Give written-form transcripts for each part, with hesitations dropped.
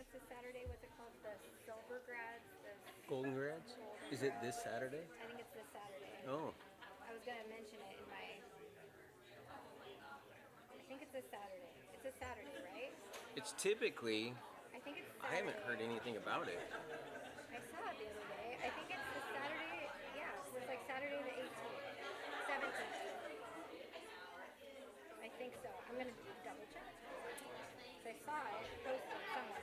that's this Saturday. What's it called? The Silver Grads? The Golden Grads? Golden Is it Grads. this Saturday? I think it's this Saturday. Oh, I was gonna mention it in my. I think it's this Saturday. It's a Saturday, right? it's typically. I think it's Saturday. I haven't heard anything about it. I saw it the other day. I think it's the Saturday. Yeah, so it's like Saturday the 18th, 17th. I think so. I'm gonna double check. 'Cause I saw it posted somewhere.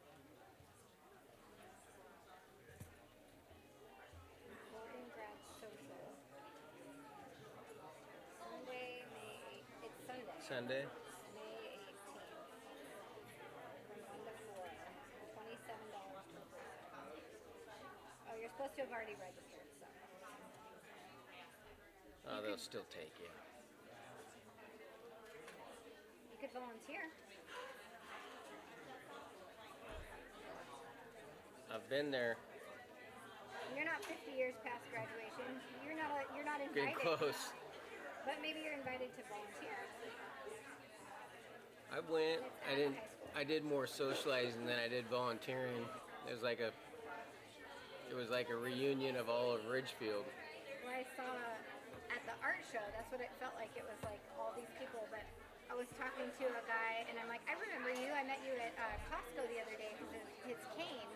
Golden Brown. Golden Grad Social. Sunday, May. It's Sunday. Sunday? May 18th. From 1 to 4. $27 per person. Oh, you're supposed to have already registered, so. Oh, they'll still take you. You could volunteer. I've been there. You're not 50 years past graduation. You're not invited. Getting close. But maybe you're invited to volunteer. I went. It's I at didn't. high school. I did more socializing than I did volunteering. It was like a. It was like a reunion of all of Ridgefield. Well, I saw at the art show, that's what it felt like. It was like all these people, but I was talking to a guy, and I'm like, I remember you. I met you at Costco the other day because his cane,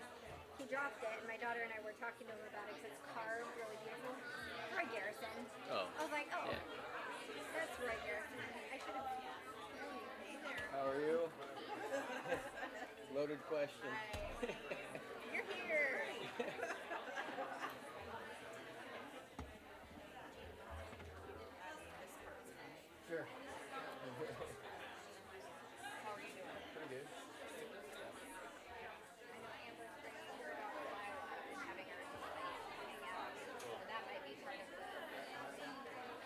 he dropped it, and my daughter and I were talking to him about it because it's carved really beautiful. Roy Garrison. Oh. I was like, oh, Yeah. that's Roy Garrison. I should have known you. Hey there. How are you? Loaded question. You're here. Sure. How are you doing? Pretty good. I know Amber's bringing her daughter Lila and having her just like hang out. So that might be part of the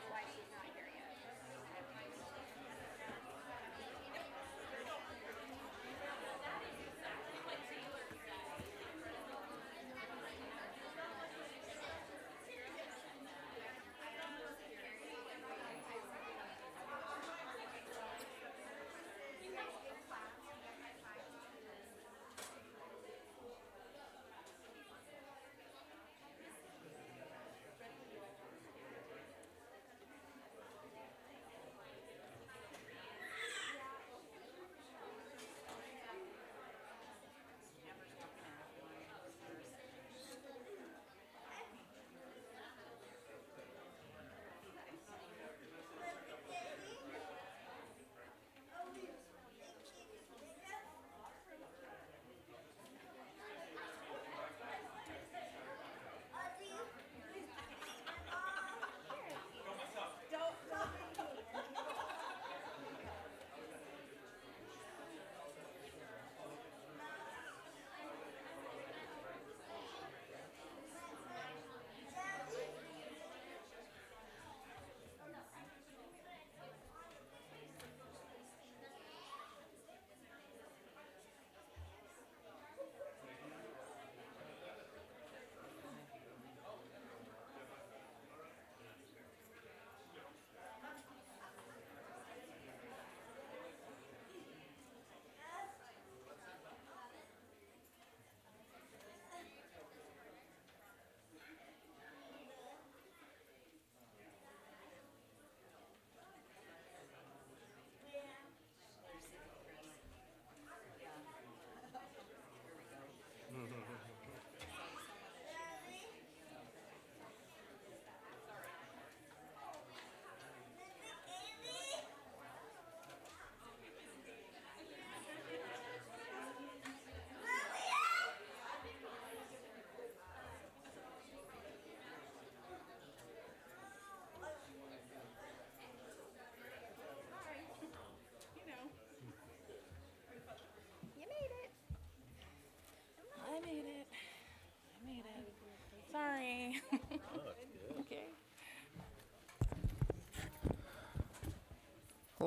why she's not here yet.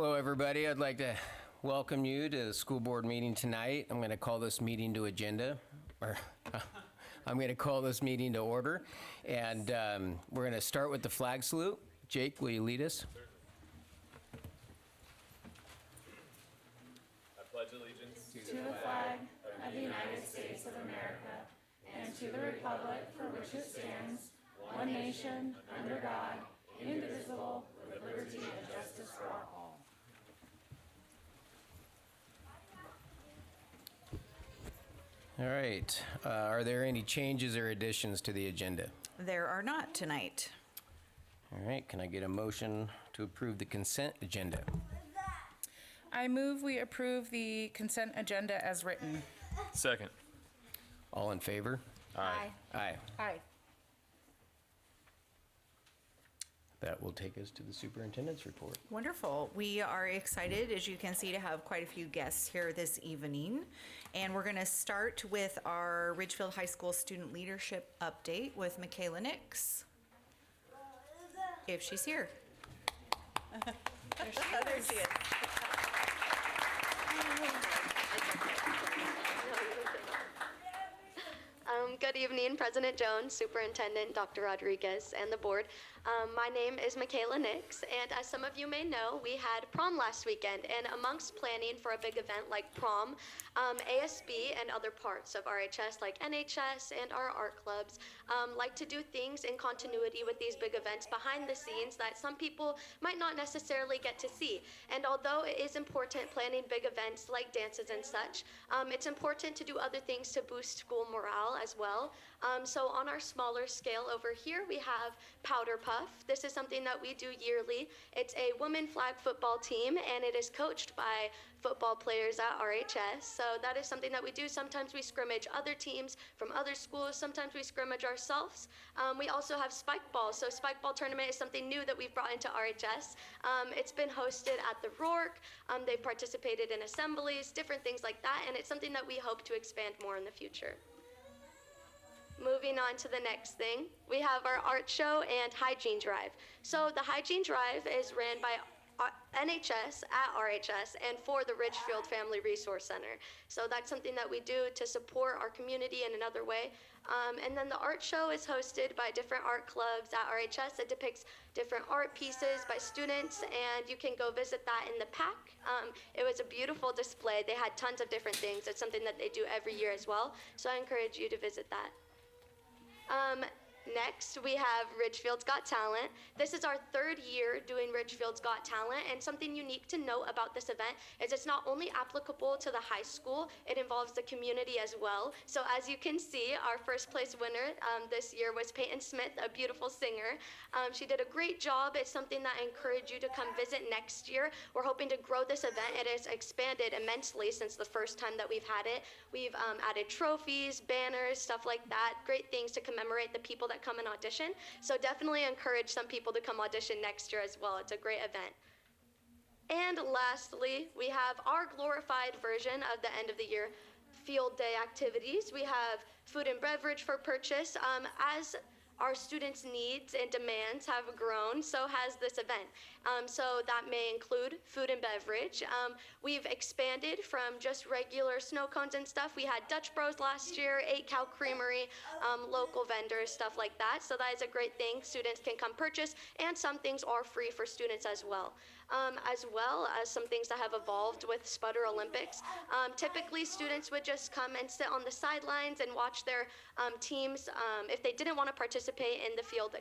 Hello, everybody. I'd like to welcome you to the school board meeting tonight. I'm going to call this meeting to agenda, or I'm going to call this meeting to order. And we're going to start with the flag salute. Jake, will you lead us? I pledge allegiance to the flag of the United States of America and to the republic for which it stands, one nation, under God, indivisible, with liberty and justice for all. All right. Are there any changes or additions to the agenda? There are not tonight. All right. Can I get a motion to approve the consent agenda? I move we approve the consent agenda as written. Second. All in favor? Aye. Aye. Aye. That will take us to the superintendent's report. Wonderful. We are excited, as you can see, to have quite a few guests here this evening. And we're going to start with our Ridgefield High School student leadership update with Michaela Nix, if she's here. There she is. Good evening, President Jones, Superintendent Dr. Rodriguez, and the board. My name is Michaela Nix, and as some of you may know, we had prom last weekend, and amongst planning for a big event like prom, ASB and other parts of RHS like NHS and our art clubs like to do things in continuity with these big events behind the scenes that some people might not necessarily get to see. And although it is important planning big events like dances and such, it's important to do other things to boost school morale as well. So on our smaller scale over here, we have Powder Puff. This is something that we do yearly. It's a women flag football team, and it is coached by football players at RHS. So that is something that we do. Sometimes we scrimmage other teams from other schools. Sometimes we scrimmage ourselves. We also have Spike Ball. So Spike Ball tournament is something new that we've brought into RHS. It's been hosted at the Rourke. They've participated in assemblies, different things like that, and it's something that we hope to expand more in the future. Moving on to the next thing, we have our art show and hygiene drive. So the hygiene drive is ran by NHS at RHS and for the Ridgefield Family Resource Center. So that's something that we do to support our community in another way. And then the art show is hosted by different art clubs at RHS. It depicts different art pieces by students, and you can go visit that in the pack. It was a beautiful display. They had tons of different things. It's something that they do every year as well. So I encourage you to visit that. Next, we have Ridgefield's Got Talent. This is our third year doing Ridgefield's Got Talent, and something unique to note about this event is it's not only applicable to the high school, it involves the community as well. So as you can see, our first place winner this year was Peyton Smith, a beautiful singer. She did a great job. It's something that I encourage you to come visit next year. We're hoping to grow this event. It has expanded immensely since the first time that we've had it. We've added trophies, banners, stuff like that, great things to commemorate the people that come and audition. So definitely encourage some people to come audition next year as well. It's a great event. And lastly, we have our glorified version of the end of the year field day activities. We have food and beverage for purchase. As our students' needs and demands have grown, so has this event. So that may include food and beverage. We've expanded from just regular snow cones and stuff. We had Dutch Bros last year, 8 Cow Creamery, local vendors, stuff like that. So that is a great thing. Students can come purchase, and some things are free for students as well. As well as some things that have evolved with Sputter Olympics. Typically, students would just come and sit on the sidelines and watch their teams. If they didn't want to participate in the field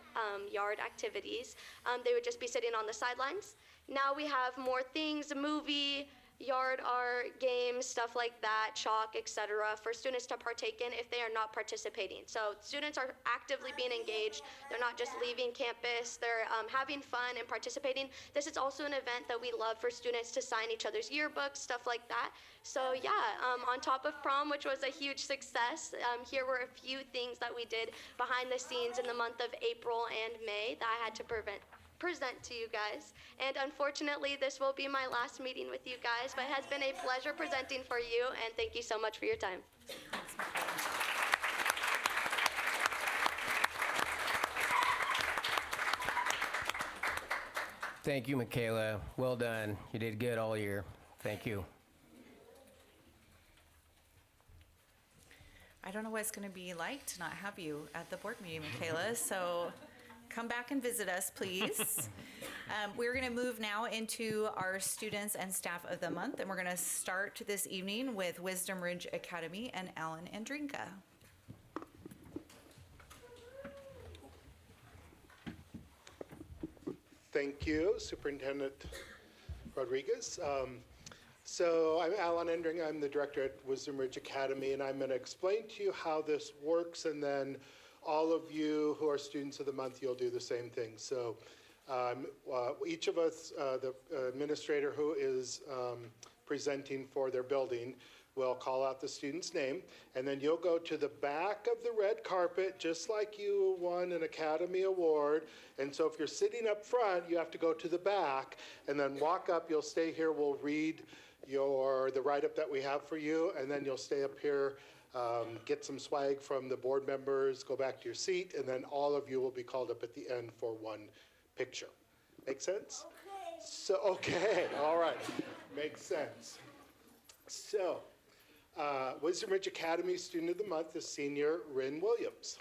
yard activities, they would just be sitting on the sidelines. Now we have more things, movie, yard art, games, stuff like that, chalk, etc., for students to partake in if they are not participating. So students are actively being engaged. They're not just leaving campus. They're having fun and participating. This is also an event that we love for students to sign each other's yearbooks, stuff like that. So yeah, on top of prom, which was a huge success, here were a few things that we did behind the scenes in the month of April and May that I had to present to you guys. And unfortunately, this will be my last meeting with you guys, but it has been a pleasure presenting for you, and thank you so much for your time. Thank you, Michaela. Well done. You did good all year. Thank you. I don't know what it's going to be like to not have you at the board meeting, Michaela, so come back and visit us, please. We're going to move now into our Students and Staff of the Month, and we're going to start this evening with Wisdom Ridge Academy and Alan Andrinka. Thank you, Superintendent Rodriguez. So I'm Alan Endring. I'm the director at Wisdom Ridge Academy, and I'm going to explain to you how this works, and then all of you who are students of the month, you'll do the same thing. So each of us, the administrator who is presenting for their building, will call out the student's name, and then you'll go to the back of the red carpet, just like you won an Academy Award. And so if you're sitting up front, you have to go to the back, and then walk up. You'll stay here. We'll read the write-up that we have for you, and then you'll stay up here, get some swag from the board members, go back to your seat, and then all of you will be called up at the end for one picture. Make sense? Okay. So, okay, all right. Makes sense. So, Wisdom Ridge Academy Student of the Month is Senior Ryn Williams.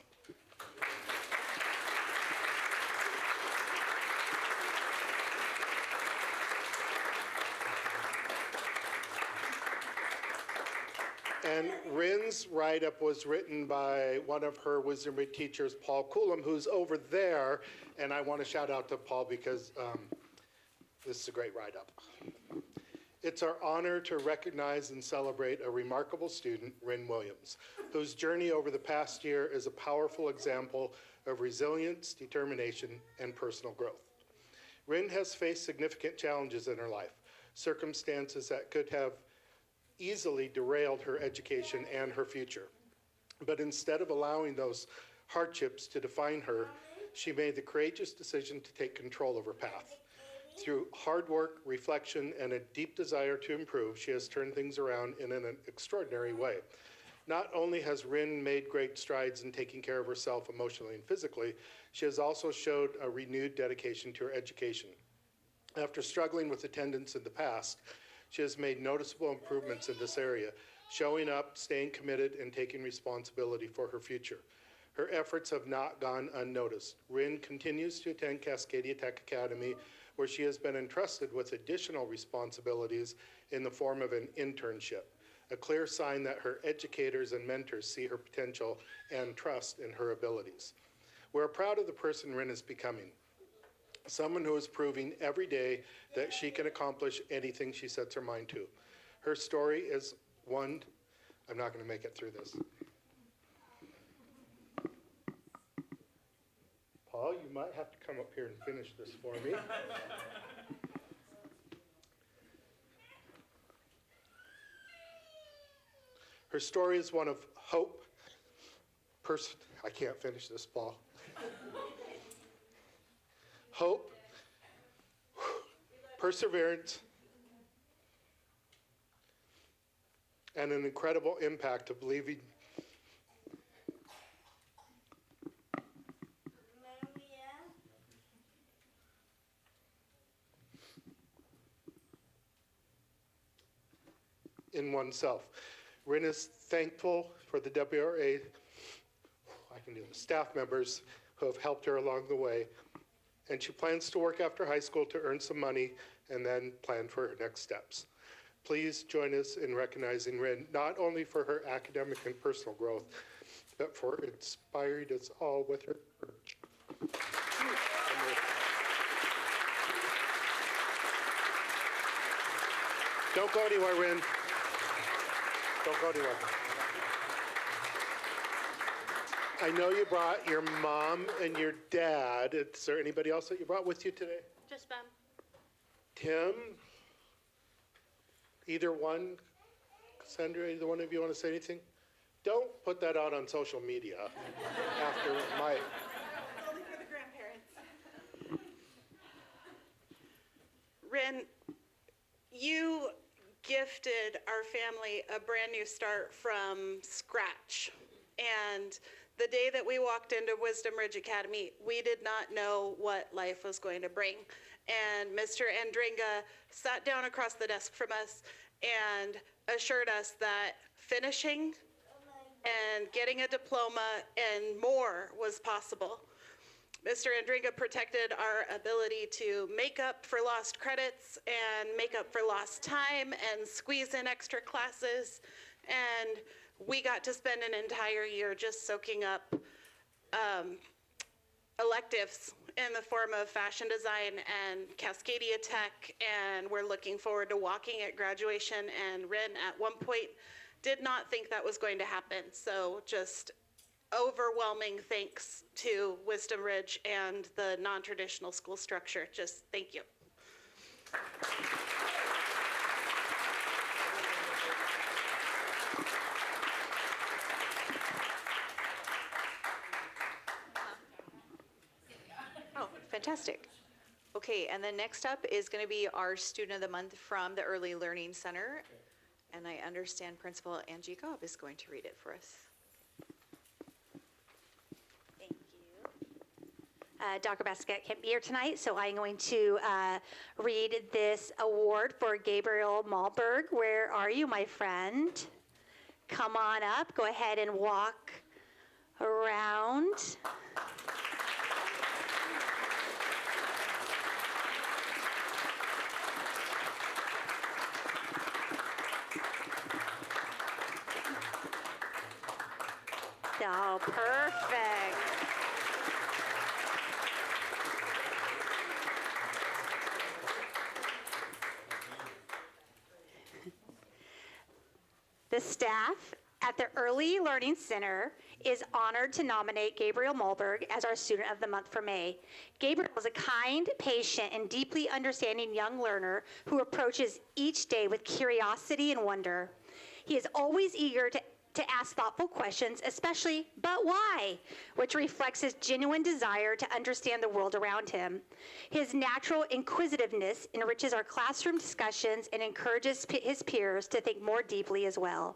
And Ryn's write-up was written by one of her Wisdom Ridge teachers, Paul Coulomb, who's over there. And I want to shout out to Paul because this is a great write-up. It's our honor to recognize and celebrate a remarkable student, Ryn Williams, whose journey over the past year is a powerful example of resilience, determination, and personal growth. Ryn has faced significant challenges in her life, circumstances that could have easily derailed her education and her future. But instead of allowing those hardships to define her, she made the courageous decision to take control of her path. Through hard work, reflection, and a deep desire to improve, she has turned things around in an extraordinary way. Not only has Ryn made great strides in taking care of herself emotionally and physically, she has also showed a renewed dedication to her education. After struggling with attendance in the past, she has made noticeable improvements in this area, showing up, staying committed, and taking responsibility for her future. Her efforts have not gone unnoticed. Ryn continues to attend Cascadia Tech Academy, where she has been entrusted with additional responsibilities in the form of an internship, a clear sign that her educators and mentors see her potential and trust in her abilities. We're proud of the person Ryn is becoming, someone who is proving every day that she can accomplish anything she sets her mind to. Her story is one, I'm not going to make it through this. Paul, you might have to come up here and finish this for me. Her story is one of hope. I can't finish this, Paul. Hope, perseverance, and an incredible impact of believing in oneself. Ryn is thankful for the WRA, staff members who have helped her along the way, and she plans to work after high school to earn some money and then plan for her next steps. Please join us in recognizing Ryn, not only for her academic and personal growth, but for inspiring us all with her courage. Don't go anywhere, Ryn. Don't go anywhere. I know you brought your mom and your dad. Is there anybody else that you brought with you today? Just them. Tim? Either one? Cassandra, either one of you want to say anything? Don't put that out on social media after my... It's only for the grandparents. Ryn, you gifted our family a brand new start from scratch. And the day that we walked into Wisdom Ridge Academy, we did not know what life was going to bring. and Mr. Andringa sat down across the desk from us and assured us that finishing and getting a diploma and more was possible. Mr. Andringa protected our ability to make up for lost credits and make up for lost time and squeeze in extra classes. And we got to spend an entire year just soaking up electives in the form of fashion design and Cascadia Tech, and we're looking forward to walking at graduation. And Rin at one point did not think that was going to happen. So just overwhelming thanks to Wisdom Ridge and the non-traditional school structure. Just thank you. Oh, fantastic. Okay, and then next up is going to be our Student of the Month from the Early Learning Center. And I understand Principal Angie Gobb is going to read it for us. Thank you. Dr. Basquiat can't be here tonight, so I'm going to read this award for Gabriel Malberg. Where are you, my friend? Come on up. Go ahead and walk around. Oh, perfect. The staff at the Early Learning Center is honored to nominate Gabriel Malberg as our Student of the Month for May. Gabriel is a kind, patient, and deeply understanding young learner who approaches each day with curiosity and wonder. He is always eager to ask thoughtful questions, especially, but why? Which reflects his genuine desire to understand the world around him. His natural inquisitiveness enriches our classroom discussions and encourages his peers to think more deeply as well.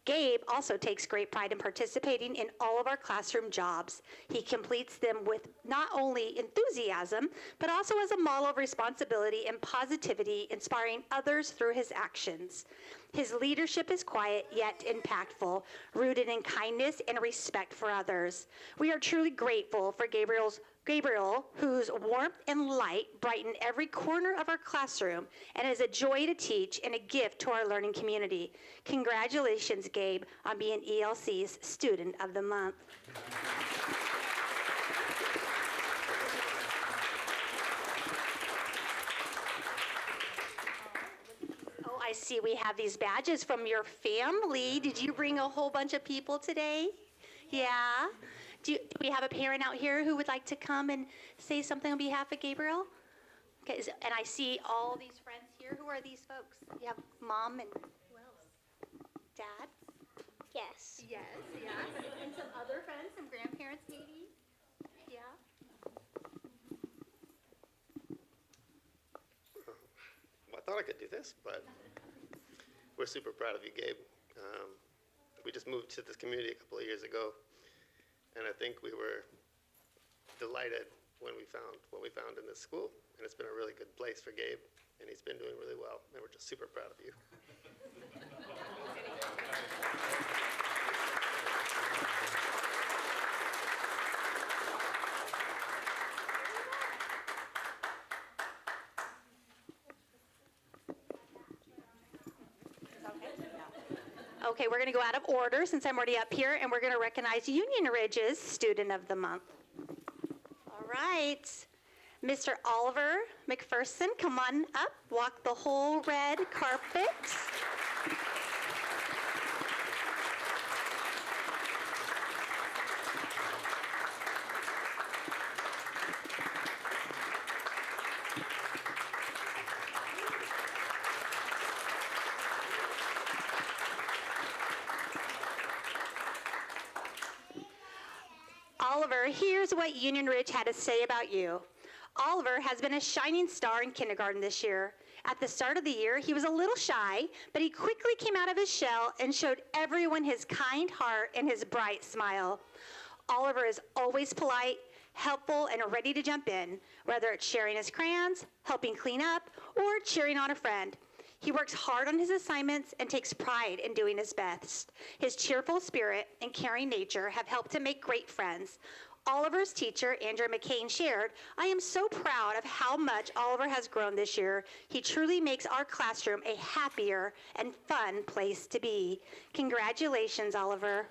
Gabe also takes great pride in participating in all of our classroom jobs. He completes them with not only enthusiasm, but also as a model of responsibility and positivity, inspiring others through his actions. His leadership is quiet yet impactful, rooted in kindness and respect for others. We are truly grateful for Gabriel, whose warmth and light brighten every corner of our classroom and is a joy to teach and a gift to our learning community. Congratulations, Gabe, on being ELC's Student of the Month. Oh, I see we have these badges from your family. Did you bring a whole bunch of people today? Yeah? Do we have a parent out here who would like to come and say something on behalf of Gabriel? Okay, and I see all these friends here. Who are these folks? You have mom and who else? Dad? Yes. Yes, yeah. And some other friends, some grandparents maybe? Yeah. Well, I thought I could do this, but we're super proud of you, Gabe. We just moved to this community a couple of years ago, and I think we were delighted when we found what we found in this school, and it's been a really good place for Gabe, and he's been doing really well, and we're just super proud of you. Okay, we're going to go out of order since I'm already up here, and we're going to recognize Union Ridge's Student of the Month. All right. Mr. Oliver McPherson, come on up. Walk the whole red carpet. Oliver, here's what Union Ridge had to say about you. Oliver has been a shining star in kindergarten this year. At the start of the year, he was a little shy, but he quickly came out of his shell and showed everyone his kind heart and his bright smile. Oliver is always polite, helpful, and ready to jump in, whether it's sharing his crayons, helping clean up, or cheering on a friend. He works hard on his assignments and takes pride in doing his best. His cheerful spirit and caring nature have helped him make great friends. Oliver's teacher, Andrew McCain, shared, "I am so proud of how much Oliver has grown this year. He truly makes our classroom a happier and fun place to be." Congratulations, Oliver.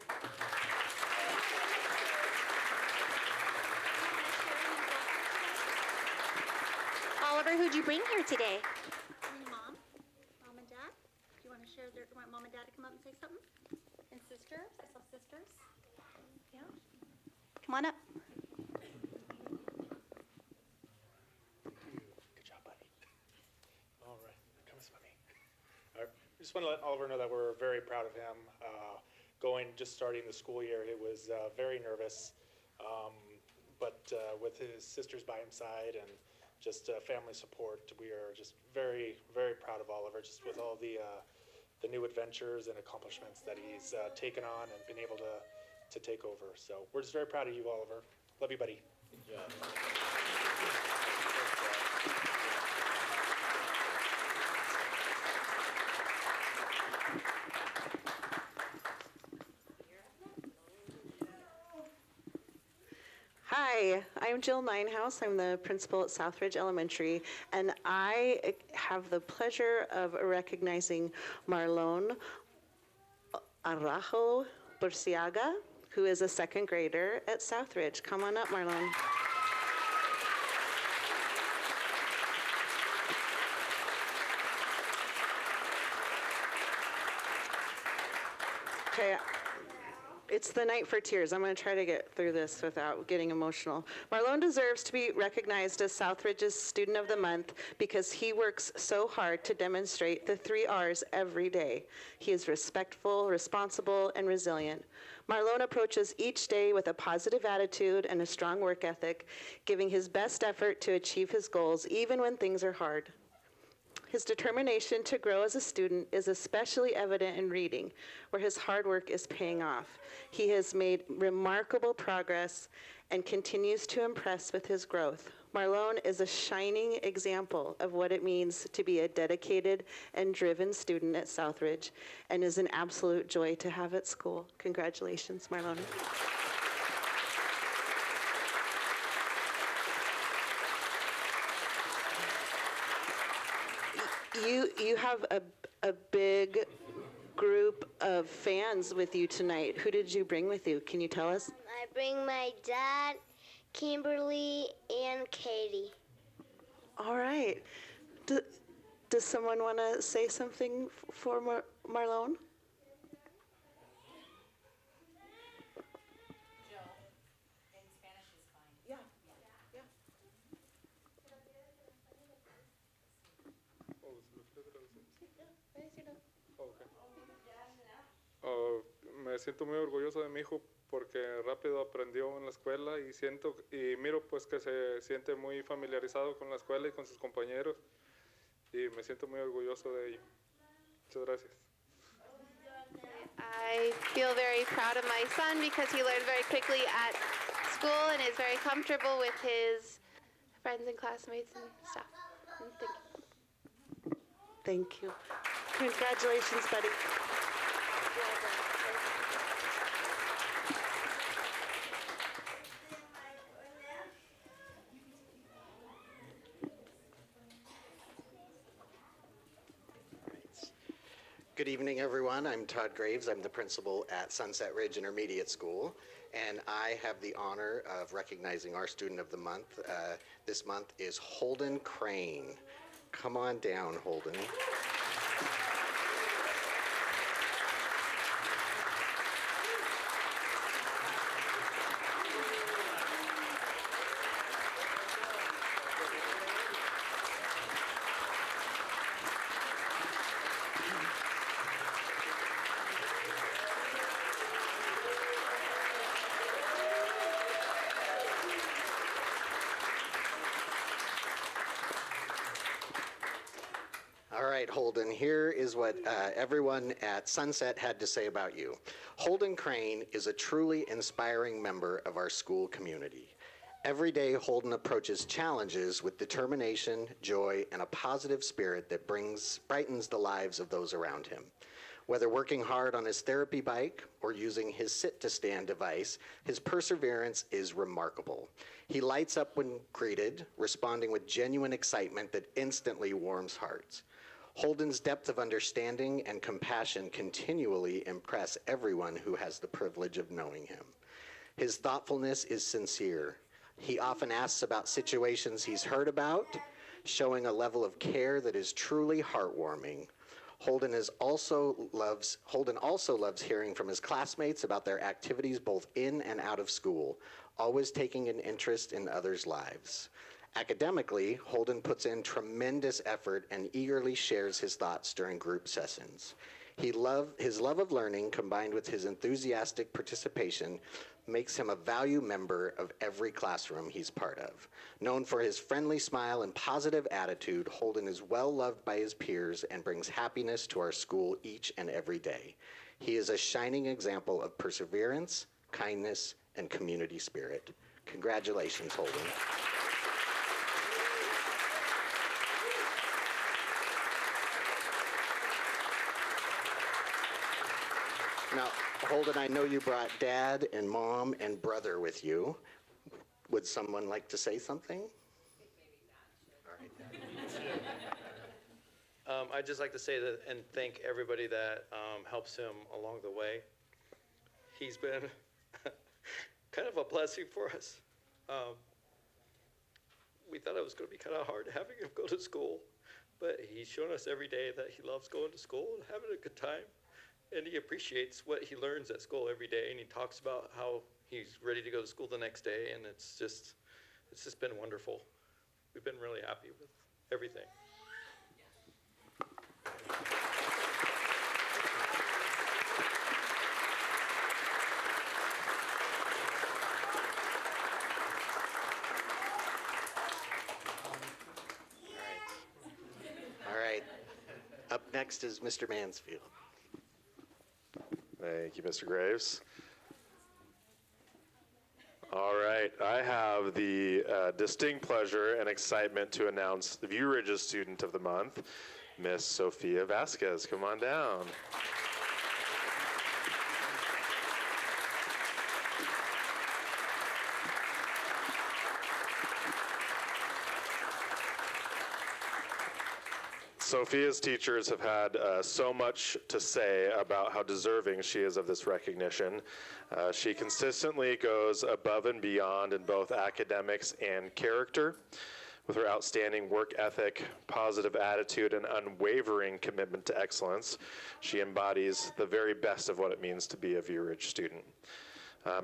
Oliver, who'd you bring here today? Mom and Dad. Do you want to share their, want Mom and Dad to come up and say something? And sisters, I saw sisters. Yeah. Come on up. Good job, buddy. All right, come with me. I just want to let Oliver know that we're very proud of him. Just starting the school year, it was very nervous, but with his sisters by his side and just family support, we are just very, very proud of Oliver, just with all the new adventures and accomplishments that he's taken on and been able to take over. So we're just very proud of you, Oliver. Love you, buddy. Good job. Hi, I'm Jill Ninehouse. I'm the principal at Southridge Elementary, and I have the pleasure of recognizing Marlon Arajo Burciaga, who is a second grader at Southridge. Come on up, Marlon. Okay. It's the night for tears. I'm going to try to get through this without getting emotional. Marlon deserves to be recognized as Southridge's Student of the Month because he works so hard to demonstrate the 3 R's every day. He is respectful, responsible, and resilient. Marlon approaches each day with a positive attitude and a strong work ethic, giving his best effort to achieve his goals even when things are hard. His determination to grow as a student is especially evident in reading, where his hard work is paying off. He has made remarkable progress and continues to impress with his growth. Marlon is a shining example of what it means to be a dedicated and driven student at Southridge and is an absolute joy to have at school. Congratulations, Marlon. You have a big group of fans with you tonight. Who did you bring with you? Can you tell us? I bring my dad, Kimberly, and Katie. All right. Does someone want to say something for Marlon? Me siento muy orgulloso de mi hijo porque rápido aprendió en la escuela y miro pues que se siente muy familiarizado con la escuela y con sus compañeros y me siento muy orgulloso de ello. Muchas gracias. I feel very proud of my son because he learned very quickly at school and is very comfortable with his friends and classmates and stuff. And thank you. Congratulations, buddy. Good evening, everyone. I'm Todd Graves. I'm the principal at Sunset Ridge Intermediate School, and I have the honor of recognizing our Student of the Month. This month is Holden Crane. Come on down, Holden. All right, Holden, here is what everyone at Sunset had to say about you. Holden Crane is a truly inspiring member of our school community. Every day, Holden approaches challenges with determination, joy, and a positive spirit that brightens the lives of those around him. Whether working hard on his therapy bike or using his sit-to-stand device, his perseverance is remarkable. He lights up when greeted, responding with genuine excitement that instantly warms hearts. Holden's depth of understanding and compassion continually impress everyone who has the privilege of knowing him. His thoughtfulness is sincere. He often asks about situations he's heard about, showing a level of care that is truly heartwarming. Holden also loves hearing from his classmates about their activities both in and out of school, always taking an interest in others' lives. Academically, Holden puts in tremendous effort and eagerly shares his thoughts during group sessions. His love of learning, combined with his enthusiastic participation, makes him a value member of every classroom he's part of. Known for his friendly smile and positive attitude, Holden is well loved by his peers and brings happiness to our school each and every day. He is a shining example of perseverance, kindness, and community spirit. Congratulations, Holden. Now, Holden, I know you brought Dad and Mom and brother with you. Would someone like to say something? I'd just like to say that and thank everybody that helps him along the way. He's been kind of a blessing for us. We thought it was going to be kind of hard having him go to school, but he's shown us every day that he loves going to school and having a good time. And he appreciates what he learns at school every day, and he talks about how he's ready to go to school the next day, and it's just been wonderful. We've been really happy with everything. All right. Up next is Mr. Mansfield. Thank you, Mr. Graves. All right, I have the distinct pleasure and excitement to announce the View Ridge's Student of the Month, Miss Sophia Vasquez. Come on down. Sophia's teachers have had so much to say about how deserving she is of this recognition. She consistently goes above and beyond in both academics and character. With her outstanding work ethic, positive attitude, and unwavering commitment to excellence, she embodies the very best of what it means to be a View Ridge student.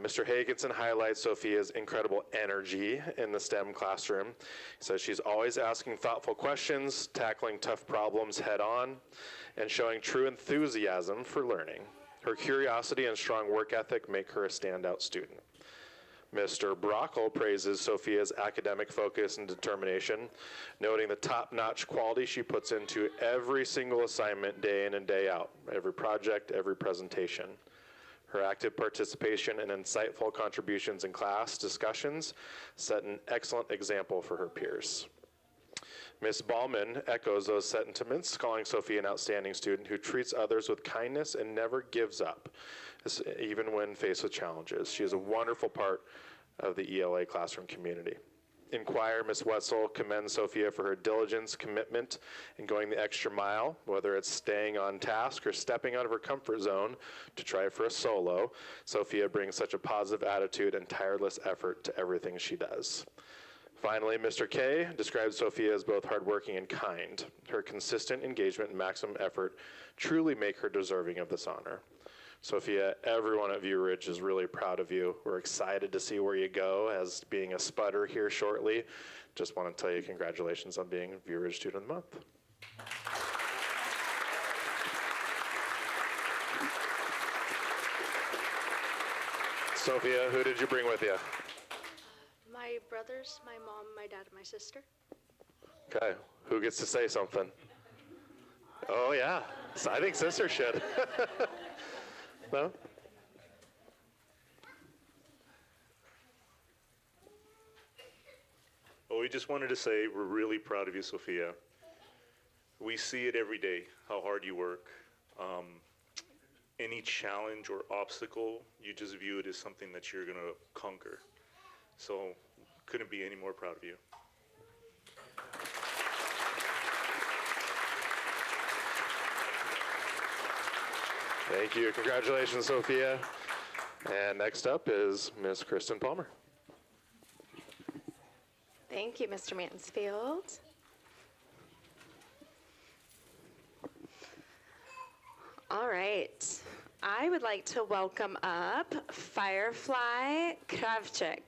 Mr. Hagenson highlights Sophia's incredible energy in the STEM classroom. He says she's always asking thoughtful questions, tackling tough problems head on, and showing true enthusiasm for learning. Her curiosity and strong work ethic make her a standout student. Mr. Brockle praises Sophia's academic focus and determination, noting the top-notch quality she puts into every single assignment day in and day out, every project, every presentation. Her active participation and insightful contributions in class discussions set an excellent example for her peers. Ms. Ballman echoes those sentiments, calling Sophia an outstanding student who treats others with kindness and never gives up, even when faced with challenges. She is a wonderful part of the ELA classroom community. In choir, Ms. Wetzel commends Sophia for her diligence, commitment, and going the extra mile, whether it's staying on task or stepping out of her comfort zone to try for a solo. Sophia brings such a positive attitude and tireless effort to everything she does. Finally, Mr. K describes Sophia as both hardworking and kind. Her consistent engagement and maximum effort truly make her deserving of this honor. Sophia, everyone at View Ridge is really proud of you. We're excited to see where you go as being a spudder here shortly. Just want to tell you congratulations on being View Ridge Student of the Month. Sophia, who did you bring with you? My brothers, my mom, my dad, and my sister. Okay, who gets to say something? Oh yeah, so I think sister should. No? just wanted to say we're really proud of you, Sophia. We see it every day, how hard you work. Any challenge or obstacle, you just view it as something that you're gonna conquer. So, couldn't be any more proud of you. Thank you. Congratulations, Sophia. And next up is Miss Kristen Palmer. Thank you, Mr. Mansfield. All right. I would like to welcome up Firefly Kravchuk.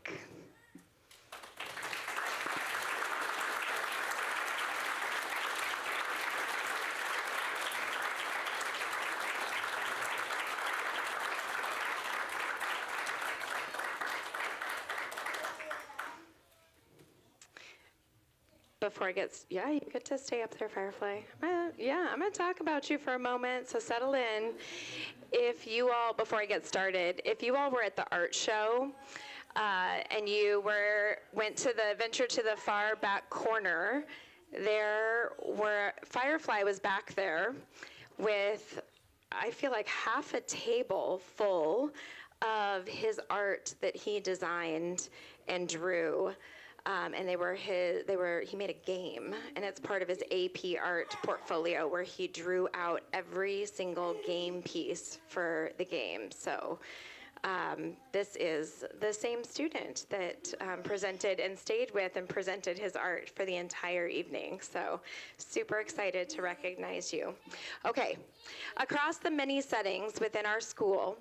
Before it gets, yeah, you get to stay up there, Firefly. I'm going to talk about you for a moment, so settle in. If you all, before I get started, if you all were at the art show and you ventured to the far back corner, Firefly was back there with, I feel like, half a table full of his art that he designed and drew. And he made a game, and it's part of his AP art portfolio where he drew out every single game piece for the game. So this is the same student that presented and stayed with and presented his art for the entire evening. So super excited to recognize you. Okay, across the many settings within our school,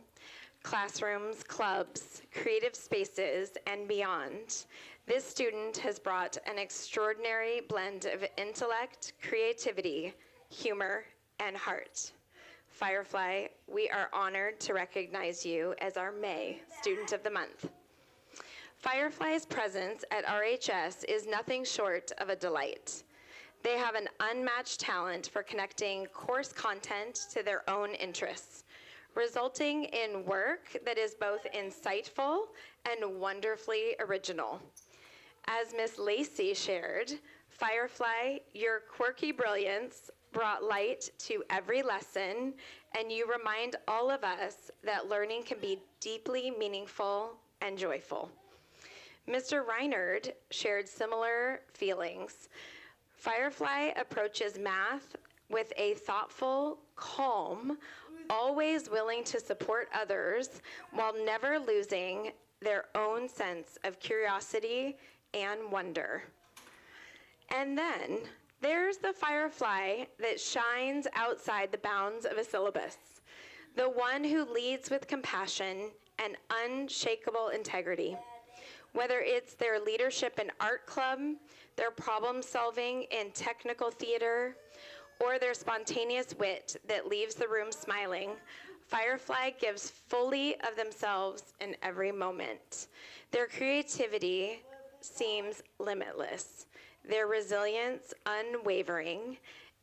classrooms, clubs, creative spaces, and beyond, this student has brought an extraordinary blend of intellect, creativity, humor, and heart. Firefly, we are honored to recognize you as our May Student of the Month. Firefly's presence at RHS is nothing short of a delight. They have an unmatched talent for connecting course content to their own interests, resulting in work that is both insightful and wonderfully original. As Miss Lacey shared, Firefly, your quirky brilliance brought light to every lesson, and you remind all of us that learning can be deeply meaningful and joyful. Mr. Reinard shared similar feelings. Firefly approaches math with a thoughtful, calm, always willing to support others while never losing their own sense of curiosity and wonder. And then there's the Firefly that shines outside the bounds of a syllabus, the one who leads with compassion and unshakable integrity. Whether it's their leadership in art club, their problem solving in technical theater, or their spontaneous wit that leaves the room smiling, Firefly gives fully of themselves in every moment. Their creativity seems limitless, their resilience unwavering,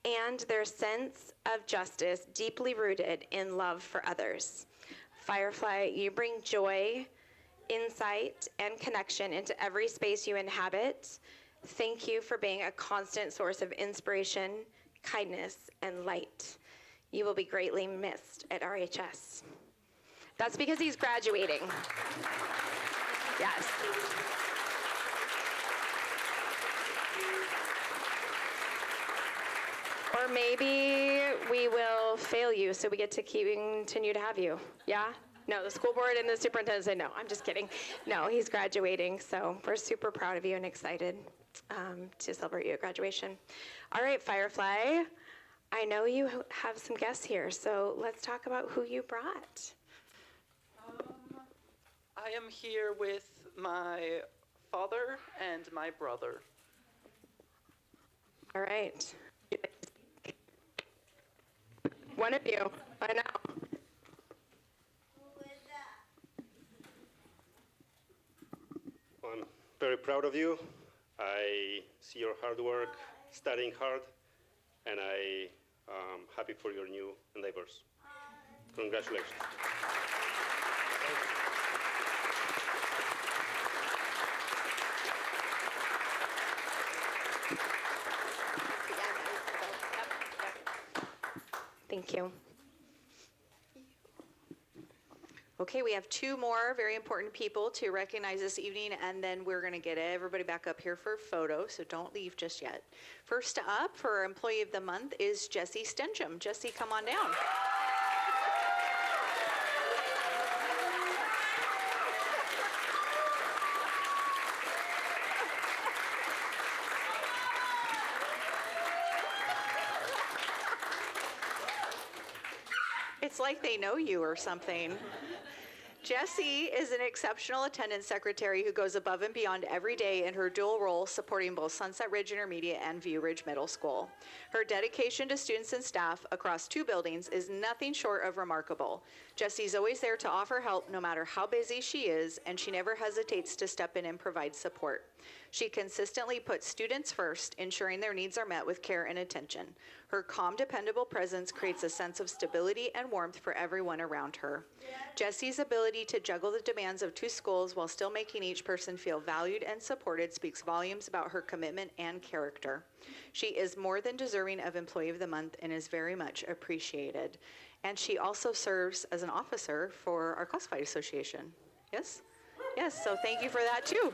and their sense of justice deeply rooted in love for others. Firefly, you bring joy, insight, and connection into every space you inhabit. Thank you for being a constant source of inspiration, kindness, and light. You will be greatly missed at RHS. That's because he's graduating. Yes. Or maybe we will fail you so we get to continue to have you. Yeah? No, the school board and the superintendent said no. I'm just kidding. No, he's graduating, so we're super proud of you and excited to celebrate you at graduation. All right, Firefly, I know you have some guests here, so let's talk about who you brought. I am here with my father and my brother. All right. One of you, I know. I'm very proud of you. I see your hard work, studying hard, and I am happy for your new endeavors. Congratulations. Thank you. Okay, we have two more very important people to recognize this evening, and then we're going to get everybody back up here for a photo, so don't leave just yet. First up for our Employee of the Month is Jessie Stencham. Jessie, come on down. It's like they know you or something. Jessie is an exceptional attendance secretary who goes above and beyond every day in her dual role supporting both Sunset Ridge Intermediate and View Ridge Middle School. Her dedication to students and staff across two buildings is nothing short of remarkable. Jessie's always there to offer help no matter how busy she is, and she never hesitates to step in and provide support. She consistently puts students first, ensuring their needs are met with care and attention. Her calm, dependable presence creates a sense of stability and warmth for everyone around her. Jessie's ability to juggle the demands of two schools while still making each person feel valued and supported speaks volumes about her commitment and character. She is more than deserving of Employee of the Month and is very much appreciated. And she also serves as an officer for our Classified Association. Yes? Yes, so thank you for that too.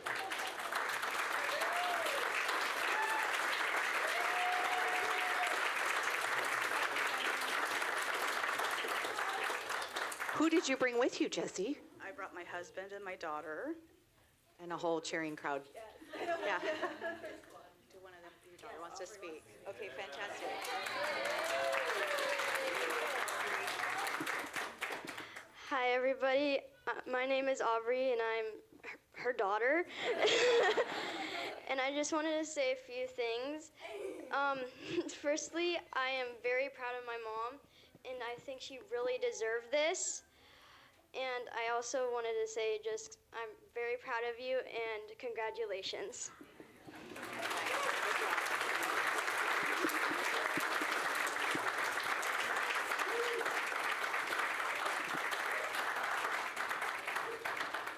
Who did you bring with you, Jessie? I brought my husband and my daughter. And a whole cheering crowd. Yeah. Do one of them, your daughter wants to speak. Okay, fantastic. Hi, everybody. My name is Aubrey, and I'm her daughter. And I just wanted to say a few things. Firstly, I am very proud of my mom, and I think she really deserved this. And I also wanted to say just I'm very proud of you and congratulations.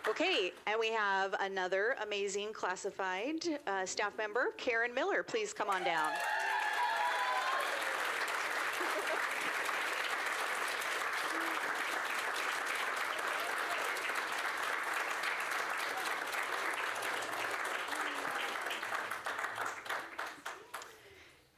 Okay, and we have another amazing classified staff member, Karen Miller. Please come on down.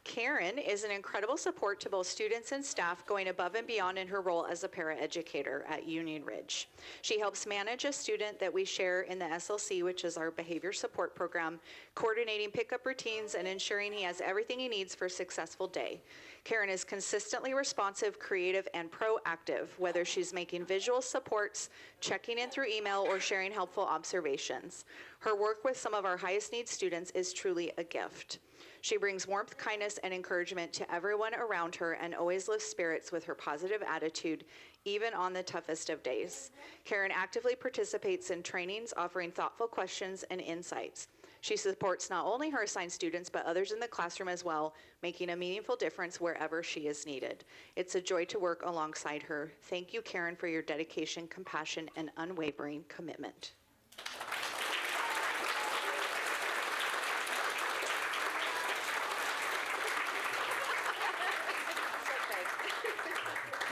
Karen is an incredible support to both students and staff, going above and beyond in her role as a paraeducator at Union Ridge. She helps manage a student that we share in the SLC, which is our behavior support program, coordinating pickup routines and ensuring he has everything he needs for a successful day. Karen is consistently responsive, creative, and proactive, whether she's making visual supports, checking in through email, or sharing helpful observations. Her work with some of our highest need students is truly a gift. She brings warmth, kindness, and encouragement to everyone around her and always lifts spirits with her positive attitude, even on the toughest of days. Karen actively participates in trainings, offering thoughtful questions and insights. She supports not only her assigned students, but others in the classroom as well, making a meaningful difference wherever she is needed. It's a joy to work alongside her. Thank you, Karen, for your dedication, compassion, and unwavering commitment.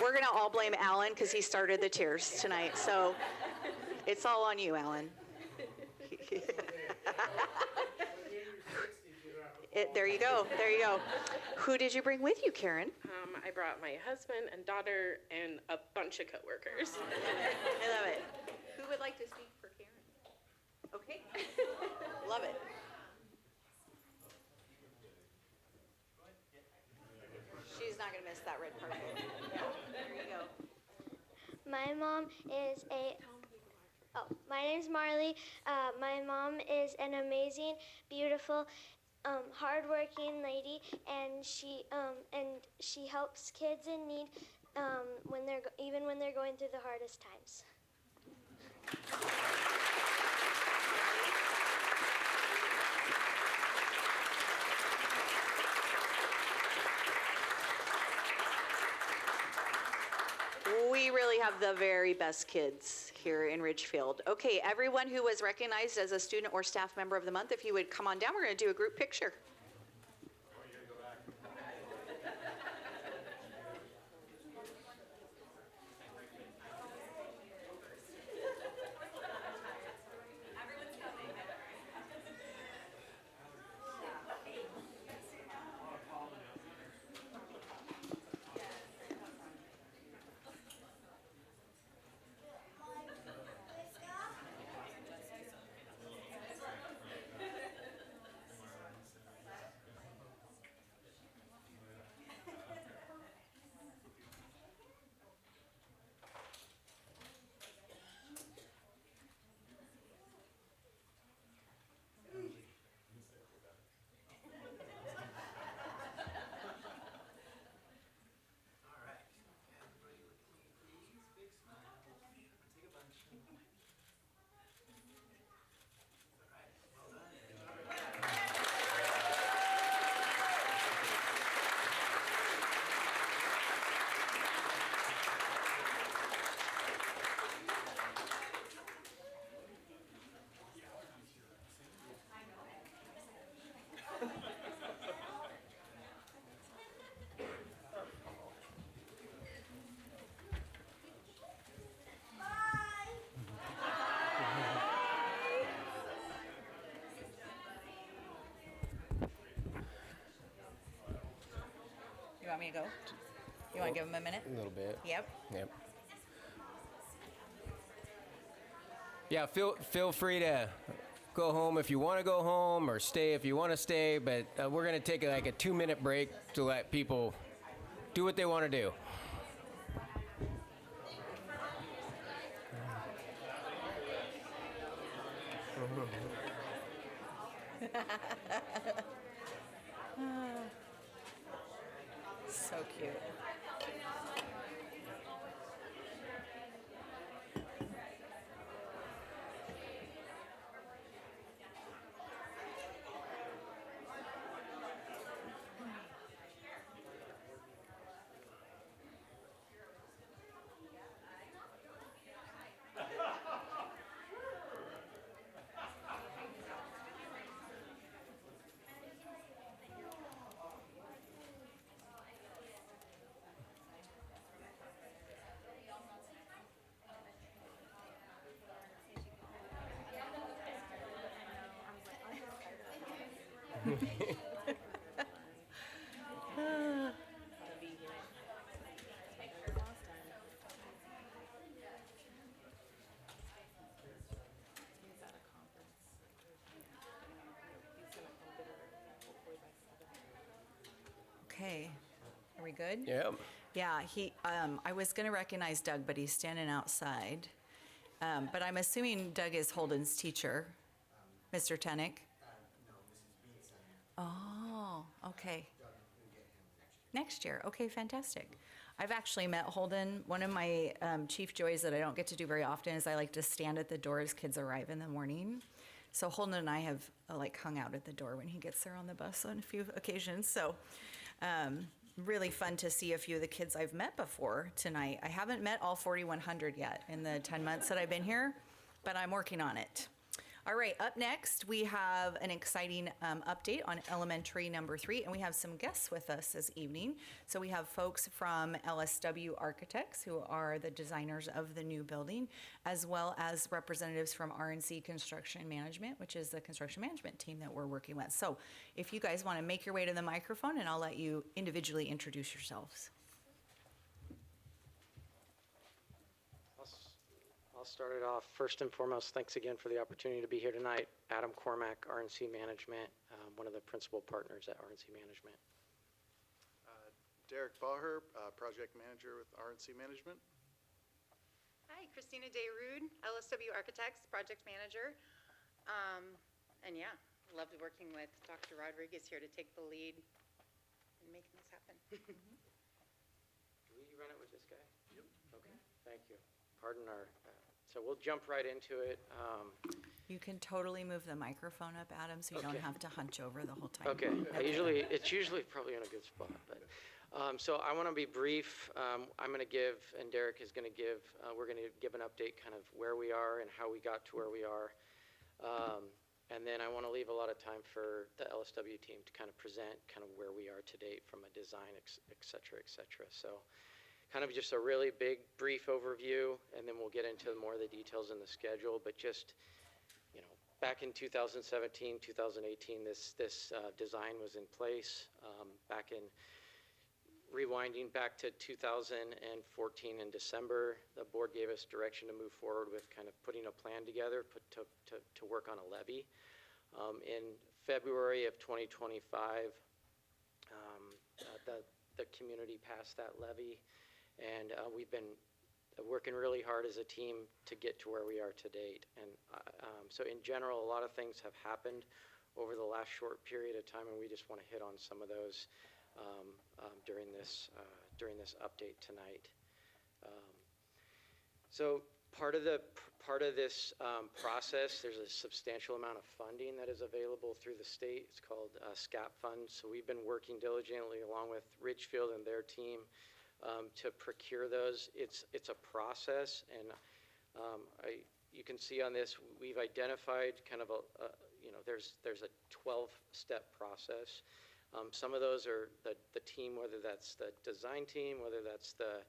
We're gonna all blame Alan because he started the tears tonight, so it's all on you, Alan. There you go, there you go. Who did you bring with you, Karen? I brought my husband and daughter and a bunch of coworkers. I love it. Who would like to speak for Karen? Okay, love it. She's not gonna miss that red carpet. There you go. My mom is my name's Marley. My mom is an amazing, beautiful, hardworking lady, and she helps kids in need even when they're going through the hardest times. We really have the very best kids here in Ridgefield. Okay, everyone who was recognized as a student or staff member of the month, if you would come on down, we're going to do a group picture. want me to go? You want to give him a minute? A little bit. Yep. Yep. Yeah, feel free to go home if you want to go home or stay if you want to stay, but we're going to take like a 2-minute break to let people do what they want to do. So cute. Okay, are we good? Yep. Yeah, I was gonna recognize Doug, but he's standing outside. But I'm assuming Doug is Holden's teacher, Mr. Tenick? Oh, okay. Next year, okay, fantastic. I've actually met Holden. One of my chief joys that I don't get to do very often is I like to stand at the door as kids arrive in the morning. So Holden and I have hung out at the door when he gets there on the bus on a few occasions. So really fun to see a few of the kids I've met before tonight. I haven't met all 4,100 yet in the 10 months that I've been here, but I'm working on it. All right, up next, we have an exciting update on elementary number 3, and we have some guests with us this evening. So we have folks from LSW Architects, who are the designers of the new building, as well as representatives from RNC Construction Management, which is the construction management team that we're working with. So if you guys want to make your way to the microphone, and I'll let you individually introduce yourselves. I'll start it off. First and foremost, thanks again for the opportunity to be here tonight. Adam Cormack, RNC Management, one of the principal partners at RNC Management. Derek Baher, Project Manager with RNC Management. Hi, Christina Dayrude, LSW Architects, Project Manager. And yeah, loved working with Dr. Rodriguez here to take the lead in making this happen. Will you run it with this guy? Yep. Okay, thank you. Pardon our... So we'll jump right into it. You can totally move the microphone up, Adam, so you don't have to hunch over the whole time. Okay. It's usually probably in a good spot. But so I want to be brief. I'm going to give, and Derek is going to give. We're going to give an update, kind of where we are and how we got to where we are, and then I want to leave a lot of time for the LSW team to kind of present kind of where we are to date from a design, et cetera, et cetera. So. Kind of just a really big, brief overview, and then we'll get into more of the details in the schedule. But just, back in 2017, 2018, this design was in place. Back in rewinding back to 2014 in December, the board gave us direction to move forward with kind of putting a plan together to work on a levy. In February of 2025, the community passed that levy. And we've been working really hard as a team to get to where we are to date. And so in general, a lot of things have happened over the last short period of time, and we just want to hit on some of those during this update tonight. So part of this process, there's a substantial amount of funding that is available through the state. It's called SCAP funds. So we've been working diligently along with Ridgefield and their team to procure those. It's a process, and you can see on this, we've identified kind of there's a 12-step process. Some of those are the team, whether that's the design team, whether that's the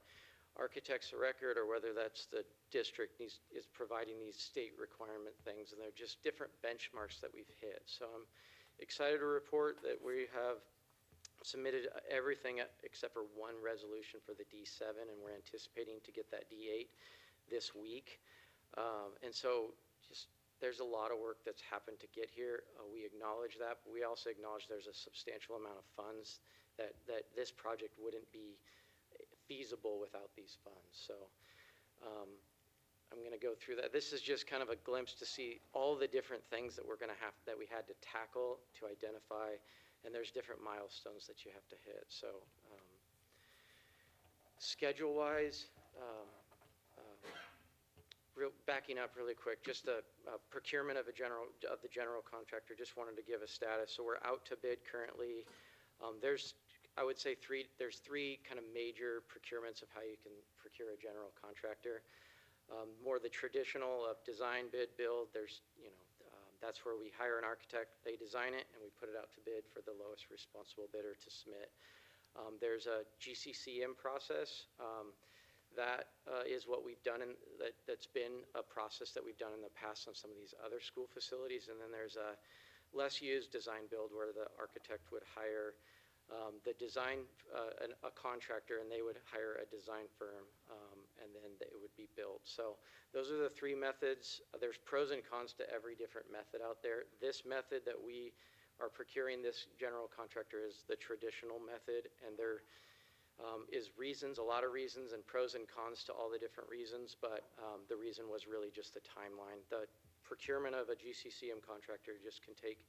architects of record, or whether that's the district is providing these state requirement things, and they're just different benchmarks that we've hit. So I'm excited to report that we have submitted everything except for one resolution for the D7, and we're anticipating to get that D8 this week. And so just there's a lot of work that's happened to get here. We acknowledge that, but we also acknowledge there's a substantial amount of funds that this project wouldn't be feasible without these funds. So I'm going to go through that. This is just kind of a glimpse to see all the different things that that we had to tackle to identify, and there's different milestones that you have to hit. So schedule-wise, backing up really quick, just a procurement of the general contractor. Just wanted to give a status. So we're out to bid currently. I would say there's three kind of major procurements of how you can procure a general contractor. More the traditional of design, bid, build. That's where we hire an architect, they design it, and we put it out to bid for the lowest responsible bidder to submit. There's a GCCM process. That is what we've done, that's been a process that we've done in the past on some of these other school facilities. And then there's a less used design build where the architect would hire the design, a contractor, and they would hire a design firm, and then it would be built. So those are the three methods. There's pros and cons to every different method out there. This method that we are procuring this general contractor is the traditional method, and there is a lot of reasons and pros and cons to all the different reasons, but the reason was really just the timeline. The procurement of a GCCM contractor just can take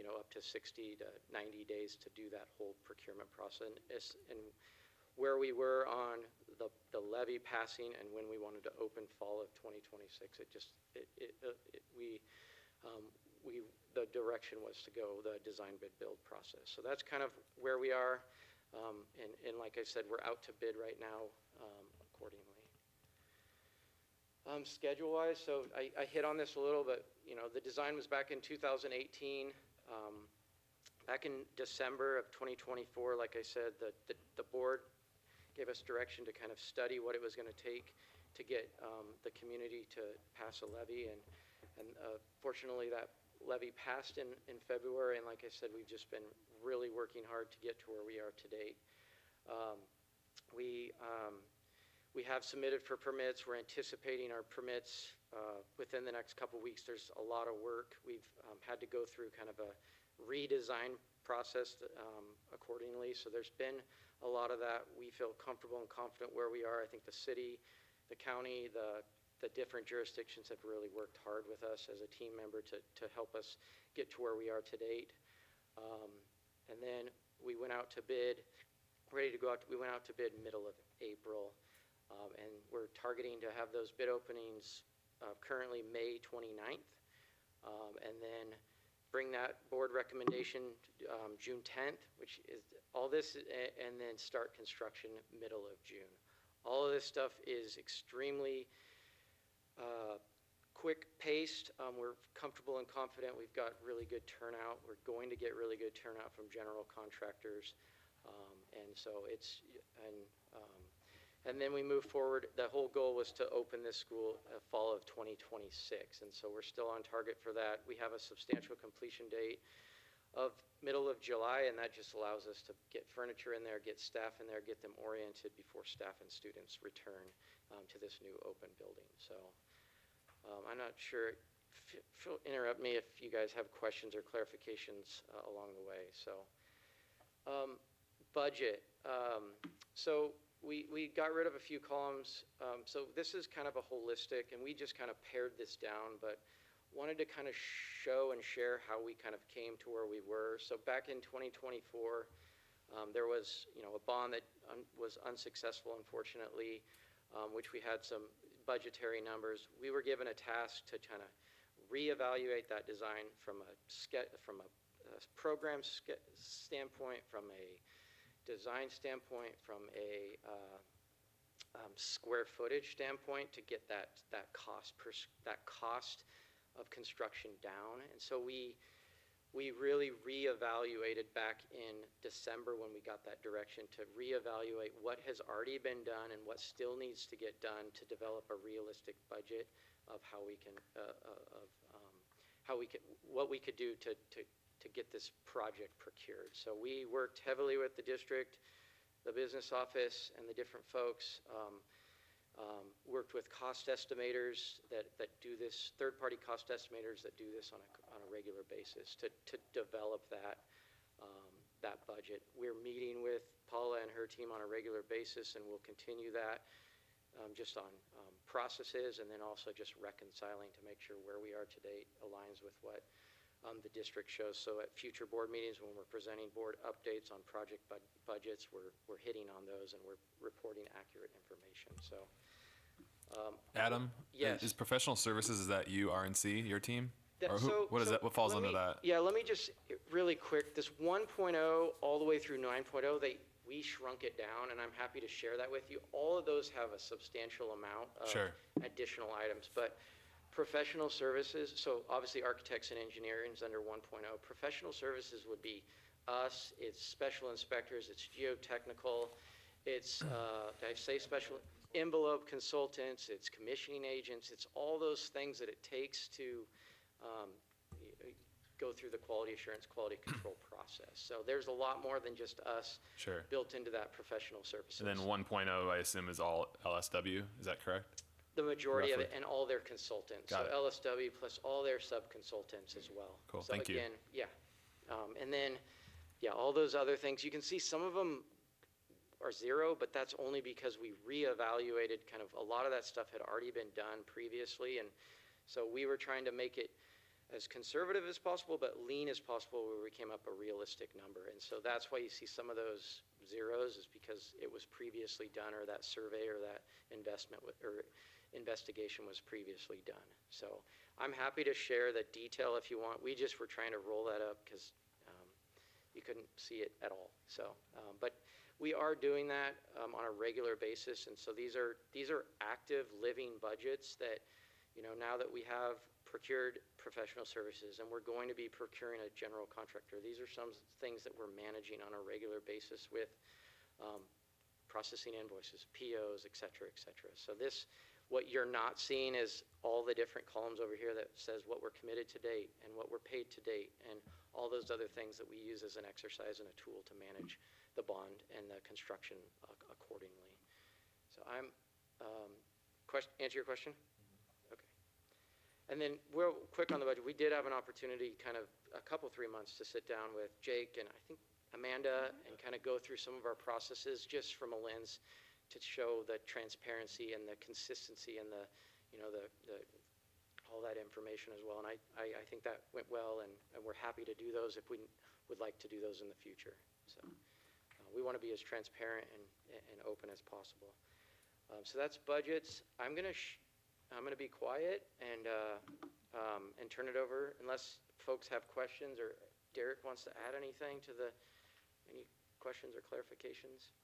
up to 60 to 90 days to do that whole procurement process. And where we were on the levy passing and when we wanted to open fall of 2026, the direction was to go the design bid build process. So that's kind of where we are. And like I said, we're out to bid right now accordingly. Schedule-wise, so I hit on this a little, but the design was back in 2018. Back in December of 2024, like I said, the board gave us direction to kind of study what it was going to take to get the community to pass a levy, and fortunately that levy passed in February, and like I said, we've just been really working hard to get to where we are to date. We have submitted for permits. We're anticipating our permits within the next couple weeks. There's a lot of work. We've had to go through kind of a redesign process accordingly. So there's been a lot of that. We feel comfortable and confident where we are. I think the city, the county, the different jurisdictions have really worked hard with us as a team member to help us get to where we are to date. And then we went out to bid, ready to go out. We went out to bid middle of April, and we're targeting to have those bid openings currently May 29th, and then bring that board recommendation June 10th, which is all this, and then start construction middle of June. All of this stuff is extremely quick-paced. We're comfortable and confident. We've got really good turnout. We're going to get really good turnout from general contractors, and so and then we move forward. The whole goal was to open this school fall of 2026, and so we're still on target for that. We have a substantial completion date of middle of July, and that just allows us to get furniture in there, get staff in there, get them oriented before staff and students return to this new open building. So I'm not sure, interrupt me if you guys have questions or clarifications along the way. So budget. So we got rid of a few columns. So this is kind of a holistic, and we just kind of pared this down, but wanted to kind of show and share how we kind of came to where we were. So back in 2024, there was a bond that was unsuccessful, unfortunately, which we had some budgetary numbers. We were given a task to kind of reevaluate that design from a program standpoint, from a design standpoint, from a square footage standpoint, to get that cost of construction down. And so we really reevaluated back in December when we got that direction to reevaluate what has already been done and what still needs to get done to develop a realistic budget of how we can what we could do to to get this project procured. So we worked heavily with the district, the business office, and the different folks. Worked with cost estimators that do this, third-party cost estimators that do this on a regular basis to develop that budget. We're meeting with Paula and her team on a regular basis, and we'll continue that just on processes, and then also just reconciling to make sure where we are to date aligns with what the district shows. So at future board meetings, when we're presenting board updates on project budgets, we're hitting on those and we're reporting accurate information. So, Adam, yes. Is professional services, is that you, RNC, your team? Or So what falls let under me- that? Yeah, let me just really quick, this 1.0 all the way through 9.0, we shrunk it down, and I'm happy to share that with you. All of those have a substantial amount of Sure. additional items, but professional services, so obviously architects and engineering is under 1.0. Professional services would be us, it's special inspectors, it's geotechnical, it's, did I say special? Envelope consultants, it's commissioning agents, it's all those things that it takes to go through the quality assurance, quality control process. So there's a lot more than just us Sure. built into that professional services. And then 1.0, I assume, is all LSW. Is that correct? The majority of Roughly. it, and all their consultants. Got So it. LSW plus all their sub-consultants as well. Cool, So thank you. again, yeah. And then, yeah, all those other things, you can see some of them are zero, but that's only because we reevaluated kind of, a lot of that stuff had already been done previously, and so we were trying to make it as conservative as possible, but lean as possible, where we came up a realistic number. And so that's why you see some of those zeros, is because it was previously done, or that survey or that investment or investigation was previously done. So I'm happy to share the detail if you want. We just were trying to roll that up because you couldn't see it at all. So, but we are doing that on a regular basis, and so these are active living budgets that, now that we have procured professional services, and we're going to be procuring a general contractor. These are some things that we're managing on a regular basis with processing invoices, POs, et cetera, et cetera. So this, what you're not seeing is all the different columns over here that says what we're committed to date and what we're paid to date, and all those other things that we use as an exercise and a tool to manage the bond and the construction accordingly. So I'm, answer your question? And then real quick on the budget, we did have an opportunity kind of a couple, 3 months to sit down with Jake and I think Amanda and kind of go through some of our processes just from a lens to show the transparency and the consistency and the all that information as well. And I think that went well, and we're happy to do those if we would like to do those in the future. So we want to be as transparent and open as possible. So that's budgets. I'm going to be quiet and turn it over unless folks have questions or Derek wants to add anything to any questions or clarifications.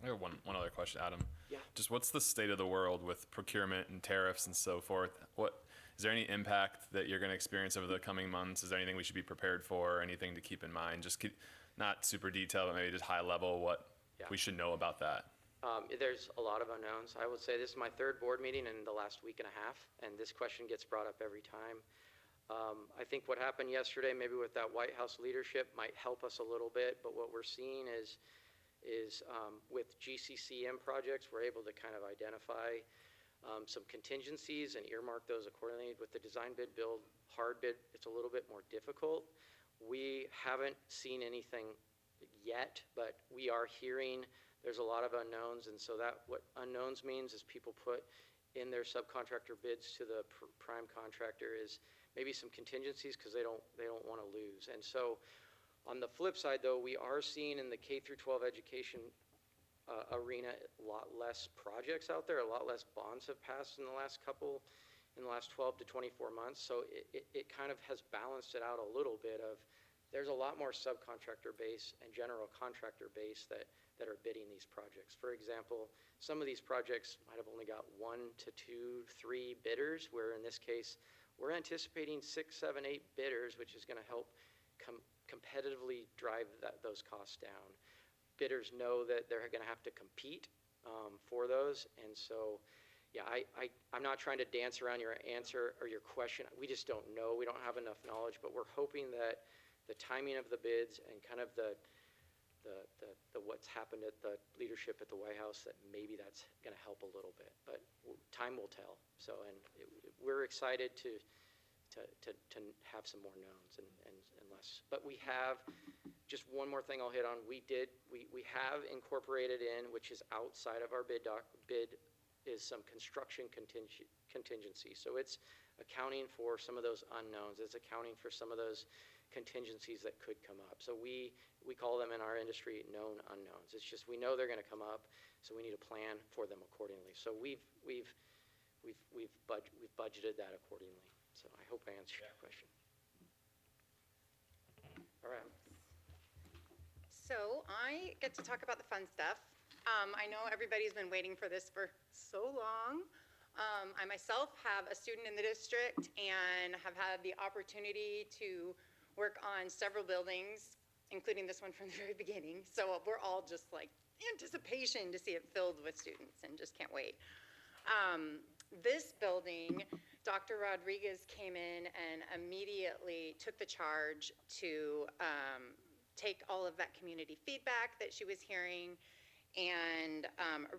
I have one other question, Adam. Yeah. Just what's the state of the world with procurement and tariffs and so forth? Is there any impact that you're going to experience over the coming months? Is there anything we should be prepared for? Anything to keep in mind? Just not super detailed, but maybe just high level, what we should know about that. There's a lot of unknowns. I would say this is my third board meeting in the last week and a half, and this question gets brought up every time. I think what happened yesterday, maybe with that White House leadership, might help us a little bit, but what we're seeing is with GCCM projects, we're able to kind of identify some contingencies and earmark those accordingly. With the design bid, build, hard bid, it's a little bit more difficult. We haven't seen anything yet, but we are hearing there's a lot of unknowns, and so what unknowns means is people put in their subcontractor bids to the prime contractor is maybe some contingencies because they don't want to lose. And so on the flip side, though, we are seeing in the K through 12 education arena a lot less projects out there, a lot less bonds have passed in the last 12 to 24 months. So it kind of has balanced it out a little bit of there's a lot more subcontractor base and general contractor base that are bidding these projects. For example, some of these projects might have only got 1 to 2, 3 bidders, where in this case, we're anticipating 6, 7, 8 bidders, which is going to help competitively drive those costs down. Bidders know that they're going to have to compete for those, and so yeah, I'm not trying to dance around your answer or your question. We just don't know. We don't have enough knowledge, but we're hoping that the timing of the bids and kind of the what's happened at the leadership at the White House, that maybe that's going to help a little bit, but time will tell. So, and we're excited to have some more knowns and less. But we have, just one more thing I'll hit on. We have incorporated in, which is outside of our bid, is some construction contingency. So it's accounting for some of those unknowns. It's accounting for some of those contingencies that could come up. So we call them in our industry known unknowns. It's just we know they're going to come up, so we need to plan for them accordingly. So we've budgeted that accordingly. So I hope I answered your question. All right. So I get to talk about the fun stuff. I know everybody's been waiting for this for so long. I myself have a student in the district and have had the opportunity to work on several buildings, including this one from the very beginning. So we're all just like anticipation to see it filled with students and just can't wait. This building, Dr. Rodriguez came in and immediately took the charge to take all of that community feedback that she was hearing and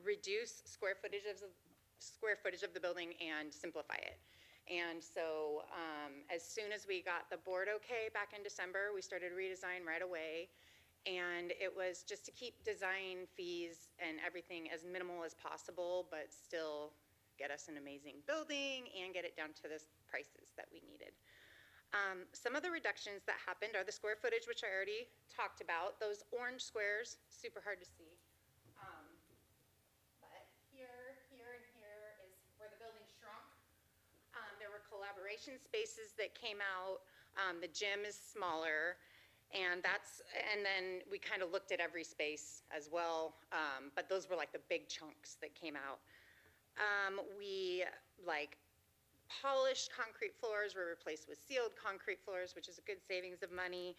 reduce square footage of the building and simplify it. And so as soon as we got the board okay back in December, we started redesign right away. And it was just to keep design fees and everything as minimal as possible, but still get us an amazing building and get it down to the prices that we needed. Some of the reductions that happened are the square footage, which I already talked about. Those orange squares, super hard to see. But here, and here is where the building shrunk. There were collaboration spaces that came out. The gym is smaller. And then we kind of looked at every space as well. But those were like the big chunks that came out. We polished concrete floors were replaced with sealed concrete floors, which is a good savings of money.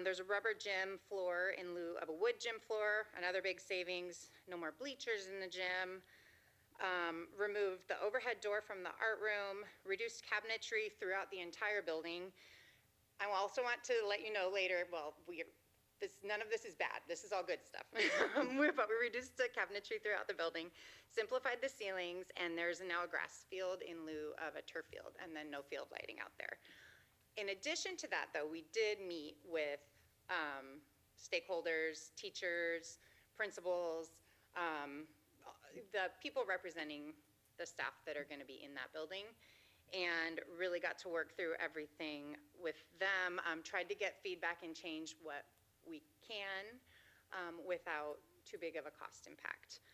There's a rubber gym floor in lieu of a wood gym floor, another big savings. No more bleachers in the gym. Removed the overhead door from the art room, reduced cabinetry throughout the entire building. I also want to let you know later, well, none of this is bad. This is all good stuff. But we reduced the cabinetry throughout the building, simplified the ceilings, and there's now a grass field in lieu of a turf field, and then no field lighting out there. In addition to that, though, we did meet with stakeholders, teachers, principals, the people representing the staff that are going to be in that building, and really got to work through everything with them. Tried to get feedback and change what we can without too big of a cost impact.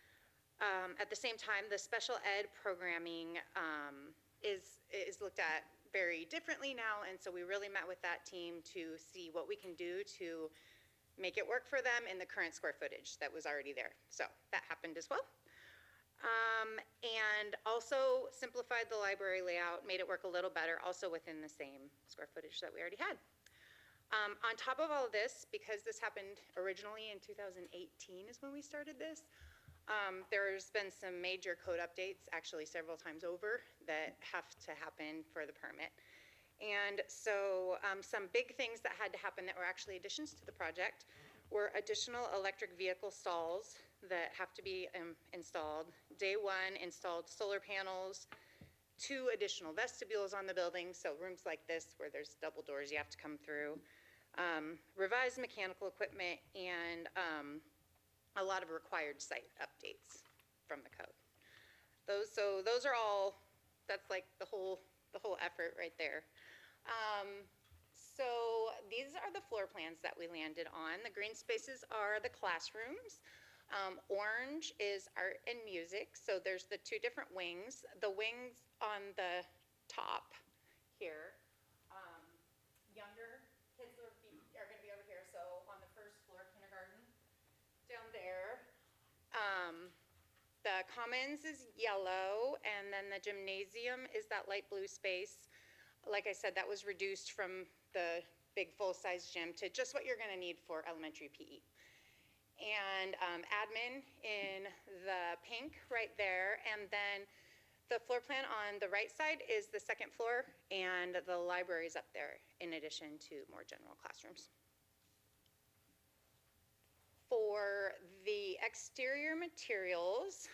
At the same time, the special ed programming is looked at very differently now, and so we really met with that team to see what we can do to make it work for them in the current square footage that was already there. So that happened as well. And also simplified the library layout, made it work a little better, also within the same square footage that we already had. On top of all of this, because this happened originally in 2018 is when we started this, there's been some major code updates, actually several times over, that have to happen for the permit. And so some big things that had to happen that were actually additions to the project were additional electric vehicle stalls that have to be installed. Day one, installed solar panels, 2 additional vestibules on the building, so rooms like this where there's double doors you have to come through. Revised mechanical equipment, and a lot of required site updates from the code. Those are all, that's like the whole effort right there. So these are the floor plans that we landed on. The green spaces are the classrooms. Orange is art and music. So there's the 2 different wings. The wings on the top here, younger kids are going to be over here. So on the first floor, kindergarten, down there. The commons is yellow, and then the gymnasium is that light blue space. Like I said, that was reduced from the big full-size gym to just what you're going to need for elementary PE. And admin in the pink right there, and then the floor plan on the right side is the second floor, and the library is up there in addition to more general classrooms. For the exterior materials,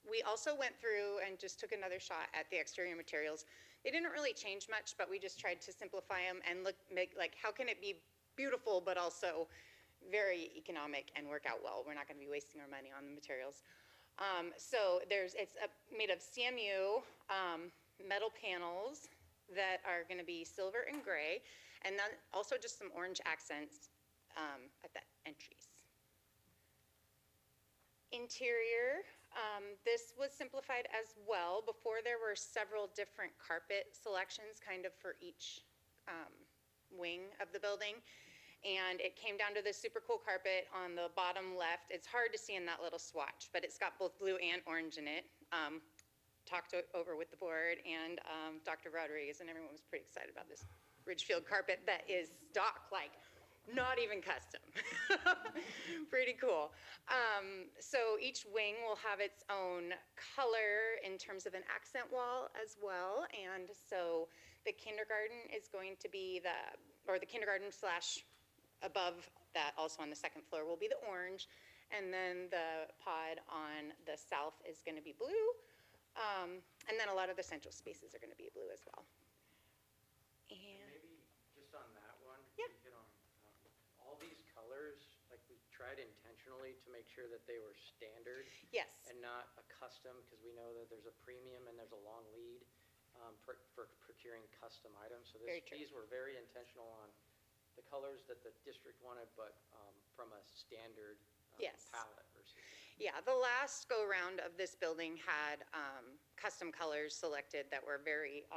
we also went through and just took another shot at the exterior materials. They didn't really change much, but we just tried to simplify them and make like, how can it be beautiful but also very economic and work out well? We're not going to be wasting our money on the materials. So it's made of CMU metal panels that are going to be silver and gray, and then also just some orange accents at the entries. Interior, this was simplified as well. Before there were several different carpet selections kind of for each wing of the building. And it came down to this super cool carpet on the bottom left. It's hard to see in that little swatch, but it's got both blue and orange in it. Talked over with the board and Dr. Rodriguez, and everyone was pretty excited about this Ridgefield carpet that is stock, like not even custom. Pretty cool. So each wing will have its own color in terms of an accent wall as well. And so the kindergarten is going to be the kindergarten slash above that, also on the second floor, will be the orange. And then the pod on the south is going to be blue. And then a lot of the central spaces are going to be blue as well. And maybe just on that one, yeah. you know, all these colors, like we tried intentionally to make sure that they were standard. Yes. And not a custom, because we know that there's a premium and there's a long lead for procuring custom items. So these were very intentional on the colors that the district wanted, but from a standard palette versus. Yeah, the last go round of this building had custom colors selected that were very,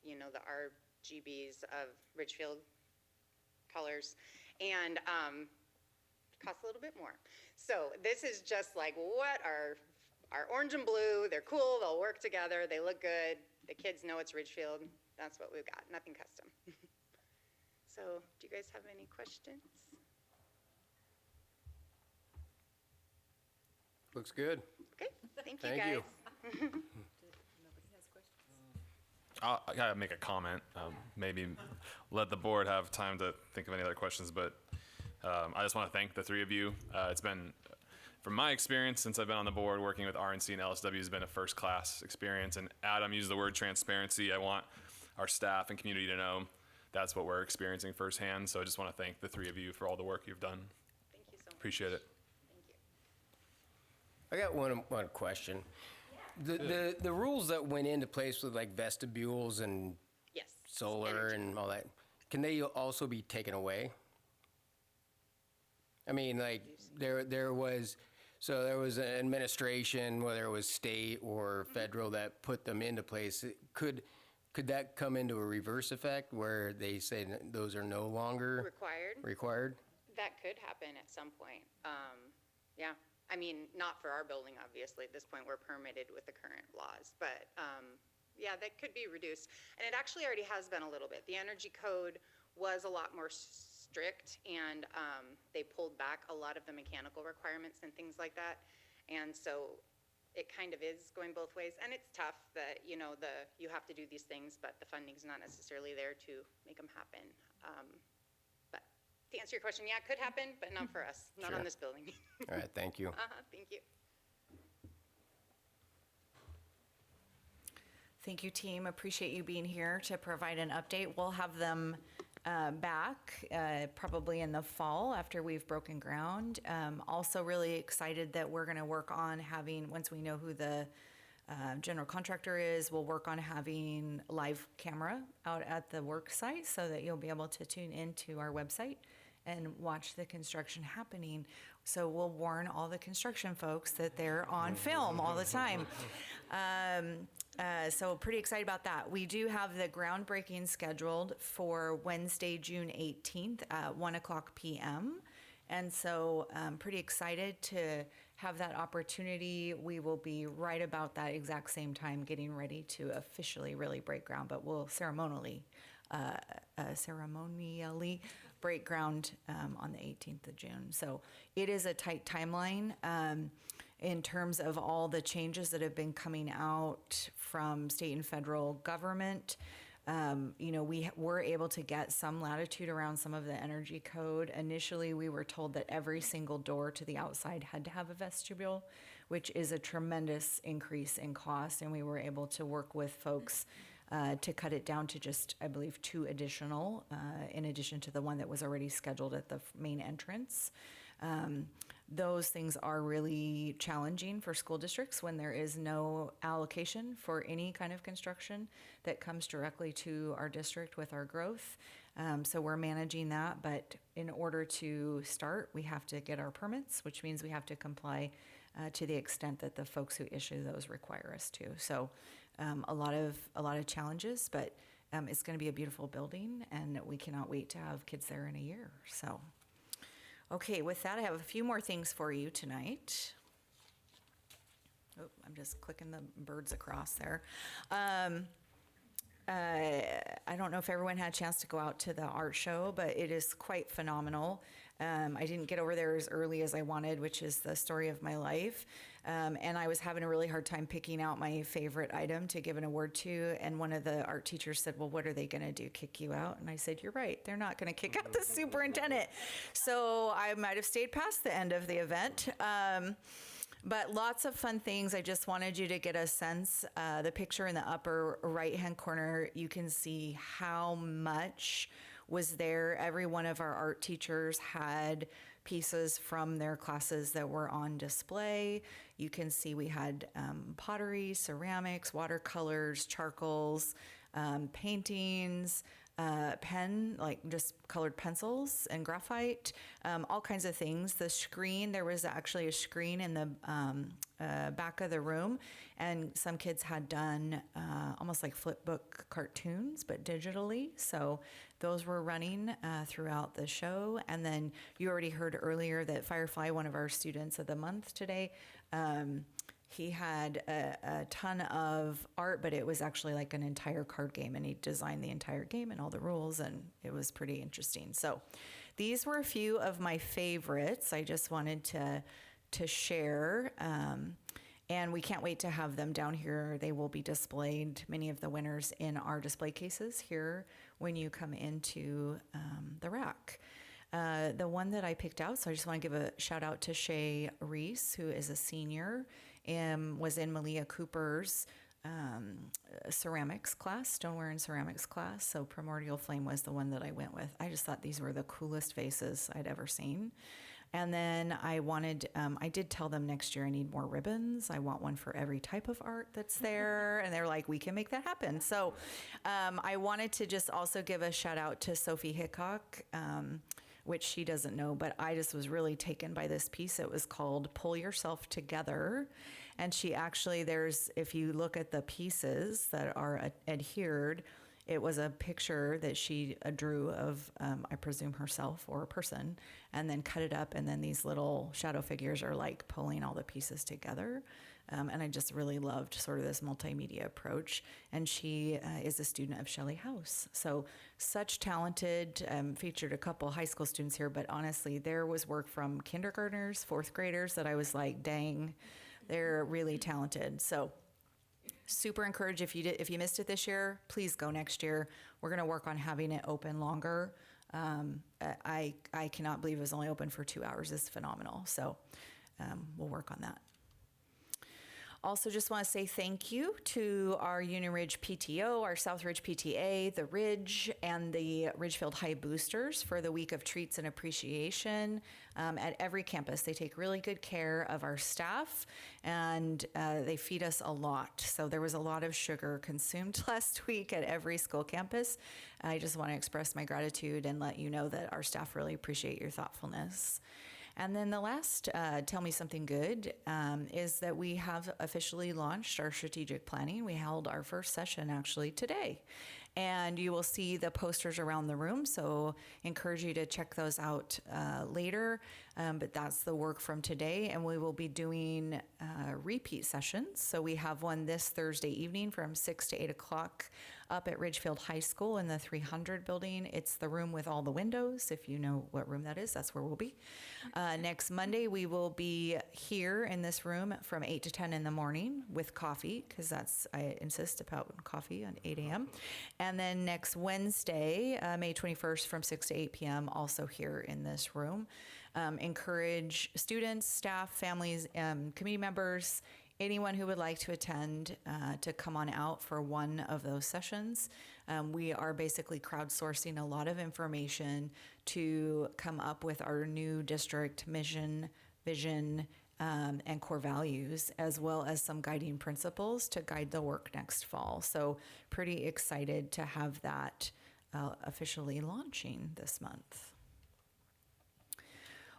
you know, the RGBs of Ridgefield colors, and cost a little bit more. So this is just like, what are orange and blue? They're cool, they'll work together, they look good, the kids know it's Ridgefield. That's what we've got, nothing custom. So do you guys have any questions? Looks good. Okay, thank you Thank guys. you. I gotta make a comment. Maybe let the board have time to think of any other questions, but I just want to thank the three of you. It's been, from my experience since I've been on the board, working with RNC and LSW has been a first-class experience. And Adam used the word transparency. I want our staff and community to know that's what we're experiencing firsthand. So I just want to thank the three of you for all the work you've done. Thank you so much. Appreciate it. I got one question. The rules that went into place with like vestibules and solar and all that, can they also be taken away? I mean, like there was an administration, whether it was state or federal, that put them into place. Could that come into a reverse effect where they say that those are no longer required? That could happen at some point. Yeah. I mean, not for our building, obviously. At this point, we're permitted with the current laws. But yeah, that could be reduced. And it actually already has been a little bit. The energy code was a lot more strict, and they pulled back a lot of the mechanical requirements and things like that. And so it kind of is going both ways. And it's tough that, you know, you have to do these things, but the funding's not necessarily there to make them happen. But to answer your question, yeah, it could happen, but not for us, not on this building. All right, thank you. Thank you. Thank you, team. Appreciate you being here to provide an update. We'll have them back probably in the fall after we've broken ground. Also really excited that we're going to work on having, once we know who the general contractor is, we'll work on having live camera out at the work site so that you'll be able to tune into our website and watch the construction happening. So we'll warn all the construction folks that they're on film all the time. So pretty excited about that. We do have the groundbreaking scheduled for Wednesday, June 18th at 1:00 p.m. And so pretty excited to have that opportunity. We will be right about that exact same time getting ready to officially really break ground, but we'll ceremonially break ground on the 18th of June. So it is a tight timeline. in terms of all the changes that have been coming out from state and federal government. We were able to get some latitude around some of the energy code. Initially, we were told that every single door to the outside had to have a vestibule, which is a tremendous increase in cost. And we were able to work with folks to cut it down to just, I believe, 2 additional, in addition to the one that was already scheduled at the main entrance. Those things are really challenging for school districts when there is no allocation for any kind of construction that comes directly to our district with our growth. So we're managing that, but in order to start, we have to get our permits, which means we have to comply to the extent that the folks who issue those require us to. So a lot of challenges, but it's going to be a beautiful building, and we cannot wait to have kids there in a year. So. Okay, with that, I have a few more things for you tonight. Oh, I'm just clicking the birds across there. I don't know if everyone had a chance to go out to the art show, but it is quite phenomenal. I didn't get over there as early as I wanted, which is the story of my life. And I was having a really hard time picking out my favorite item to give an award to. And one of the art teachers said, well, what are they going to do, kick you out? And I said, you're right. They're not going to kick out the superintendent. So I might have stayed past the end of the event. But lots of fun things. I just wanted you to get a sense. The picture in the upper right-hand corner, you can see how much was there. Every one of our art teachers had pieces from their classes that were on display. You can see we had pottery, ceramics, watercolors, charcoals, paintings, just colored pencils and graphite, all kinds of things. The screen, there was actually a screen in the back of the room, and some kids had done almost like flip book cartoons, but digitally. So those were running throughout the show. And then you already heard earlier that Firefly, one of our students of the month today, he had a ton of art, but it was actually like an entire card game, and he designed the entire game and all the rules, and it was pretty interesting. So these were a few of my favorites I just wanted to share. And we can't wait to have them down here. They will be displayed, many of the winners, in our display cases here when you come into the rack. The one that I picked out, so I just want to give a shout out to Shay Reese, who is a senior and was in Malia Cooper's ceramics class, stoneware and ceramics class. So Primordial Flame was the one that I went with. I just thought these were the coolest vases I'd ever seen. And then I did tell them next year I need more ribbons. I want one for every type of art that's there. And they're like, we can make that happen. So I wanted to just also give a shout out to Sophie Hickok, which she doesn't know, but I just was really taken by this piece. It was called Pull Yourself Together. And she actually, if you look at the pieces that are adhered, it was a picture that she drew of, I presume, herself or a person, and then cut it up, and then these little shadow figures are like pulling all the pieces together. And I just really loved sort of this multimedia approach. And she is a student of Shelley House. So such talented, featured a couple high school students here, but honestly, there was work from kindergartners, fourth graders that I was like, dang, they're really talented. So super encouraged, if you missed it this year, please go next year. We're going to work on having it open longer. I cannot believe it was only open for 2 hours. It's phenomenal. So we'll work on that. Also, just want to say thank you to our Union Ridge PTO, our South Ridge PTA, the Ridge, and the Ridgefield High Boosters for the week of treats and appreciation at every campus. They take really good care of our staff, and they feed us a lot. So there was a lot of sugar consumed last week at every school campus. I just want to express my gratitude and let you know that our staff really appreciate your thoughtfulness. And then the last Tell Me Something Good is that we have officially launched our strategic planning. We held our first session actually today. And you will see the posters around the room, so encourage you to check those out later. But that's the work from today, and we will be doing repeat sessions. So we have one this Thursday evening from 6 to 8 o'clock up at Ridgefield High School in the 300 building. It's the room with all the windows. If you know what room that is, that's where we'll be. Next Monday, we will be here in this room from 8 to 10 in the morning with coffee, because I insist about coffee at 8 a.m. And then next Wednesday, May 21st from 6 to 8 p.m., also here in this room. Encourage students, staff, families, community members, anyone who would like to attend to come on out for one of those sessions. We are basically crowdsourcing a lot of information to come up with our new district mission, vision, and core values, as well as some guiding principles to guide the work next fall. So pretty excited to have that officially launching this month.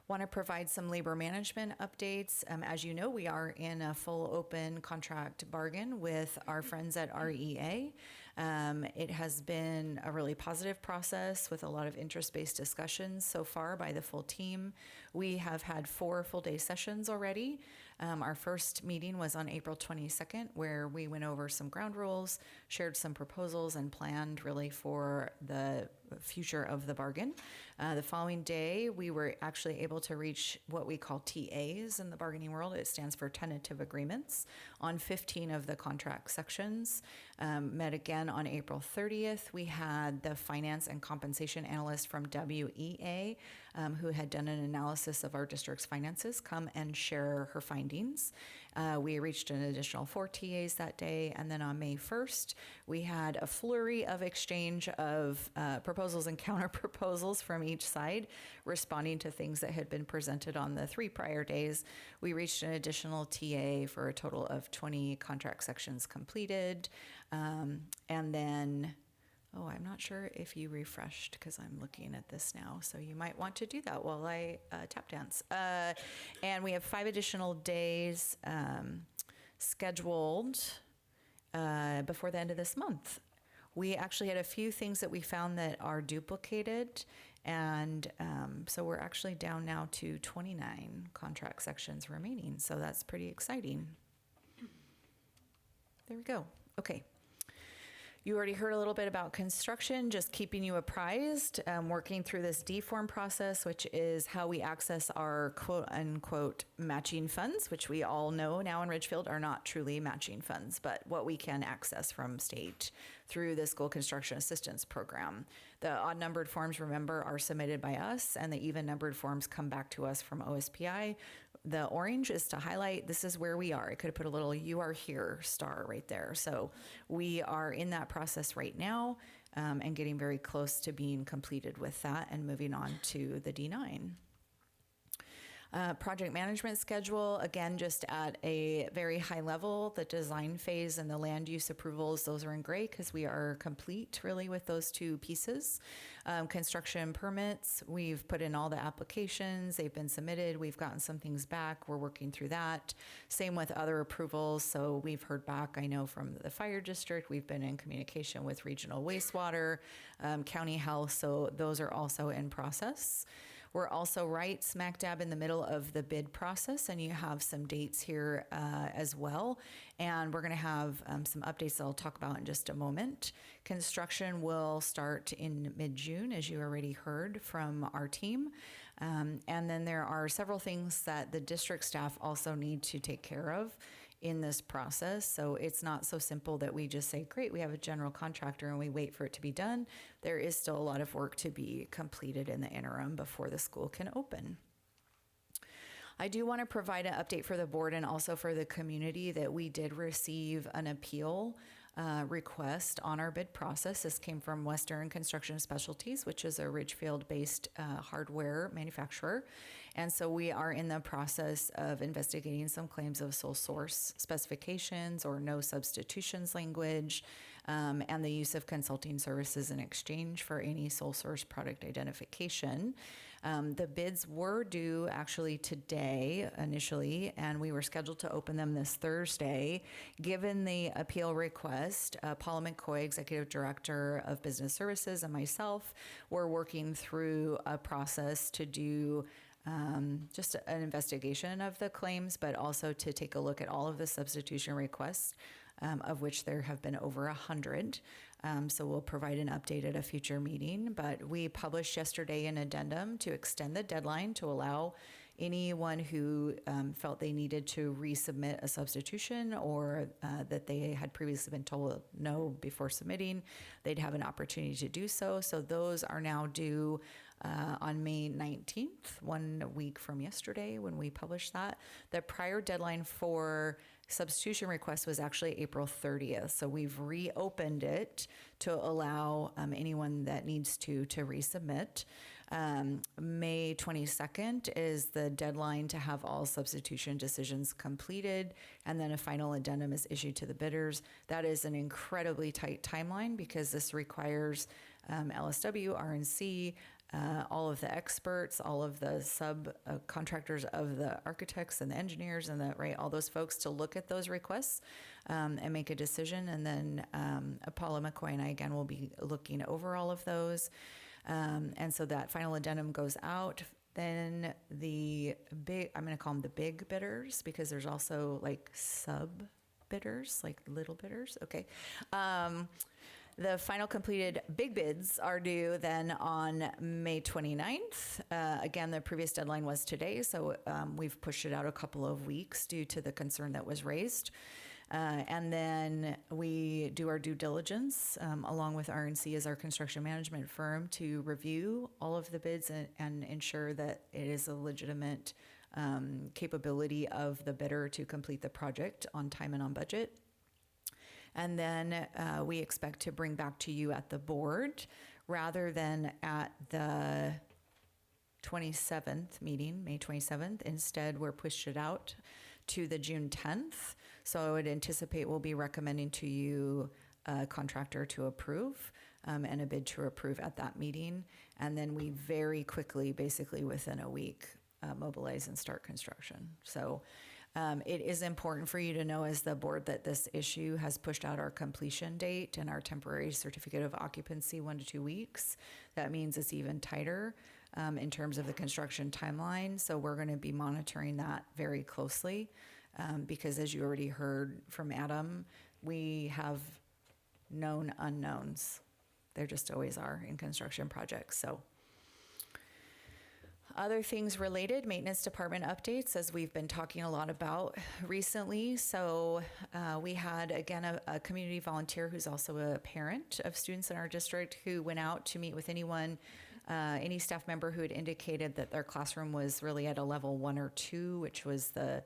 Want to provide some labor management updates. As you know, we are in a full open contract bargain with our friends at REA. It has been a really positive process with a lot of interest-based discussions so far by the full team. We have had 4 full-day sessions already. Our first meeting was on April 22nd, where we went over some ground rules, shared some proposals, and planned really for the future of the bargain. The following day, we were actually able to reach what we call TAs in the bargaining world. It stands for tentative agreements on 15 of the contract sections. Met again on April 30th. We had the finance and compensation analyst from WEA, who had done an analysis of our district's finances, come and share her findings. We reached an additional 4 TAs that day. And then on May 1st, we had a flurry of exchange of proposals and counter proposals from each side, responding to things that had been presented on the 3 prior days. We reached an additional TA for a total of 20 contract sections completed. And then, I'm not sure if you refreshed, because I'm looking at this now, so you might want to do that while I tap dance. And we have 5 additional days scheduled before the end of this month. We actually had a few things that we found that are duplicated, and so we're actually down now to 29 contract sections remaining, so that's pretty exciting. There we go. Okay. You already heard a little bit about construction, just keeping you apprised, working through this D-form process, which is how we access our quote-unquote matching funds, which we all know now in Ridgefield are not truly matching funds, but what we can access from state through the School Construction Assistance Program. The odd-numbered forms, remember, are submitted by us, and the even-numbered forms come back to us from OSPI. The orange is to highlight this is where we are. I could have put a little "you are here" star right there. So we are in that process right now and getting very close to being completed with that and moving on to the D9. Project management schedule, again, just at a very high level. The design phase and the land use approvals, those are in gray because we are complete really with those 2 pieces. Construction permits, we've put in all the applications. They've been submitted. We've gotten some things back. We're working through that. Same with other approvals. So we've heard back, I know, from the fire district. We've been in communication with regional wastewater, county health. So those are also in process. We're also right smack dab in the middle of the bid process, and you have some dates here as well. And we're going to have some updates that I'll talk about in just a moment. Construction will start in mid-June, as you already heard from our team. And then there are several things that the district staff also need to take care of in this process. So it's not so simple that we just say, great, we have a general contractor and we wait for it to be done. There is still a lot of work to be completed in the interim before the school can open. I do want to provide an update for the board and also for the community that we did receive an appeal request on our bid process. This came from Western Construction Specialties, which is a Ridgefield-based hardware manufacturer. And so we are in the process of investigating some claims of sole source specifications or no substitutions language, and the use of consulting services in exchange for any sole source product identification. The bids were due actually today initially, and we were scheduled to open them this Thursday. Given the appeal request, Paula McCoy, Executive Director of Business Services, and myself were working through a process to do just an investigation of the claims, but also to take a look at all of the substitution requests of which there have been over 100. So we'll provide an update at a future meeting. But we published yesterday an addendum to extend the deadline to allow anyone who felt they needed to resubmit a substitution or that they had previously been told no before submitting, they'd have an opportunity to do so. So those are now due on May 19th, 1 week from yesterday when we published that. The prior deadline for substitution request was actually April 30th. So we've reopened it to allow anyone that needs to resubmit. May 22nd is the deadline to have all substitution decisions completed, and then a final addendum is issued to the bidders. That is an incredibly tight timeline because this requires LSW, RNC, all of the experts, all of the subcontractors of the architects and the engineers and all those folks to look at those requests and make a decision. And then Paula McCoy and I, again, will be looking over all of those. And so that final addendum goes out. Then the big, I'm going to call them the big bidders because there's also like sub bidders, like little bidders. Okay. The final completed big bids are due then on May 29th. Again, the previous deadline was today, so we've pushed it out a couple of weeks due to the concern that was raised. And then we do our due diligence along with RNC as our construction management firm to review all of the bids and ensure that it is a legitimate capability of the bidder to complete the project on time and on budget. And then we expect to bring back to you at the board rather than at the 27th meeting, May 27th. Instead, we're pushed it out to the June 10th. So I would anticipate we'll be recommending to you a contractor to approve and a bid to approve at that meeting. And then we very quickly, basically within a week, mobilize and start construction. So it is important for you to know as the board that this issue has pushed out our completion date and our temporary certificate of occupancy 1 to 2 weeks. That means it's even tighter in terms of the construction timeline. So we're going to be monitoring that very closely because as you already heard from Adam, we have known unknowns. There just always are in construction projects. So other things related, maintenance department updates, as we've been talking a lot about recently. So we had, again, a community volunteer who's also a parent of students in our district who went out to meet with anyone, any staff member who had indicated that their classroom was really at a level 1 or 2, which was the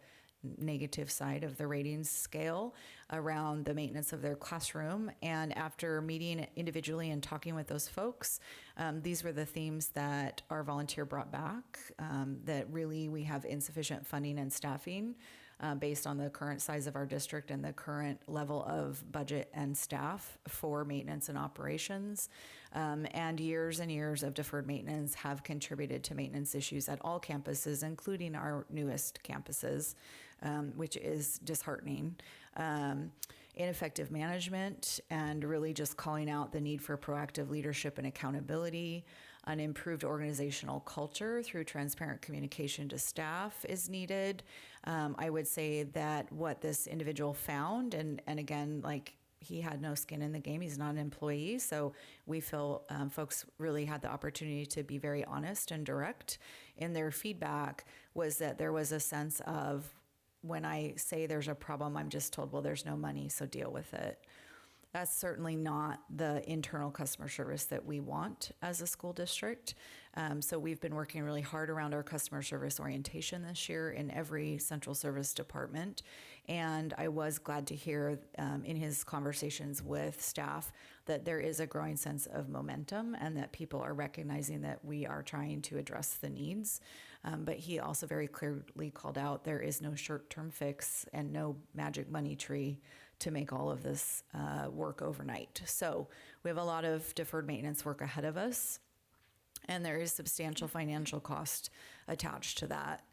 negative side of the ratings scale around the maintenance of their classroom. And after meeting individually and talking with those folks, these were the themes that our volunteer brought back, that really we have insufficient funding and staffing based on the current size of our district and the current level of budget and staff for maintenance and operations. And years of deferred maintenance have contributed to maintenance issues at all campuses, including our newest campuses, which is disheartening. Ineffective management and really just calling out the need for proactive leadership and accountability. An improved organizational culture through transparent communication to staff is needed. I would say that what this individual found, and again, like he had no skin in the game, he's not an employee, so we feel folks really had the opportunity to be very honest and direct in their feedback, was that there was a sense of, when I say there's a problem, I'm just told, well, there's no money, so deal with it. That's certainly not the internal customer service that we want as a school district. So we've been working really hard around our customer service orientation this year in every central service department. And I was glad to hear in his conversations with staff that there is a growing sense of momentum and that people are recognizing that we are trying to address the needs. But he also very clearly called out there is no short-term fix and no magic money tree to make all of this work overnight. So we have a lot of deferred maintenance work ahead of us, and there is substantial financial cost attached to that.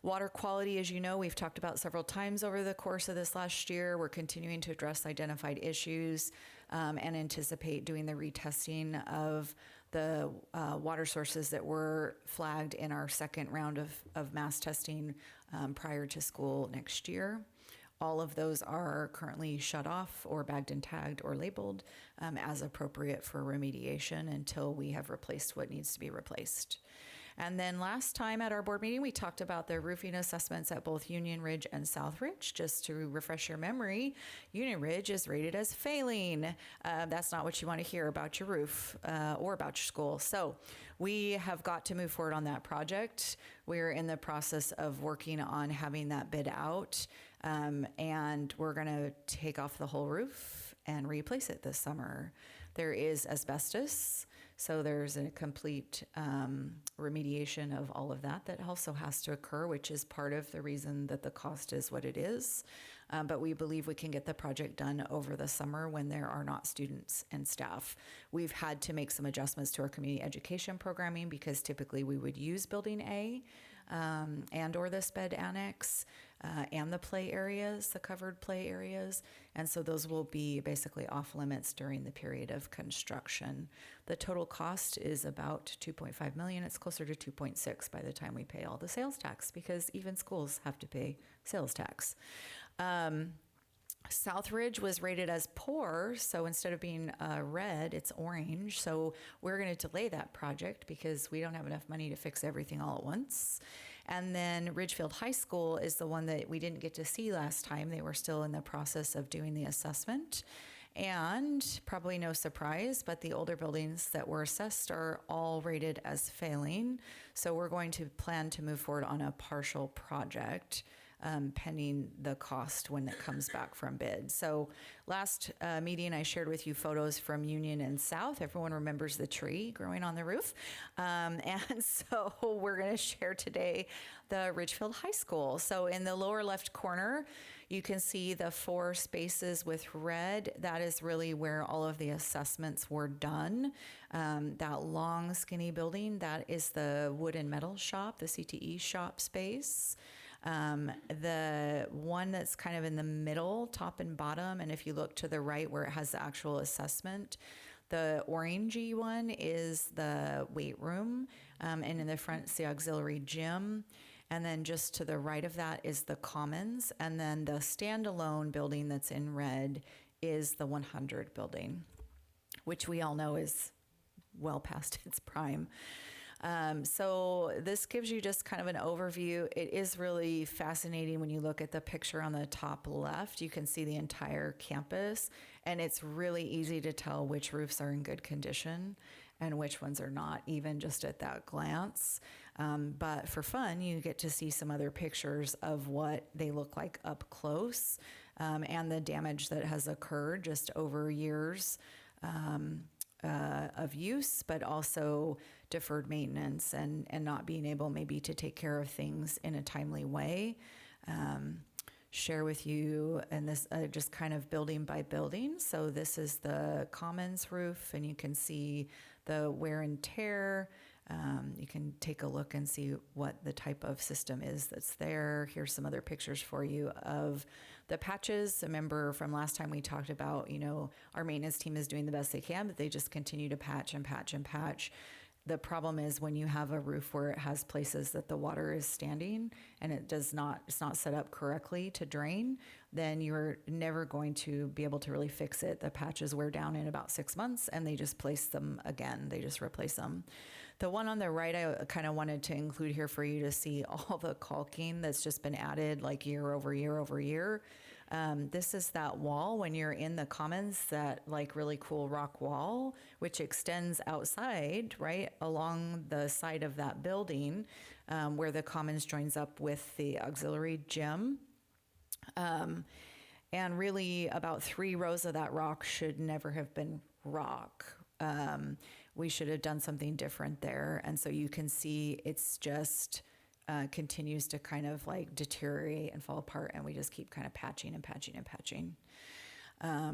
Water quality, as you know, we've talked about several times over the course of this last year. We're continuing to address identified issues and anticipate doing the retesting of the water sources that were flagged in our second round of mass testing prior to school next year. All of those are currently shut off or bagged and tagged or labeled as appropriate for remediation until we have replaced what needs to be replaced. And then last time at our board meeting, we talked about the roofing assessments at both Union Ridge and South Ridge. Just to refresh your memory, Union Ridge is rated as failing. That's not what you want to hear about your roof or about your school. So we have got to move forward on that project. We're in the process of working on having that bid out, and we're going to take off the whole roof and replace it this summer. There is asbestos, so there's a complete remediation of all of that also has to occur, which is part of the reason that the cost is what it is. But we believe we can get the project done over the summer when there are not students and staff. We've had to make some adjustments to our community education programming because typically we would use Building A and or the SPED annex and the play areas, the covered play areas. And so those will be basically off limits during the period of construction. The total cost is about $2.5 million. It's closer to 2.6 by the time we pay all the sales tax because even schools have to pay sales tax. Southridge was rated as poor, so instead of being red, it's orange. So we're going to delay that project because we don't have enough money to fix everything all at once. And then Ridgefield High School is the one that we didn't get to see last time. They were still in the process of doing the assessment. And probably no surprise, but the older buildings that were assessed are all rated as failing. So we're going to plan to move forward on a partial project pending the cost when it comes back from bid. So last meeting, I shared with you photos from Union and South. Everyone remembers the tree growing on the roof. And so we're going to share today the Ridgefield High School. So in the lower left corner, you can see the 4 spaces with red. That is really where all of the assessments were done. That long, skinny building, that is the wood and metal shop, the CTE shop space. The one that's kind of in the middle, top and bottom, and if you look to the right where it has the actual assessment, the orangey one is the weight room, and in the front, it's the auxiliary gym. And then just to the right of that is the commons, and then the standalone building that's in red is the 100 building, which we all know is well past its prime. So this gives you just kind of an overview. It is really fascinating when you look at the picture on the top left. You can see the entire campus, and it's really easy to tell which roofs are in good condition and which ones are not, even just at that glance. But for fun, you get to see some other pictures of what they look like up close and the damage that has occurred just over years of use, but also deferred maintenance and not being able maybe to take care of things in a timely way. Share with you, and this just kind of building by building. So this is the commons roof, and you can see the wear and tear. You can take a look and see what the type of system is that's there. Here's some other pictures for you of the patches. Remember from last time we talked about, our maintenance team is doing the best they can, but they just continue to patch and patch and patch. The problem is when you have a roof where it has places that the water is standing and it's not set up correctly to drain, then you're never going to be able to really fix it. The patches wear down in about 6 months and they just place them again. They just replace them. The one on the right, I kind of wanted to include here for you to see all the caulking that's just been added like year over year over year. This is that wall when you're in the commons, that like really cool rock wall, which extends outside, right, along the side of that building where the commons joins up with the auxiliary gym. And really about 3 rows of that rock should never have been rock. We should have done something different there. And so you can see it's just continues to kind of like deteriorate and fall apart, and we just keep kind of patching and patching and patching.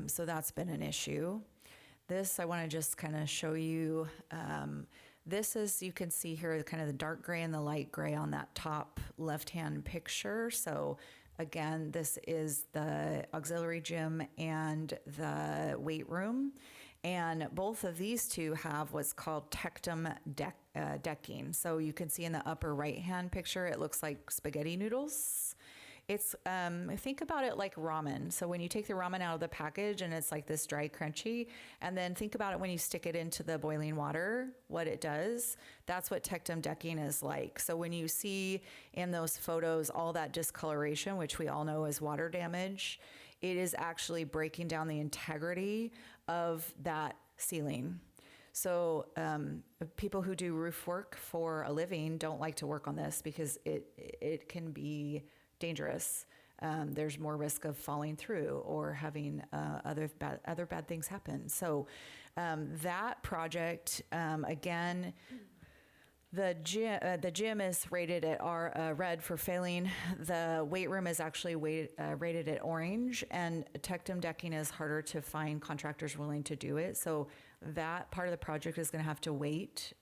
So that's been an issue. This, I want to just kind of show you. This is, you can see here, kind of the dark gray and the light gray on that top left-hand picture. So again, this is the auxiliary gym and the weight room. And both of these two have what's called tectum decking. So you can see in the upper right-hand picture, it looks like spaghetti noodles. It's think about it like ramen. So when you take the ramen out of the package and it's like this dry, crunchy, and then think about it when you stick it into the boiling water, what it does. That's what tectum decking is like. So when you see in those photos all that discoloration, which we all know is water damage, it is actually breaking down the integrity of that ceiling. So people who do roof work for a living don't like to work on this because it can be dangerous. There's more risk of falling through or having other bad things happen. So that project, again, the gym is rated at red for failing. The weight room is actually rated at orange, and tectum decking is harder to find contractors willing to do it. So that part of the project is going to have to wait.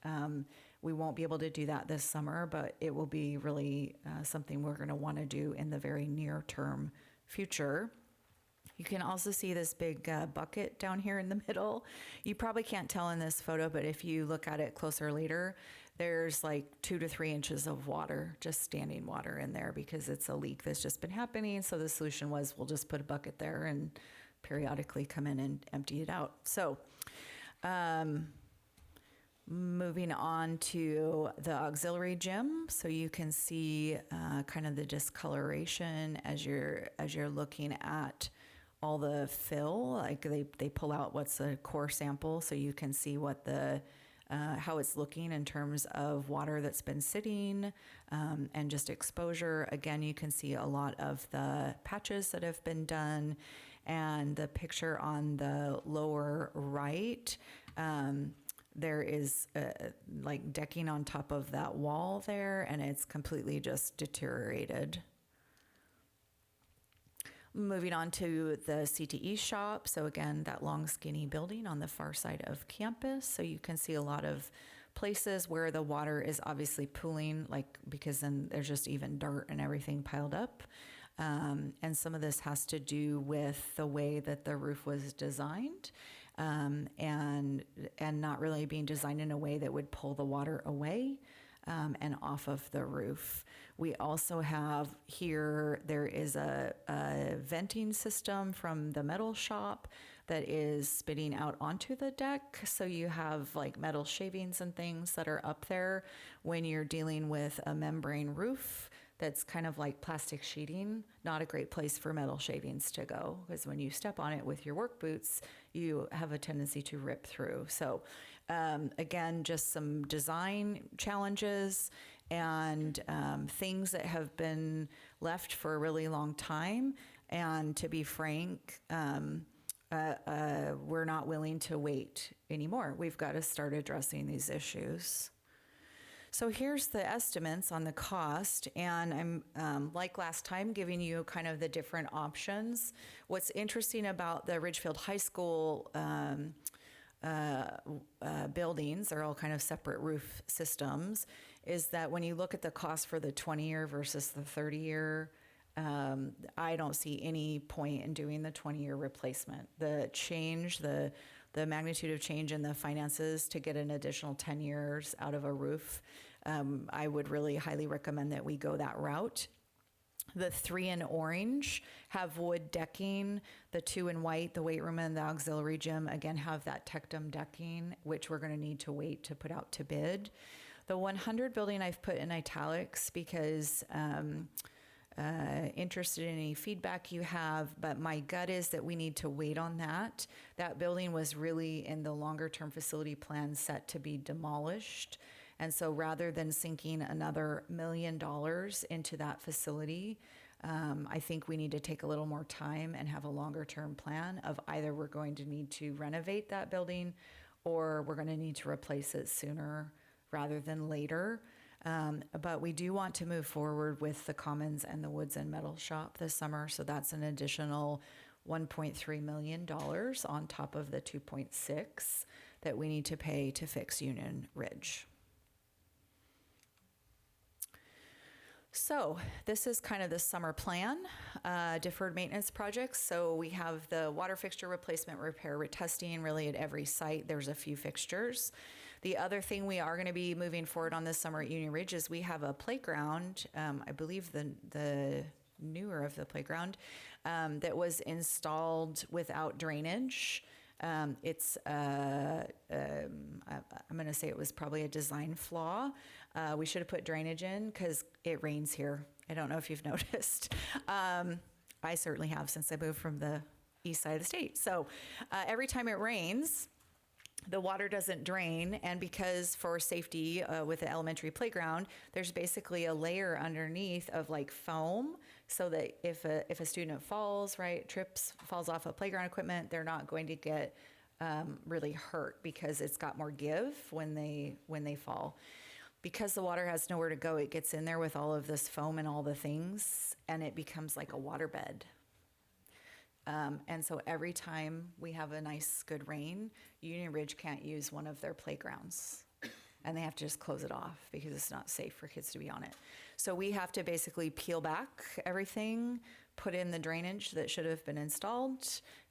We won't be able to do that this summer, but it will be really something we're going to want to do in the very near term future. You can also see this big bucket down here in the middle. You probably can't tell in this photo, but if you look at it closer later, there's like 2 to 3 inches of water, just standing water in there because it's a leak that's just been happening. So the solution was we'll just put a bucket there and periodically come in and empty it out. So moving on to the auxiliary gym. So you can see kind of the discoloration as you're looking at all the fill. Like they pull out what's a core sample, so you can see what the how it's looking in terms of water that's been sitting and just exposure. Again, you can see a lot of the patches that have been done, and the picture on the lower right, there is like decking on top of that wall there, and it's completely just deteriorated. Moving on to the CTE shop. So again, that long skinny building on the far side of campus. So you can see a lot of places where the water is obviously pooling, like because then there's just even dirt and everything piled up. And some of this has to do with the way that the roof was designed, and not really being designed in a way that would pull the water away and off of the roof. We also have here, there is a venting system from the metal shop that is spitting out onto the deck. So you have like metal shavings and things that are up there when you're dealing with a membrane roof that's kind of like plastic sheeting. Not a great place for metal shavings to go, because when you step on it with your work boots, you have a tendency to rip through. So again, just some design challenges and things that have been left for a really long time. And to be frank, we're not willing to wait anymore. We've got to start addressing these issues. So here's the estimates on the cost, and I'm, like last time, giving you kind of the different options. What's interesting about the Ridgefield High School buildings, they're all kind of separate roof systems, is that when you look at the cost for the 20-year versus the 30-year, I don't see any point in doing the 20-year replacement. The change, the magnitude of change in the finances to get an additional 10 years out of a roof, I would really highly recommend that we go that route. The 3 in orange have wood decking. The 2 in white, the weight room and the auxiliary gym, again, have that tectum decking, which we're going to need to wait to put out to bid. The 100 building I've put in italics because interested in any feedback you have, but my gut is that we need to wait on that. That building was really in the longer term facility plan set to be demolished. And so rather than sinking another $1 million into that facility, I think we need to take a little more time and have a longer term plan of either we're going to need to renovate that building or we're going to need to replace it sooner rather than later. But we do want to move forward with the Commons and the Woods and Metal Shop this summer. So that's an additional $1.3 million on top of the 2.6 that we need to pay to fix Union Ridge. So this is kind of the summer plan, deferred maintenance projects. So we have the water fixture replacement, repair, retesting, really at every site. There's a few fixtures. The other thing we are going to be moving forward on this summer at Union Ridge is we have a playground. I believe the newer of the playground, that was installed without drainage. I'm going to say it was probably a design flaw. We should have put drainage in because it rains here. I don't know if you've noticed. I certainly have since I moved from the east side of the state. So every time it rains, the water doesn't drain, and because for safety with the elementary playground, there's basically a layer underneath of like foam, so that if a student falls, trips, falls off of playground equipment, they're not going to get really hurt because it's got more give when they fall. Because the water has nowhere to go, it gets in there with all of this foam and all the things, and it becomes like a waterbed. And so every time we have a nice, good rain, Union Ridge can't use one of their playgrounds. And they have to just close it off because it's not safe for kids to be on it. So we have to basically peel back everything, put in the drainage that should have been installed,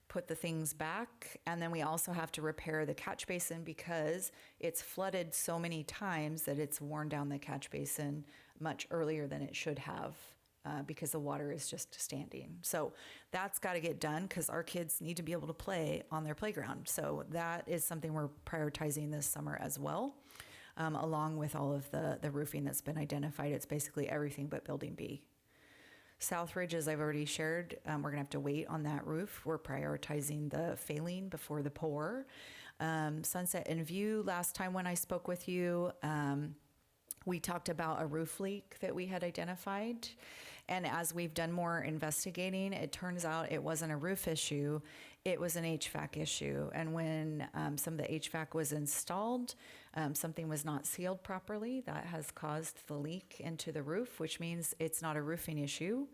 put the things back, and then we also have to repair the catch basin because it's flooded so many times that it's worn down the catch basin much earlier than it should have. Because the water is just standing. So that's got to get done because our kids need to be able to play on their playground. So that is something we're prioritizing this summer as well, along with all of the roofing that's been identified. It's basically everything but Building B. South Ridge, as I've already shared, we're going to have to wait on that roof. We're prioritizing the failing before the pour. Sunset and View, last time when I spoke with you, we talked about a roof leak that we had identified. And as we've done more investigating, it turns out it wasn't a roof issue, it was an HVAC issue. And when some of the HVAC was installed, something was not sealed properly. That has caused the leak into the roof, which means it's not a roofing issue,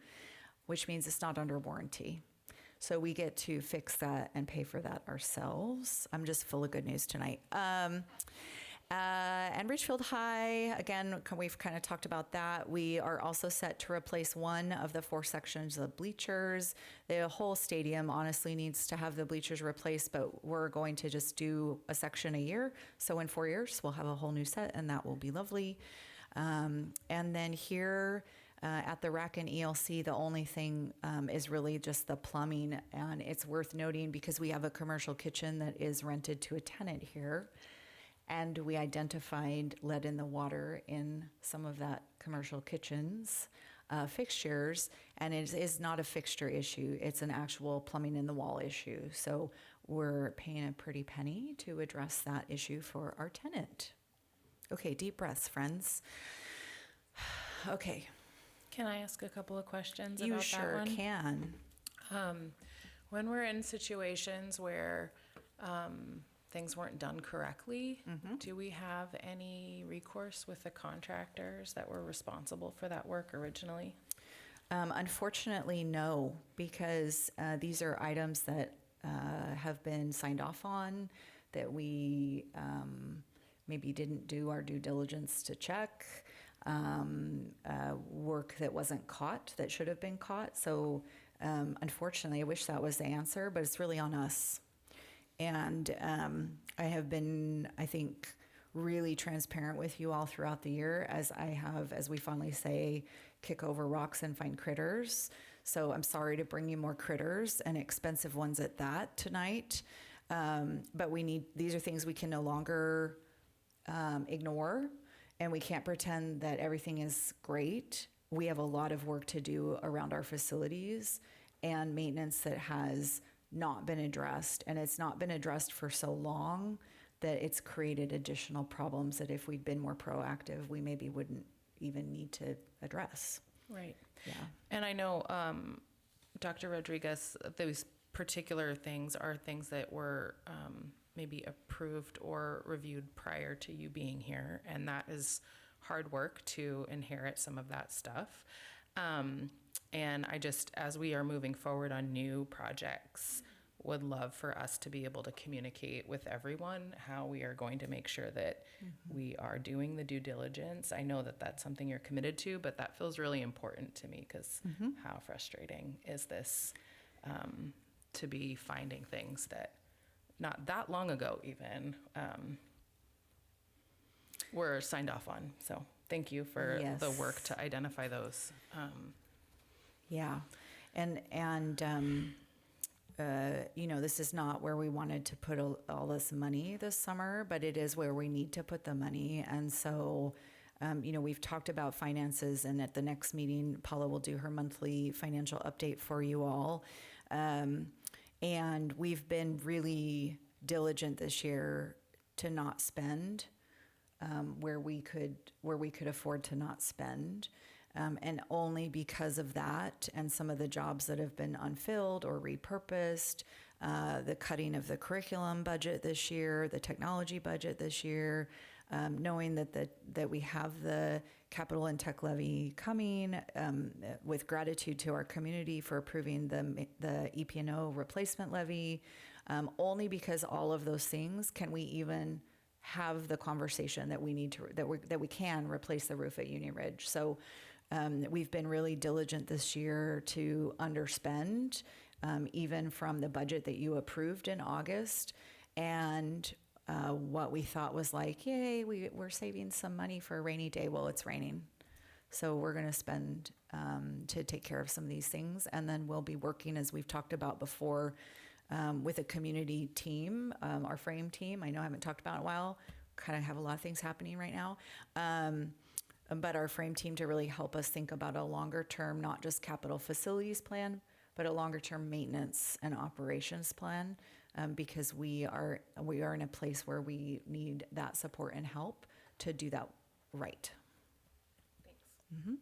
which means it's not under warranty. So we get to fix that and pay for that ourselves. I'm just full of good news tonight. And Ridgefield High, again, we've kind of talked about that. We are also set to replace one of the 4 sections of bleachers. The whole stadium honestly needs to have the bleachers replaced, but we're going to just do a section a year. So in 4 years, we'll have a whole new set, and that will be lovely. And then here at the RAC and ELC, the only thing is really just the plumbing. And it's worth noting because we have a commercial kitchen that is rented to a tenant here. And we identified lead in the water in some of that commercial kitchen's fixtures, and it is not a fixture issue. It's an actual plumbing in the wall issue. So we're paying a pretty penny to address that issue for our tenant. Okay, deep breaths, friends. Okay. Can I ask a couple of questions You about sure that one? can. When we're in situations where things weren't done correctly, do we have any recourse with the contractors that were responsible for that work originally? Unfortunately, no, because these are items that have been signed off on that we maybe didn't do our due diligence to check, work that wasn't caught that should have been caught. So unfortunately, I wish that was the answer, but it's really on us. And I have been, I think, really transparent with you all throughout the year, as I have, as we fondly say, kick over rocks and find critters. So I'm sorry to bring you more critters, and expensive ones at that, tonight. But these are things we can no longer ignore, and we can't pretend that everything is great. We have a lot of work to do around our facilities and maintenance that has not been addressed, and it's not been addressed for so long that it's created additional problems that if we'd been more proactive, we maybe wouldn't even need to address. Right. Yeah. And I know, Dr. Rodriguez, those particular things are things that were maybe approved or reviewed prior to you being here, and that is hard work to inherit some of that stuff. And I just, as we are moving forward on new projects, would love for us to be able to communicate with everyone how we are going to make sure that we are doing the due diligence. I know that that's something you're committed to, but that feels really important to me because how frustrating is this to be finding things that not that long ago even were signed off on. So thank you for the work to identify those. Yeah, and this is not where we wanted to put all this money this summer, but it is where we need to put the money. And so, we've talked about finances, and at the next meeting, Paula will do her monthly financial update for you all. And we've been really diligent this year to not spend where we could afford to not spend. And only because of that and some of the jobs that have been unfilled or repurposed, the cutting of the curriculum budget this year, the technology budget this year, knowing that we have the capital and tech levy coming, with gratitude to our community for approving the EP&O replacement levy, only because all of those things can we even have the conversation that we need to that we can replace the roof at Union Ridge. So. We've been really diligent this year to underspend, even from the budget that you approved in August. And what we thought was like, yay, we're saving some money for a rainy day. Well, it's raining. So we're going to spend to take care of some of these things. And then we'll be working, as we've talked about before, with a community team, our frame team. I know I haven't talked about it in a while. Kind of have a lot of things happening right now. But our frame team to really help us think about a longer term, not just capital facilities plan, but a longer term maintenance and operations plan, because we are in a place where we need that support and help to do that right. Thanks. Mm-hmm.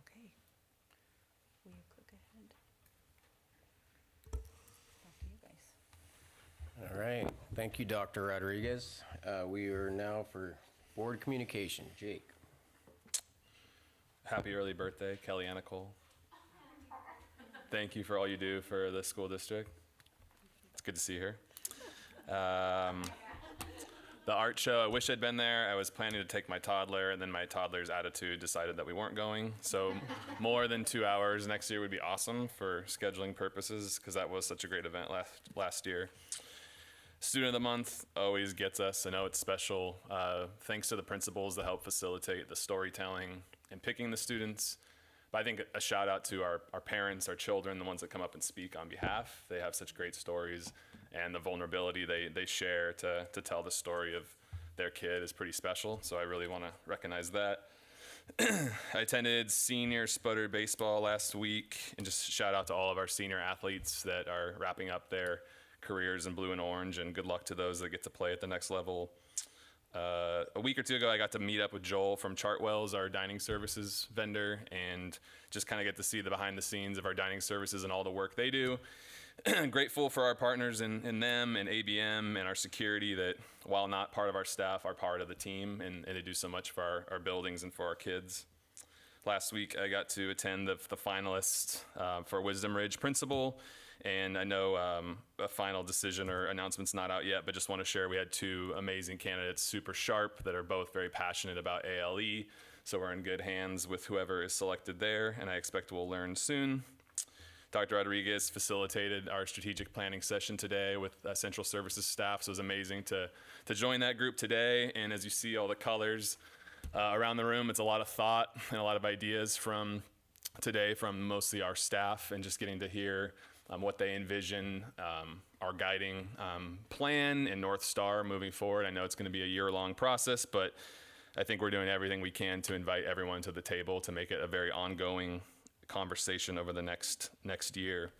Okay. Will you click ahead? Back to you guys. All right. Thank you, Dr. Rodriguez. We are now for board communication. Jake. Happy early birthday, Kellyanna Cole. Thank you for all you do for the school district. It's good to see her. The art show, I wish I'd been there. I was planning to take my toddler, and then my toddler's attitude decided that we weren't going. So more than 2 hours next year would be awesome for scheduling purposes, because that was such a great event last year. Student of the Month always gets us. I know it's special. Thanks to the principals that help facilitate the storytelling and picking the students. But I think a shout out to our parents, our children, the ones that come up and speak on behalf. They have such great stories, and the vulnerability they share to tell the story of their kid is pretty special. So I really want to recognize that. I attended senior Sputter baseball last week, and just shout out to all of our senior athletes that are wrapping up their careers in blue and orange, and good luck to those that get to play at the next level. A week or two ago, I got to meet up with Joel from Chartwell's, our dining services vendor, and just kind of get to see the behind the scenes of our dining services and all the work they do. Grateful for our partners in them and ABM and our security that, while not part of our staff, are part of the team, and they do so much for our buildings and for our kids. Last week, I got to attend the finalists for Wisdom Ridge Principal. And I know a final decision or announcement's not out yet, but just want to share we had 2 amazing candidates, super sharp, that are both very passionate about ALE. So we're in good hands with whoever is selected there, and I expect we'll learn soon. Dr. Rodriguez facilitated our strategic planning session today with Central Services staff, so it was amazing to join that group today. And as you see all the colors around the room, it's a lot of thought and a lot of ideas from today from mostly our staff, and just getting to hear what they envision our guiding plan and North Star moving forward. I know it's going to be a year-long process, but I think we're doing everything we can to invite everyone to the table to make it a very ongoing conversation over the next year.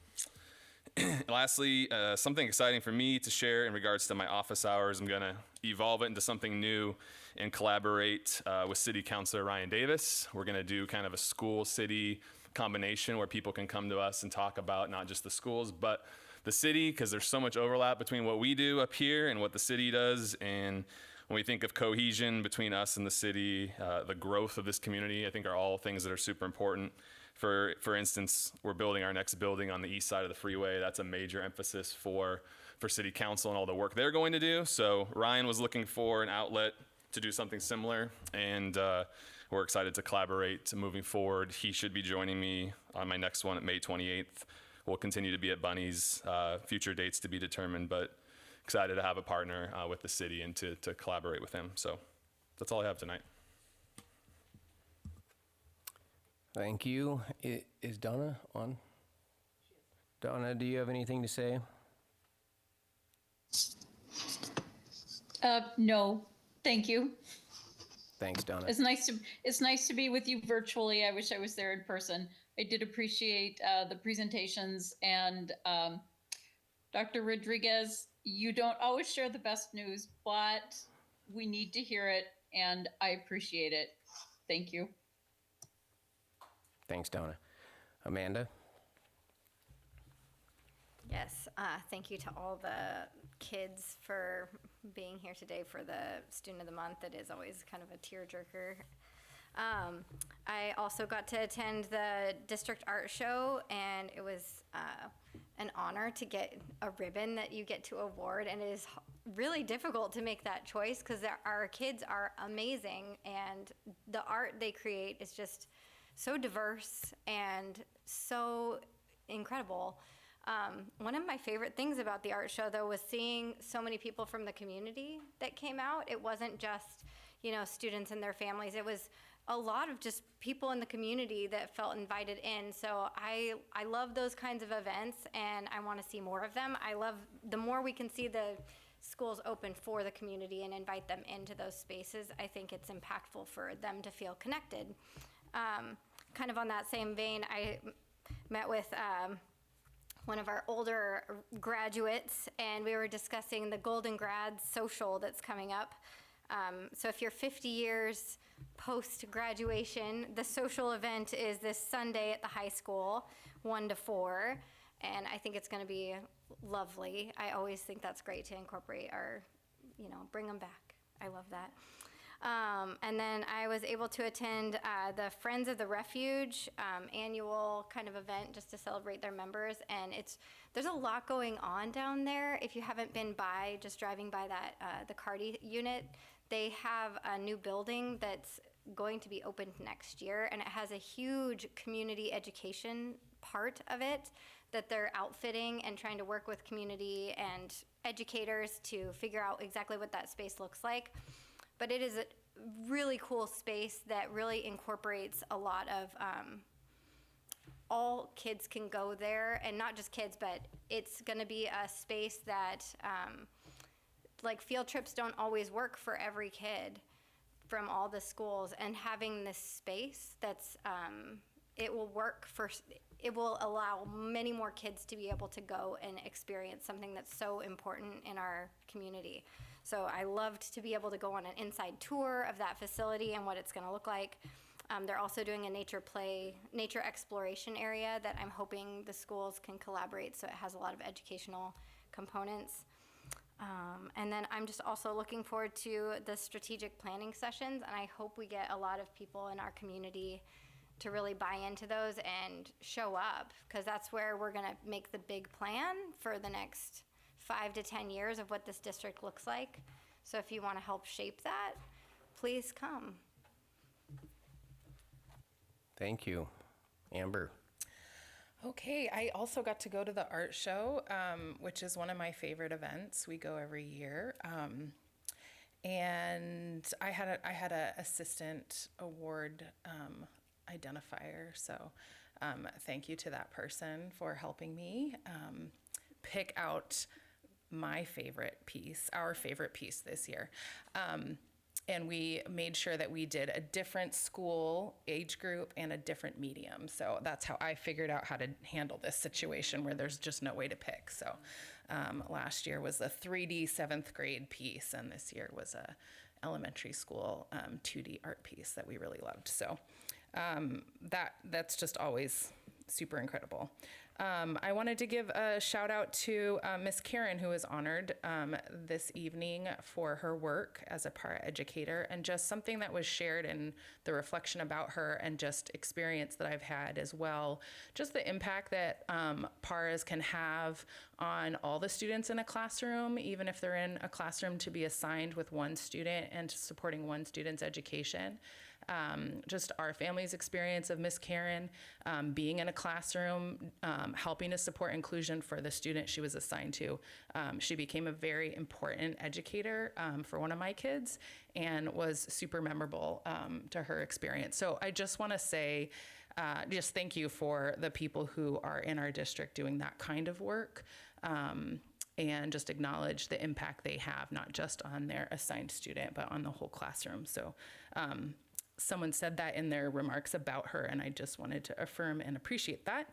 Lastly, something exciting for me to share in regards to my office hours. I'm going to evolve it into something new and collaborate with City Councilor Ryan Davis. We're going to do kind of a school-city combination where people can come to us and talk about not just the schools, but the city, because there's so much overlap between what we do up here and what the city does. And when we think of cohesion between us and the city, the growth of this community, I think are all things that are super important. For instance, we're building our next building on the east side of the freeway. That's a major emphasis for City Council and all the work they're going to do. So Ryan was looking for an outlet to do something similar, and we're excited to collaborate moving forward. He should be joining me on my next one at May 28th. We'll continue to be at Bunny's, future dates to be determined, but excited to have a partner with the city and to collaborate with him. So that's all I have tonight. Thank you. Is Donna on? Donna, do you have anything to say? No, thank you. Thanks, Donna. It's nice to be with you virtually. I wish I was there in person. I did appreciate the presentations, and Dr. Rodriguez, you don't always share the best news, but we need to hear it, and I appreciate it. Thank you. Thanks, Donna. Amanda? Yes, thank you to all the kids for being here today for the Student of the Month. It is always kind of a tearjerker. I also got to attend the district art show, and it was an honor to get a ribbon that you get to award, and it is really difficult to make that choice because our kids are amazing, and the art they create is just so diverse and so incredible. One of my favorite things about the art show, though, was seeing so many people from the community that came out. It wasn't just, students and their families. It was a lot of just people in the community that felt invited in. So I love those kinds of events, and I want to see more of them. I love the more we can see the schools open for the community and invite them into those spaces. I think it's impactful for them to feel connected. Kind of on that same vein, I met with one of our older graduates, and we were discussing the Golden Grads social that's coming up. So if you're 50 years post-graduation, the social event is this Sunday at the high school, 1 to 4, and I think it's going to be lovely. I always think that's great to incorporate our, bring them back. I love that. And then I was able to attend the Friends of the Refuge annual kind of event just to celebrate their members. And there's a lot going on down there. If you haven't been by, just driving by that, the Cardi unit, they have a new building that's going to be opened next year. And it has a huge community education part of it that they're outfitting and trying to work with community and educators to figure out exactly what that space looks like. But it is a really cool space that really incorporates a lot of, all kids can go there, and not just kids, but it's gonna be a space that, like field trips don't always work for every kid from all the schools, and having this space that's, it will allow many more kids to be able to go and experience something that's so important in our community. So I loved to be able to go on an inside tour of that facility and what it's going to look like. They're also doing a nature exploration area that I'm hoping the schools can collaborate, so it has a lot of educational components. And then I'm just also looking forward to the strategic planning sessions, and I hope we get a lot of people in our community to really buy into those and show up, because that's where we're going to make the big plan for the next 5 to 10 years of what this district looks like. So if you want to help shape that, please come. Thank you. Amber? Okay, I also got to go to the art show, which is one of my favorite events. We go every year. And I had a assistant award identifier, so thank you to that person for helping me pick out my favorite piece, our favorite piece this year. And we made sure that we did a different school age group and a different medium. So that's how I figured out how to handle this situation where there's just no way to pick. So last year was a 3D 7th grade piece, and this year was a elementary school 2D art piece that we really loved. So that's just always super incredible. I wanted to give a shout out to Miss Karen, who was honored this evening for her work as a para-educator, and just something that was shared in the reflection about her and just experience that I've had as well. Just the impact that paras can have on all the students in a classroom, even if they're in a classroom to be assigned with one student and supporting one student's education. Just our family's experience of Miss Karen being in a classroom, helping to support inclusion for the student she was assigned to. She became a very important educator for one of my kids and was super memorable to her experience. So I just want to say just thank you for the people who are in our district doing that kind of work. And just acknowledge the impact they have, not just on their assigned student, but on the whole classroom. So someone said that in their remarks about her, and I just wanted to affirm and appreciate that.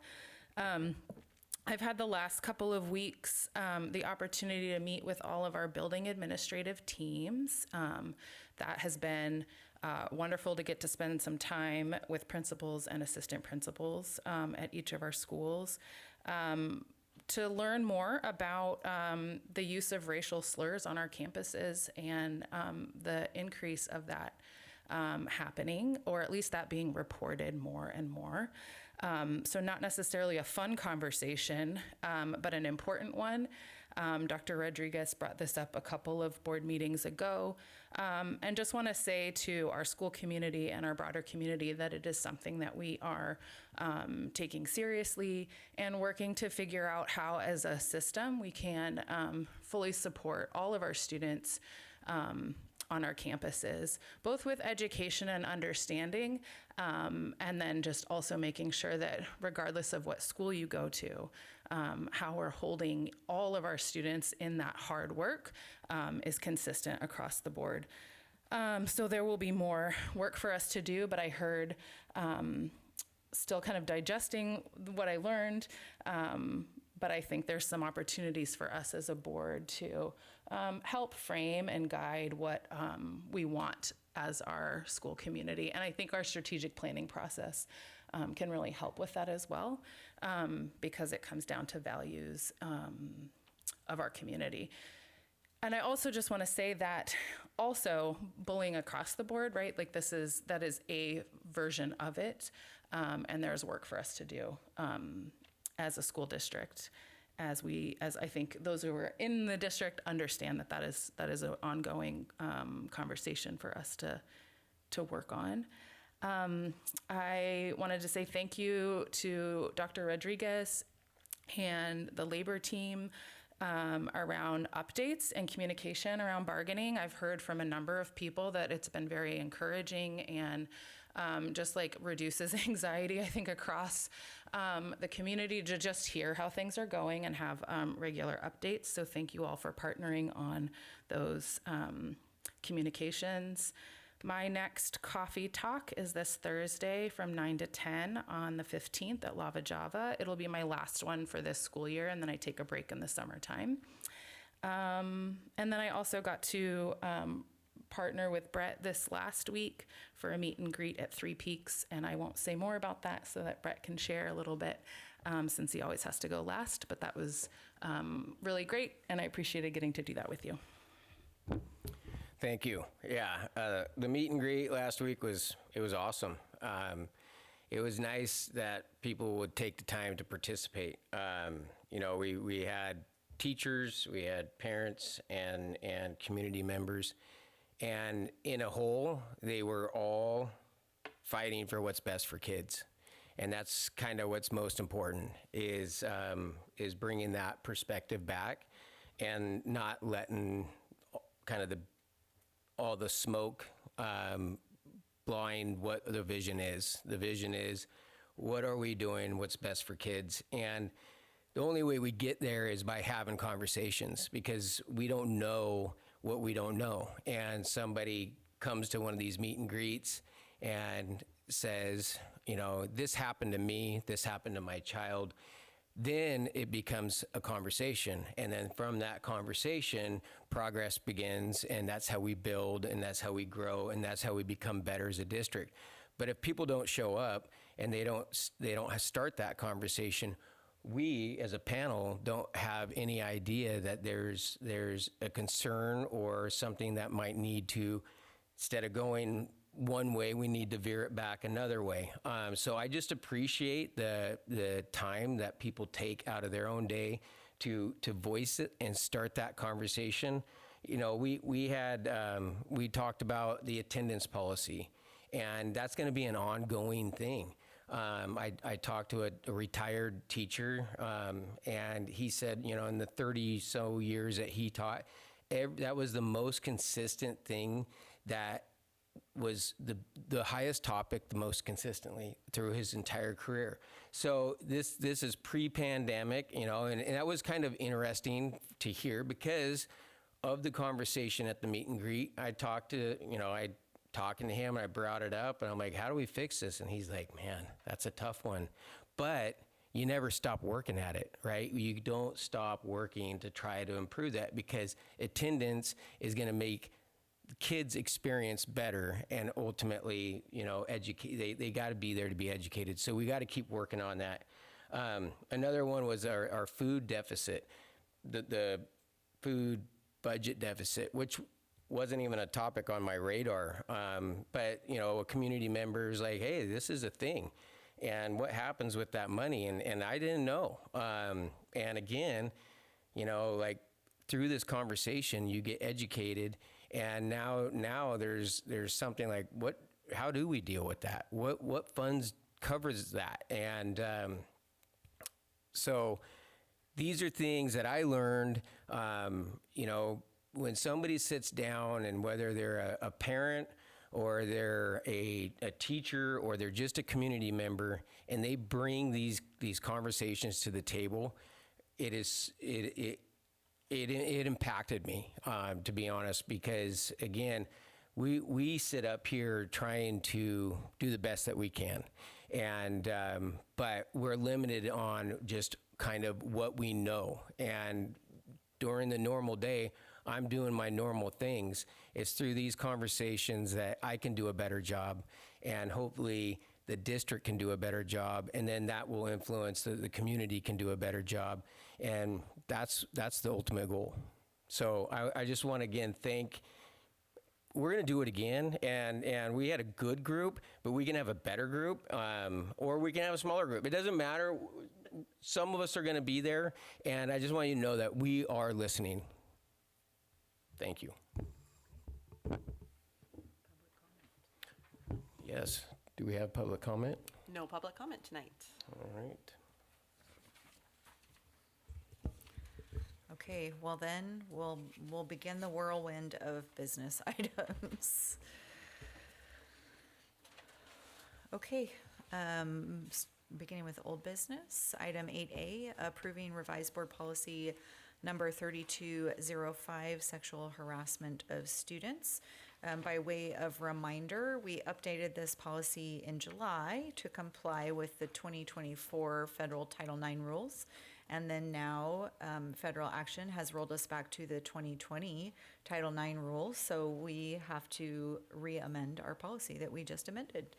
I've had the last couple of weeks the opportunity to meet with all of our building administrative teams. That has been wonderful to get to spend some time with principals and assistant principals at each of our schools. To learn more about the use of racial slurs on our campuses and the increase of that happening, or at least that being reported more and more. So not necessarily a fun conversation, but an important one. Dr. Rodriguez brought this up a couple of board meetings ago, and just want to say to our school community and our broader community that it is something that we are taking seriously and working to figure out how, as a system, we can fully support all of our students on our campuses, both with education and understanding, and then just also making sure that regardless of what school you go to, how we're holding all of our students in that hard work is consistent across the board. So there will be more work for us to do, but I heard still kind of digesting what I learned, but I think there's some opportunities for us as a board to help frame and guide what we want as our school community. And I think our strategic planning process can really help with that as well, because it comes down to values of our community. And I also just want to say that also bullying across the board, right? Like that is a version of it. And there's work for us to do as a school district, as I think those who are in the district understand that is an ongoing conversation for us to work on. I wanted to say thank you to Dr. Rodriguez and the labor team around updates and communication around bargaining. I've heard from a number of people that it's been very encouraging and just like reduces anxiety, I think, across the community to just hear how things are going and have regular updates. So thank you all for partnering on those communications. My next coffee talk is this Thursday from 9 to 10 on the 15th at Lava Java. It'll be my last one for this school year, and then I take a break in the summertime. And then I also got to partner with Brett this last week for a meet and greet at Three Peaks, and I won't say more about that so that Brett can share a little bit since he always has to go last, but that was really great, and I appreciated getting to do that with you. Thank you. Yeah, the meet and greet last week was awesome. It was nice that people would take the time to participate. We had teachers, we had parents, and community members, and in a whole, they were all fighting for what's best for kids, and that's kind of what's most important is bringing that perspective back, and not letting kind of all the smoke blind what the vision is. The vision is, what are we doing, what's best for kids? And the only way we get there is by having conversations, because we don't know what we don't know. And somebody comes to one of these meet and greets and says, this happened to me, this happened to my child. Then it becomes a conversation. And then from that conversation, progress begins, and that's how we build, and that's how we grow, and that's how we become better as a district. But if people don't show up and they don't start that conversation, we as a panel don't have any idea that there's a concern or something that might need to, instead of going one way, we need to veer it back another way. So I just appreciate the time that people take out of their own day to voice it and start that conversation. We talked about the attendance policy, and that's going to be an ongoing thing. I talked to a retired teacher, and he said, in the 30 so years that he taught, that was the most consistent thing that was the highest topic the most consistently through his entire career. So this is pre-pandemic, you know, and that was kind of interesting to hear because of the conversation at the meet and greet. I talking to him and I brought it up and I'm like, how do we fix this? And he's like, man, that's a tough one. But you never stop working at it, right? You don't stop working to try to improve that because attendance is going to make kids' experience better and ultimately, you know, they got to be there to be educated. So we got to keep working on that. Another one was our food deficit, the food budget deficit, which wasn't even a topic on my radar. But, you know, a community member's like, hey, this is a thing. And what happens with that money? And I didn't know. And again, you know, like through this conversation, you get educated. And now there's something like, how do we deal with that? What funds covers that? And so these are things that I learned, you know, when somebody sits down and whether they're a parent or they're a teacher or they're just a community member and they bring these conversations to the table, it impacted me, to be honest, because again, we sit up here trying to do the best that we can. And, but we're limited on just kind of what we know. And during the normal day, I'm doing my normal things. It's through these conversations that I can do a better job, and hopefully the district can do a better job, and then that will influence the community can do a better job, and that's the ultimate goal. So I just want to again thank. We're going to do it again, and we had a good group, but we can have a better group, or we can have a smaller group. It doesn't matter. Some of us are going to be there, and I just want you to know that we are listening. Thank you. Yes. Do we have public comment? No public comment tonight. All right. Okay, well then, we'll begin the whirlwind of business items. Okay, beginning with old business, item 8A, approving revised board policy number 3205, sexual harassment of students. By way of reminder, we updated this policy in July to comply with the 2024 federal Title IX rules. And then now federal action has rolled us back to the 2020 Title IX rules. So we have to re-amend our policy that we just amended.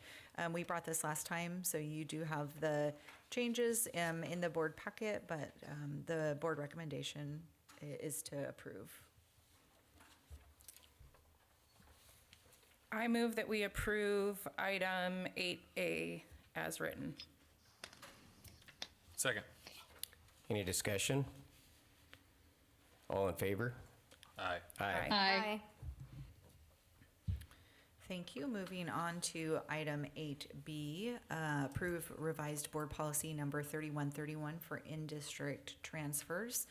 We brought this last time, so you do have the changes in the board packet, but the board recommendation is to approve. I move that we approve item 8A as written. Second. Any discussion? All in favor? Aye. Aye. Aye. Thank you. Moving on to item 8B, approve revised board policy number 3131 for in-district transfers.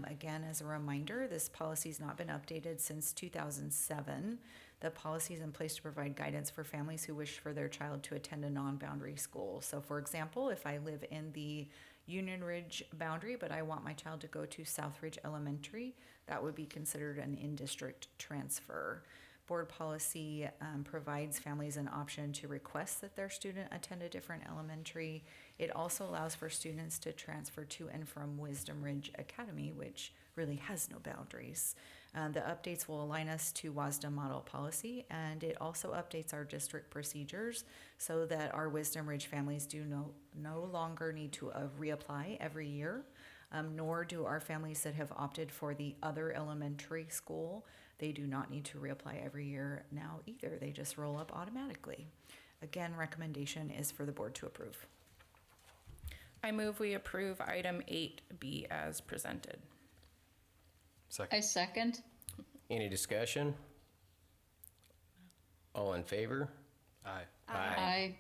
Again, as a reminder, this policy's not been updated since 2007. The policy is in place to provide guidance for families who wish for their child to attend a non-boundary school. So for example, if I live in the Union Ridge boundary, but I want my child to go to Southridge Elementary, that would be considered an in-district transfer. Board policy provides families an option to request that their student attend a different elementary. It also allows for students to transfer to and from Wisdom Ridge Academy, which really has no boundaries. The updates will align us to WASDA model policy, and it also updates our district procedures so that our Wisdom Ridge families do no longer need to reapply every year, nor do our families that have opted for the other elementary school. They do not need to reapply every year now either. They just roll up automatically. Again, recommendation is for the board to approve. I move we approve item 8B as presented. Second. I second. Any discussion? All in favor? Aye. Aye.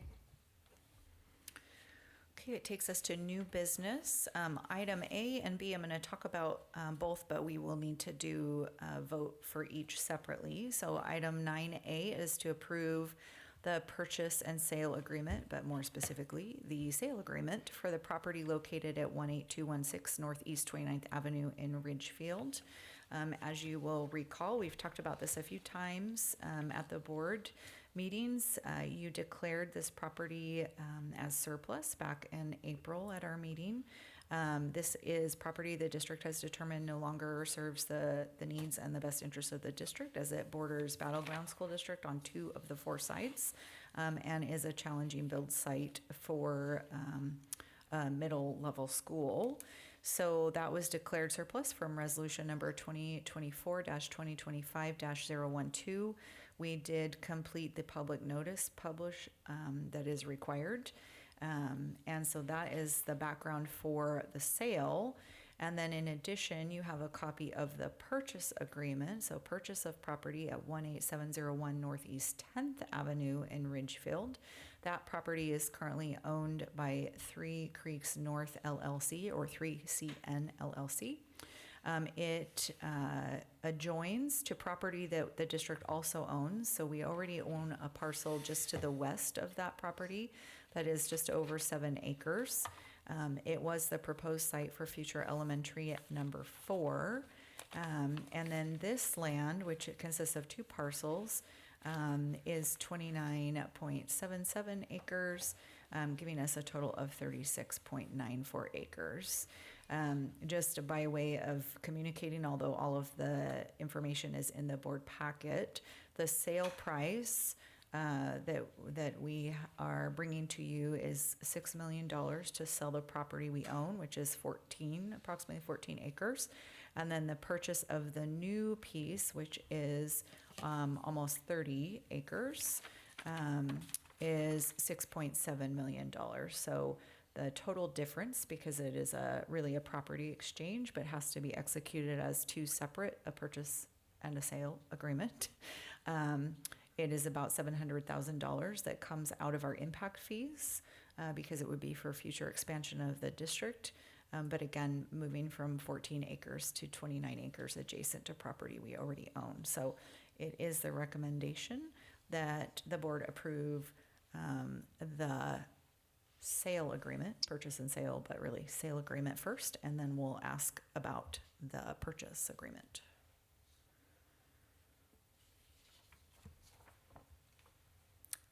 Okay, it takes us to new business. Item A and B, I'm going to talk about both, but we will need to do a vote for each separately. So item 9A is to approve the purchase and sale agreement, but more specifically, the sale agreement for the property located at 18216 Northeast 29th Avenue in Ridgefield. As you will recall, we've talked about this a few times at the board meetings. You declared this property as surplus back in April at our meeting. This is property the district has determined no longer serves the needs and the best interests of the district, as it borders Battleground School District on 2 of the 4 sites, and is a challenging build site for a middle level school. So that was declared surplus from resolution number 2024-2025-012. We did complete the public notice that is required. And so that is the background for the sale. And then in addition, you have a copy of the purchase agreement. So purchase of property at 18701 Northeast 10th Avenue in Ridgefield. That property is currently owned by 3 Creeks North LLC, or 3CN LLC. It adjoins to property that the district also owns. So we already own a parcel just to the west of that property that is just over 7 acres. It was the proposed site for future elementary at number 4. And then this land, which it consists of 2 parcels, is 29.77 acres, giving us a total of 36.94 acres. Just by way of communicating, although all of the information is in the board packet, the sale price that we are bringing to you is $6 million to sell the property we own, which is approximately 14 acres. And then the purchase of the new piece, which is almost 30 acres, is $6.7 million. So the total difference, because it is really a property exchange, but has to be executed as 2 separate, a purchase and a sale agreement. It is about $700,000 that comes out of our impact fees, because it would be for future expansion of the district. But again, moving from 14 acres to 29 acres adjacent to property we already own. So it is the recommendation that the board approve the sale agreement, purchase and sale, but really sale agreement first, and then we'll ask about the purchase agreement.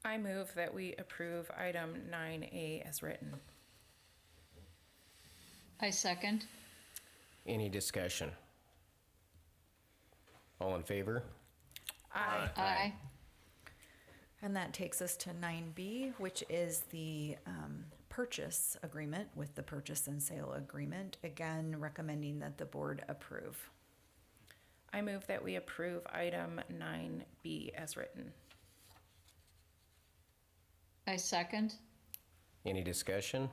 I move that we approve item 9A as written. I second. Any discussion? All in favor? Aye. Aye. And that takes us to 9B, which is the purchase agreement with the purchase and sale agreement. Again, recommending that the board approve. I move that we approve item 9B as written. I second. Any discussion?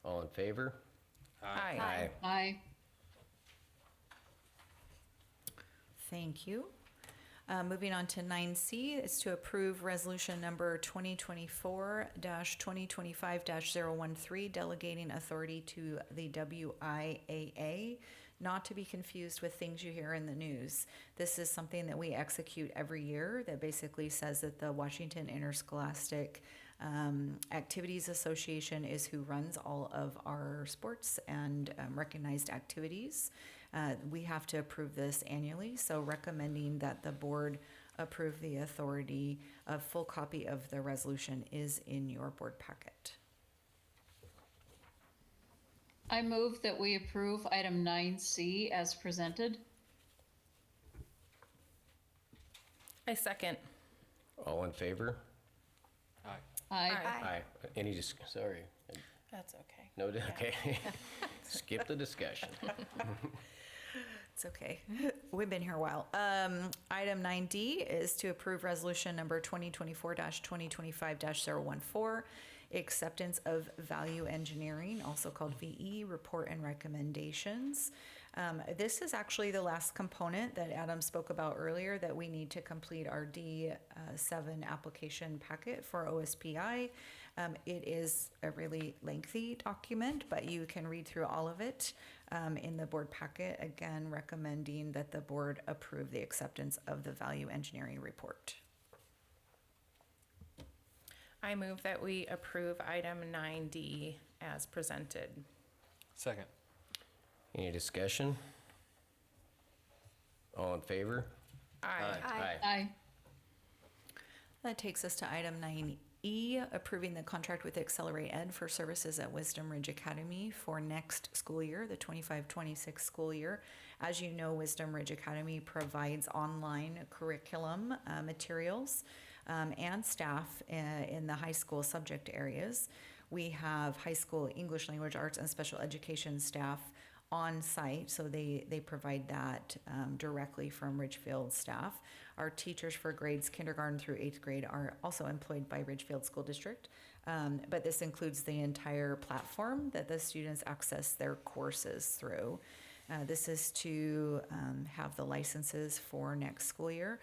All in favor? Aye. Aye. Aye. Thank you. Moving on to 9C is to approve resolution number 2024-2025-013, delegating authority to the WIAA, not to be confused with things you hear in the news. This is something that we execute every year that basically says that the Washington Interscholastic Activities Association is who runs all of our sports and recognized activities. We have to approve this annually, so recommending that the board approve the authority. A full copy of the resolution is in your board packet. I move that we approve item 9C as presented. I second. All in favor? Aye. Aye. Any sorry. That's okay. No, okay. Skip the discussion. It's okay. We've been here a while. Item 9D is to approve resolution number 2024-2025-014, acceptance of value engineering, also called VE, report and recommendations. This is actually the last component that Adam spoke about earlier, that we need to complete our D7 application packet for OSPI. It is a really lengthy document, but you can read through all of it in the board packet, again recommending that the board approve the acceptance of the value engineering report. I move that we approve item 9D as presented. Second. Any discussion? All in favor? Aye. Aye. That takes us to item 9E, approving the contract with Accelerate Ed for services at Wisdom Ridge Academy for next school year, the 25-26 school year. As you know, Wisdom Ridge Academy provides online curriculum materials and staff in the high school subject areas. We have high school English language arts and special education staff on site, so they provide that directly from Ridgefield staff. Our teachers for grades kindergarten through 8th grade are also employed by Ridgefield School District, but this includes the entire platform that the students access their courses through. This is to have the licenses for next school year,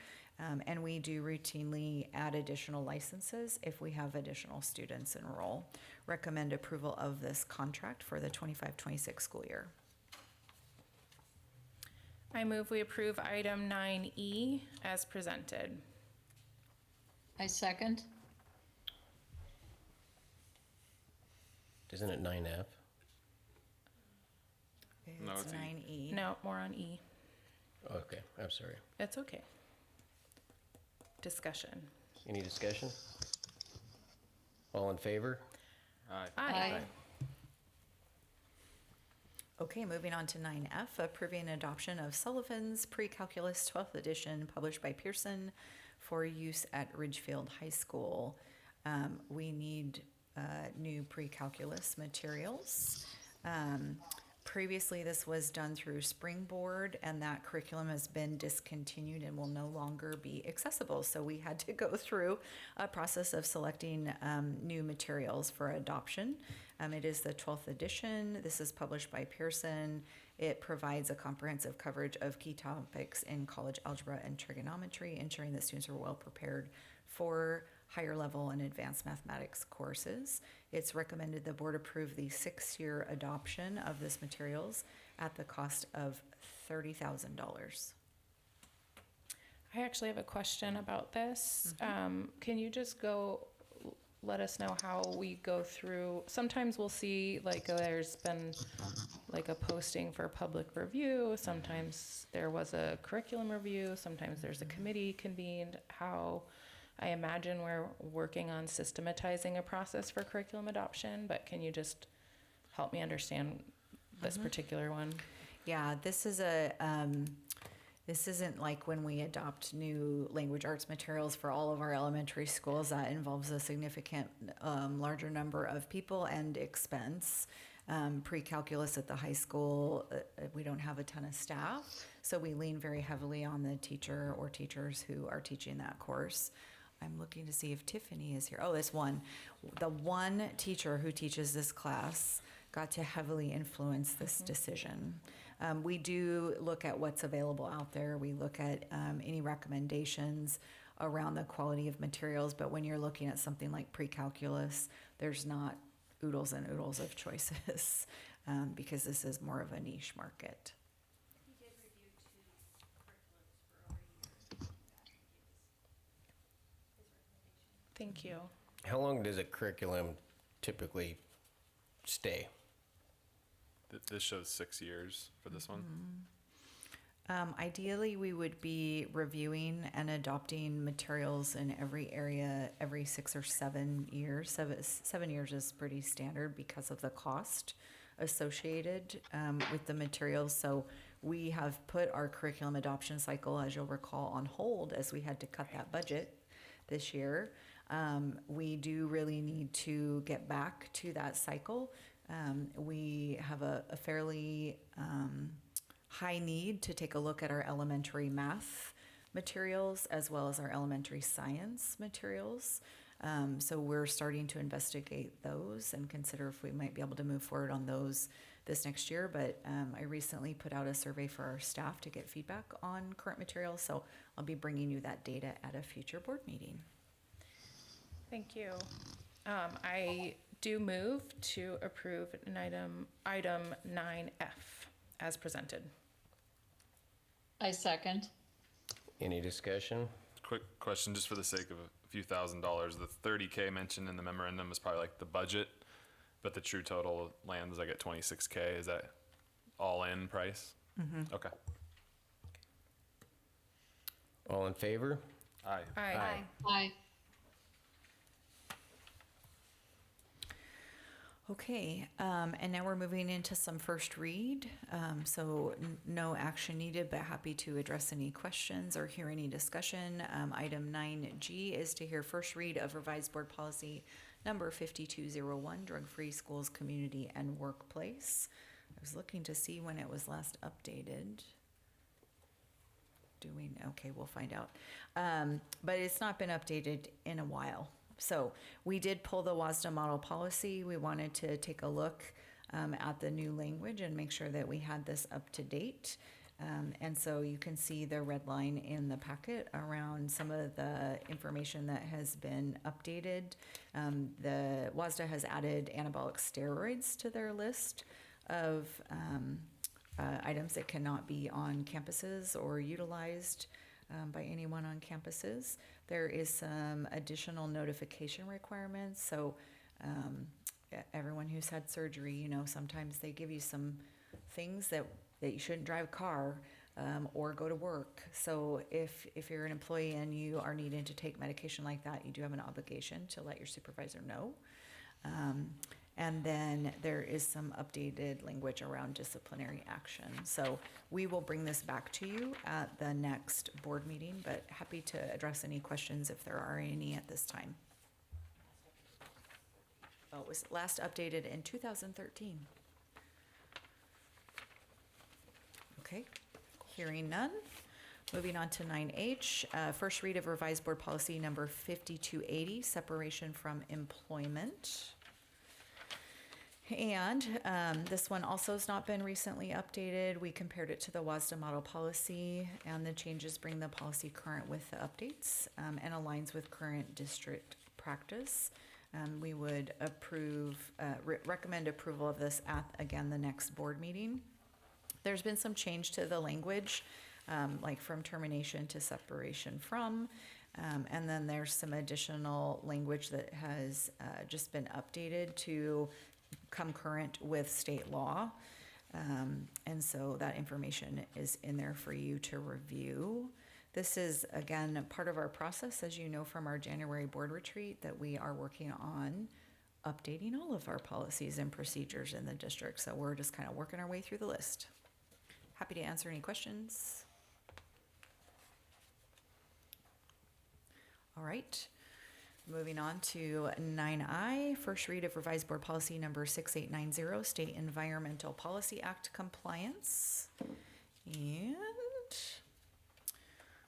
and we do routinely add additional licenses if we have additional students enroll. Recommend approval of this contract for the 25-26 school year. I move we approve item 9E as presented. I second. Isn't it 9F? No, It's it's E. 9E. No, more on E. Okay, I'm sorry. It's okay. Discussion. Any discussion? All in favor? Aye. Aye. Okay, moving on to 9F, approving adoption of Sullivan's Pre-Calculus 12th edition published by Pearson for use at Ridgefield High School. We need new pre-calculus materials. Previously, this was done through Springboard, and that curriculum has been discontinued and will no longer be accessible. So we had to go through a process of selecting new materials for adoption. It is the 12th edition. This is published by Pearson. It provides a comprehensive coverage of key topics in college algebra and trigonometry, ensuring that students are well prepared for higher level and advanced mathematics courses. It's recommended the board approve the 6-year adoption of this materials at the cost of $30,000. I actually have a question about this. Can you just let us know how we go through? Sometimes we'll see like there's been like a posting for public review. Sometimes there was a curriculum review. Sometimes there's a committee convened. I imagine we're working on systematizing a process for curriculum adoption, but can you just help me understand this particular one? Yeah, this is this isn't like when we adopt new language arts materials for all of our elementary schools. That involves a significant larger number of people and expense. Pre-calculus at the high school, we don't have a ton of staff, so we lean very heavily on the teacher or teachers who are teaching that course. I'm looking to see if Tiffany is here. Oh, this one. The one teacher who teaches this class got to heavily influence this decision. We do look at what's available out there. We look at any recommendations around the quality of materials, but when you're looking at something like pre-calculus, there's not oodles and oodles of choices because this is more of a niche market. Thank you. How long does a curriculum typically stay? This shows 6 years for this one. Ideally, we would be reviewing and adopting materials in every area every 6 or 7 years. 7 years is pretty standard because of the cost associated with the materials. So we have put our curriculum adoption cycle, as you'll recall, on hold as we had to cut that budget this year. We do really need to get back to that cycle. We have a fairly high need to take a look at our elementary math materials as well as our elementary science materials. So we're starting to investigate those and consider if we might be able to move forward on those this next year. But I recently put out a survey for our staff to get feedback on current materials. So I'll be bringing you that data at a future board meeting. Thank you. I do move to approve an item 9F as presented. I second. Any discussion? Quick question, just for the sake of a few $1,000s. The $30K mentioned in the memorandum is probably like the budget, but the true total lands like at $26K. Is that all in price? Mm-hmm. Okay. All in favor? Aye. Aye. Aye. Okay, and now we're moving into some first read. So no action needed, but happy to address any questions or hear any discussion. Item 9G is to hear first read of revised board policy number 5201, drug-free schools, community, and workplace. I was looking to see when it was last updated. Okay, we'll find out. But it's not been updated in a while. So we did pull the WASDA model policy. We wanted to take a look at the new language and make sure that we had this up to date. And so you can see the red line in the packet around some of the information that has been updated. The WASDA has added anabolic steroids to their list of items that cannot be on campuses or utilized by anyone on campuses. There is some additional notification requirements. So everyone who's had surgery, you know, sometimes they give you some things that you shouldn't drive a car or go to work. So if you're an employee and you are needing to take medication like that, you do have an obligation to let your supervisor know. And then there is some updated language around disciplinary action. So we will bring this back to you at the next board meeting, but happy to address any questions if there are any at this time. Oh, it was last updated in 2013. Okay, hearing none. Moving on to 9H, first read of revised board policy number 5280, separation from employment. And this one also has not been recently updated. We compared it to the WASDA model policy, and the changes bring the policy current with the updates and aligns with current district practice. We would recommend approval of this at, again, the next board meeting. There's been some change to the language, like from termination to separation from. And then there's some additional language that has just been updated to come current with state law. And so that information is in there for you to review. This is, again, part of our process, as you know from our January board retreat, that we are working on updating all of our policies and procedures in the district. So we're just kind of working our way through the list. Happy to answer any questions. All right. Moving on to 9I, first read of revised board policy number 6890, State Environmental Policy Act compliance. And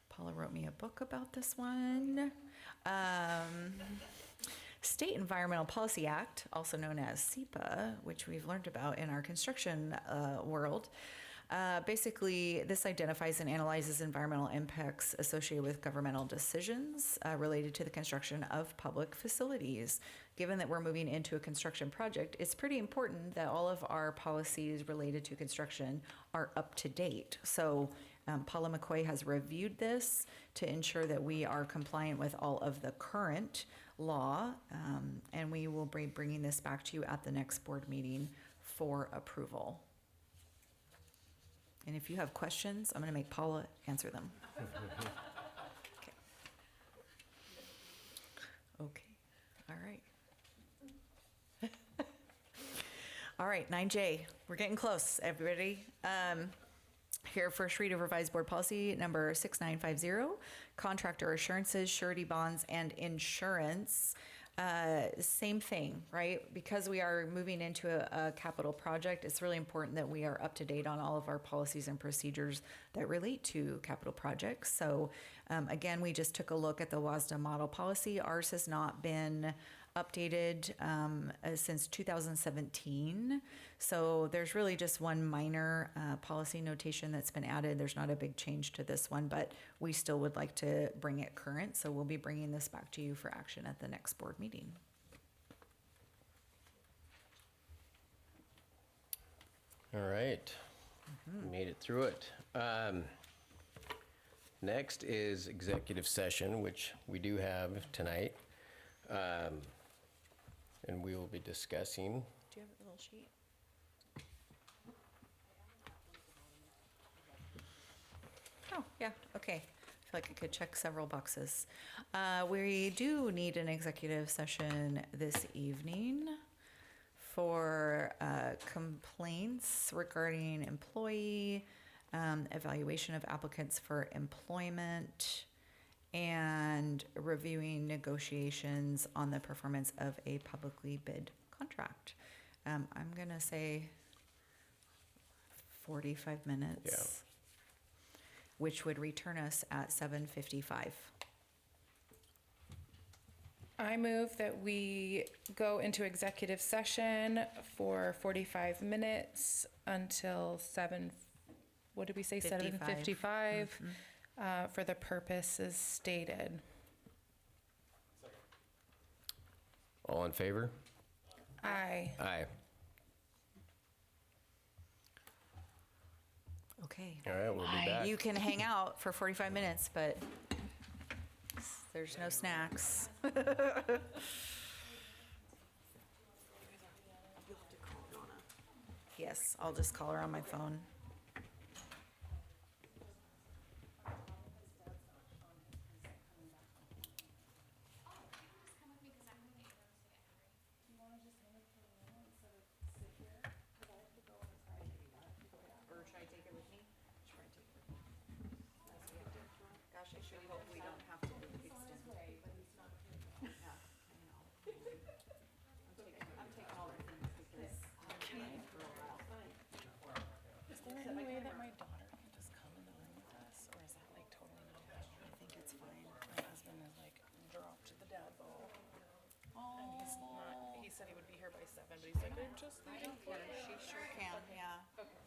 Paula wrote me a book about this one. State Environmental Policy Act, also known as SEPA, which we've learned about in our construction world. Basically, this identifies and analyzes environmental impacts associated with governmental decisions related to the construction of public facilities. Given that we're moving into a construction project, it's pretty important that all of our policies related to construction are up to date. So Paula McCoy has reviewed this to ensure that we are compliant with all of the current law, and we will be bringing this back to you at the next board meeting for approval. And if you have questions, I'm going to make Paula answer them. Okay. All right. All right, 9J. We're getting close, everybody. Here, first read of revised board policy number 6950, contractor assurances, surety bonds, and insurance. Same thing, right? Because we are moving into a capital project, it's really important that we are up to date on all of our policies and procedures that relate to capital projects. So again, we just took a look at the WASDA model policy. Ours has not been updated since 2017. So there's really just one minor policy notation that's been added. There's not a big change to this one, but we still would like to bring it current. So we'll be bringing this back to you for action at the next board meeting. All right. Made it through it. Next is executive session, which we do have tonight. And we will be discussing. Do you have a little sheet? Oh, yeah, okay. I feel like I could check several boxes. We do need an executive session this evening for complaints regarding employee, evaluation of applicants for employment, and reviewing negotiations on the performance of a publicly bid contract. I'm gonna say 45 minutes, which would return us at 7:55. I move that we go into executive session for 45 minutes until 7, what did we say, 7:55, for the purposes stated. All in favor? Aye. Aye. Okay. All right, we'll be back. You can hang out for 45 minutes, but there's no snacks. Yes, I'll just call her on my phone. Gosh, I sure hope we don't have to extend. I'm taking all the things because Is there any way that my daughter can just come in the room with us, or is that like totally not allowed? I think it's fine. My husband is like dropped the dad ball. And he's not, he said he would be here by 7, but he's like, I'm just leaving for it. she sure can, yeah. Okay.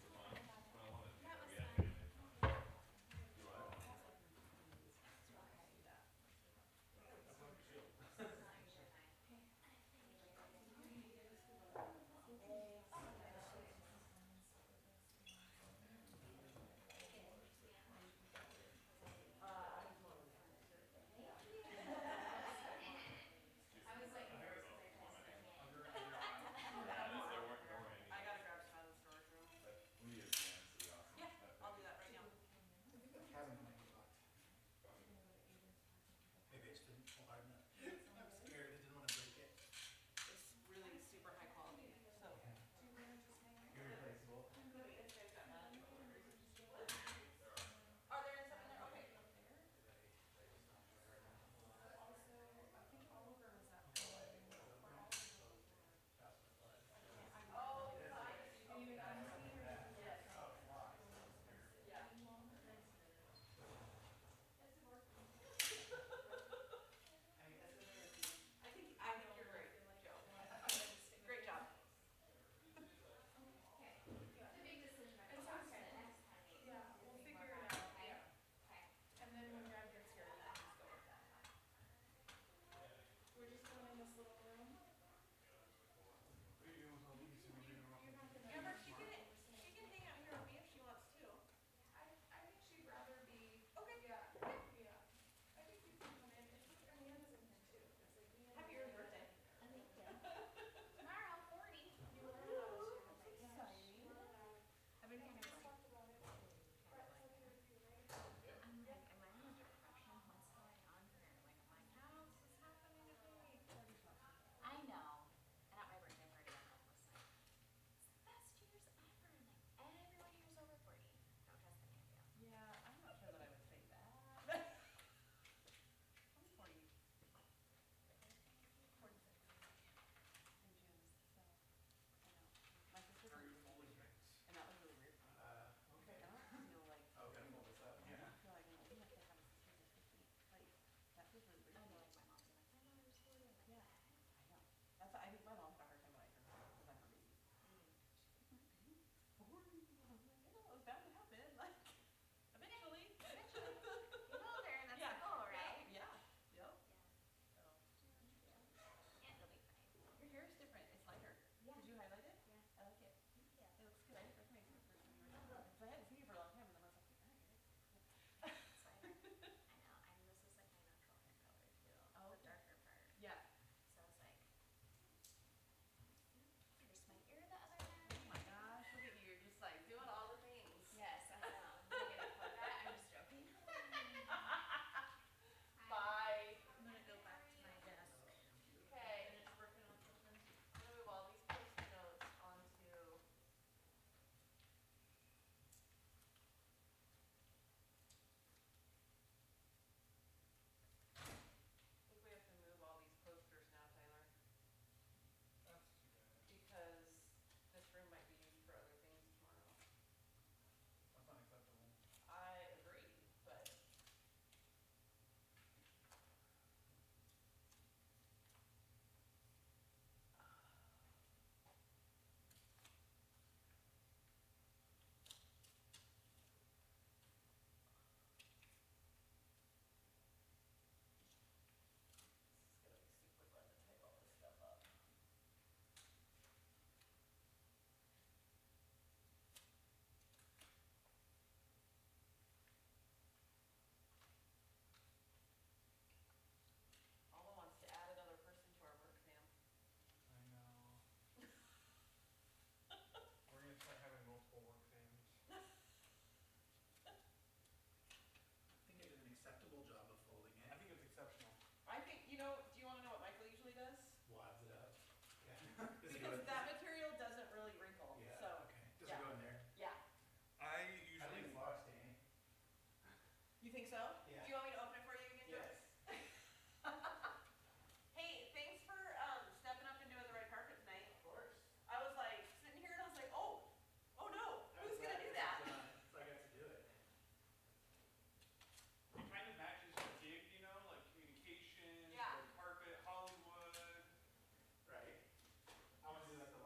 Because that material doesn't really wrinkle, Yeah, so. okay. Does yeah. it go in there? Yeah. I usually floss stain. You think so? Yeah. Do you want me to open it for you again, Joyce? Hey, thanks for stepping up and doing the red carpet tonight. Of course. I was like sitting here and I was like, oh no, who's gonna do that? So I got to do it. it kind of matches your gig, you know, like communications, Yeah. red carpet, Hollywood. Right. I want to do like the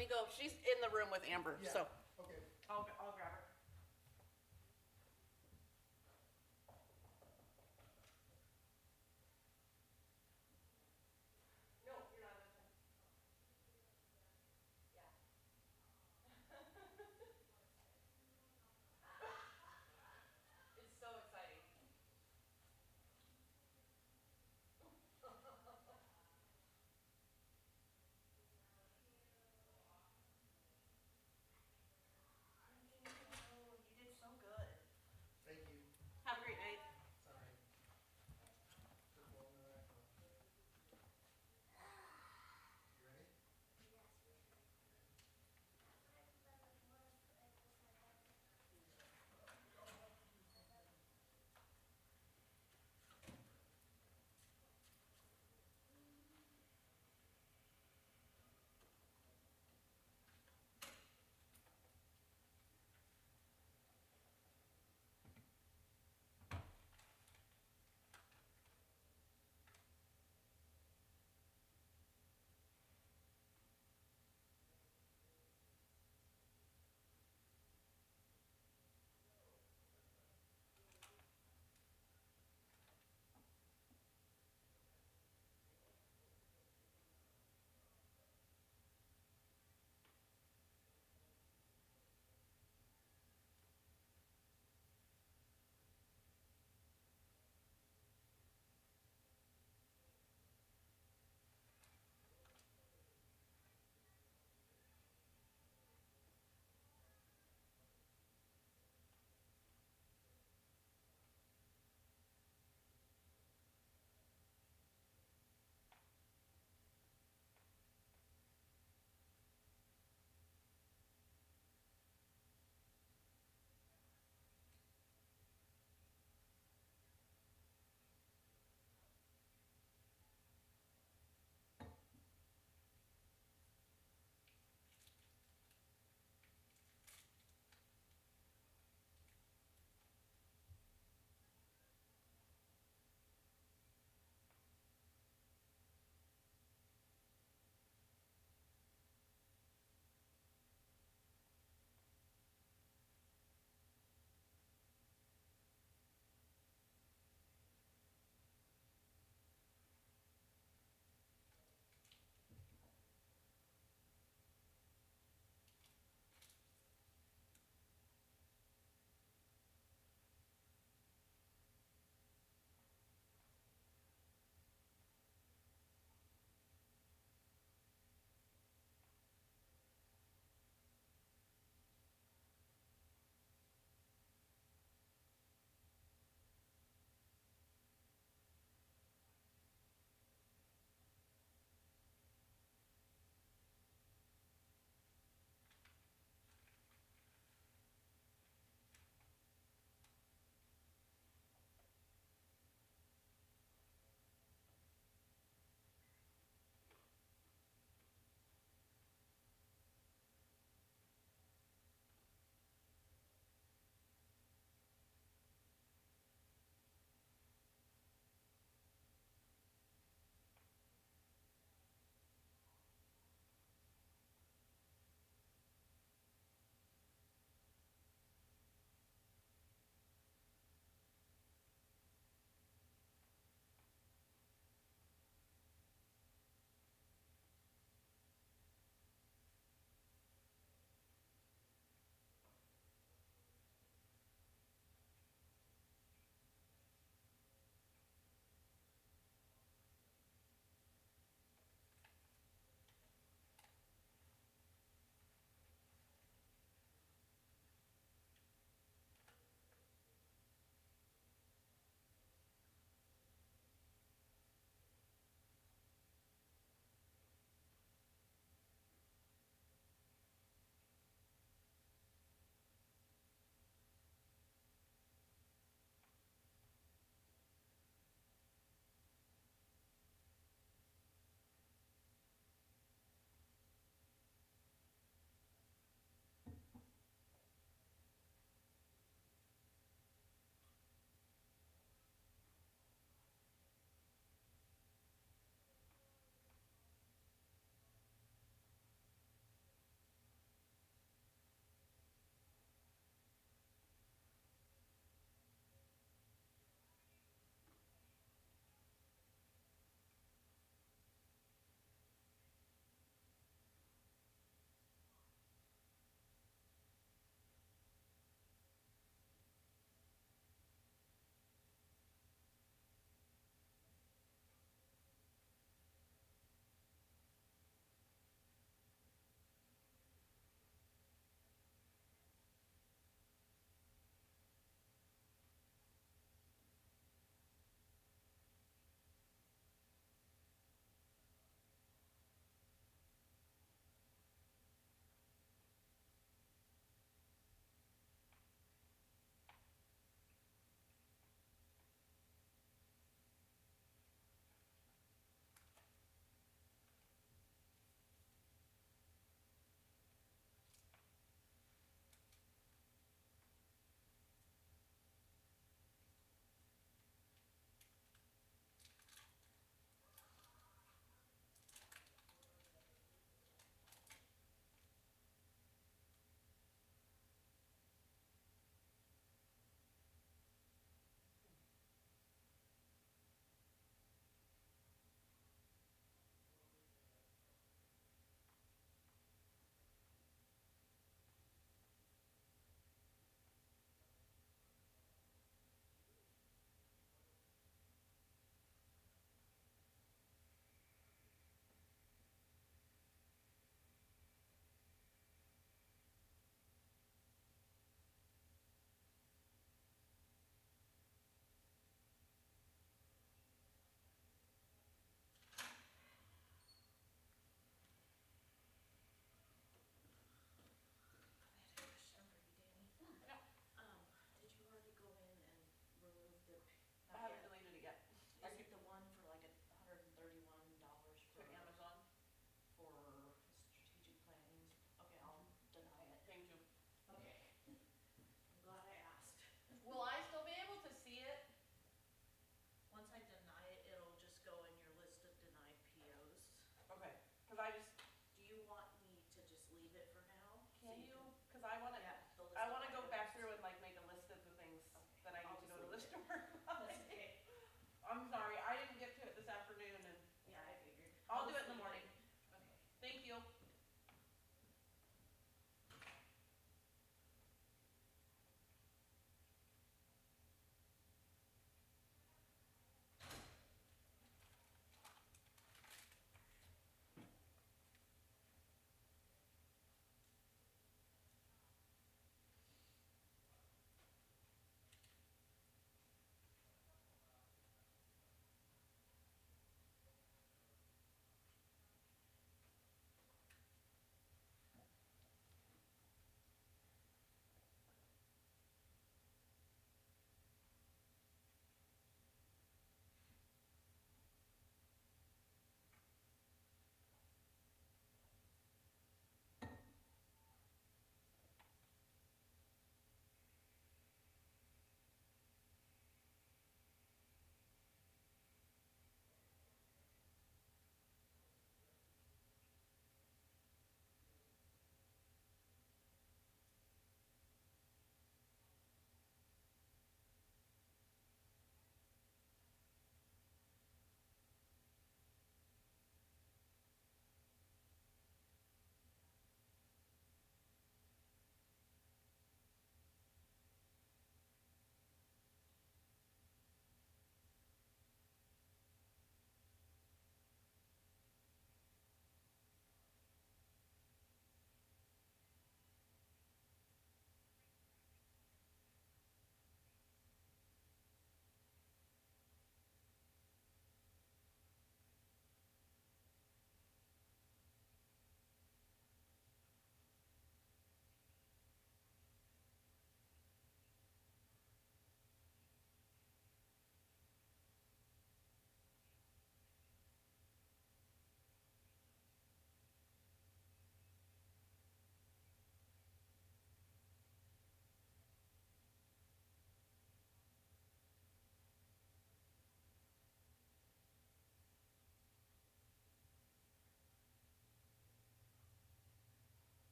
me go. She's in the room with Amber, so. Okay. I'll grab her. It's so exciting.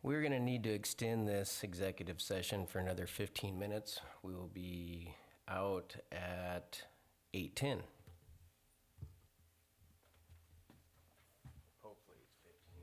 We're going to need to extend this executive session for another 15 minutes. We will be out at 8:10. Hopefully it's 15.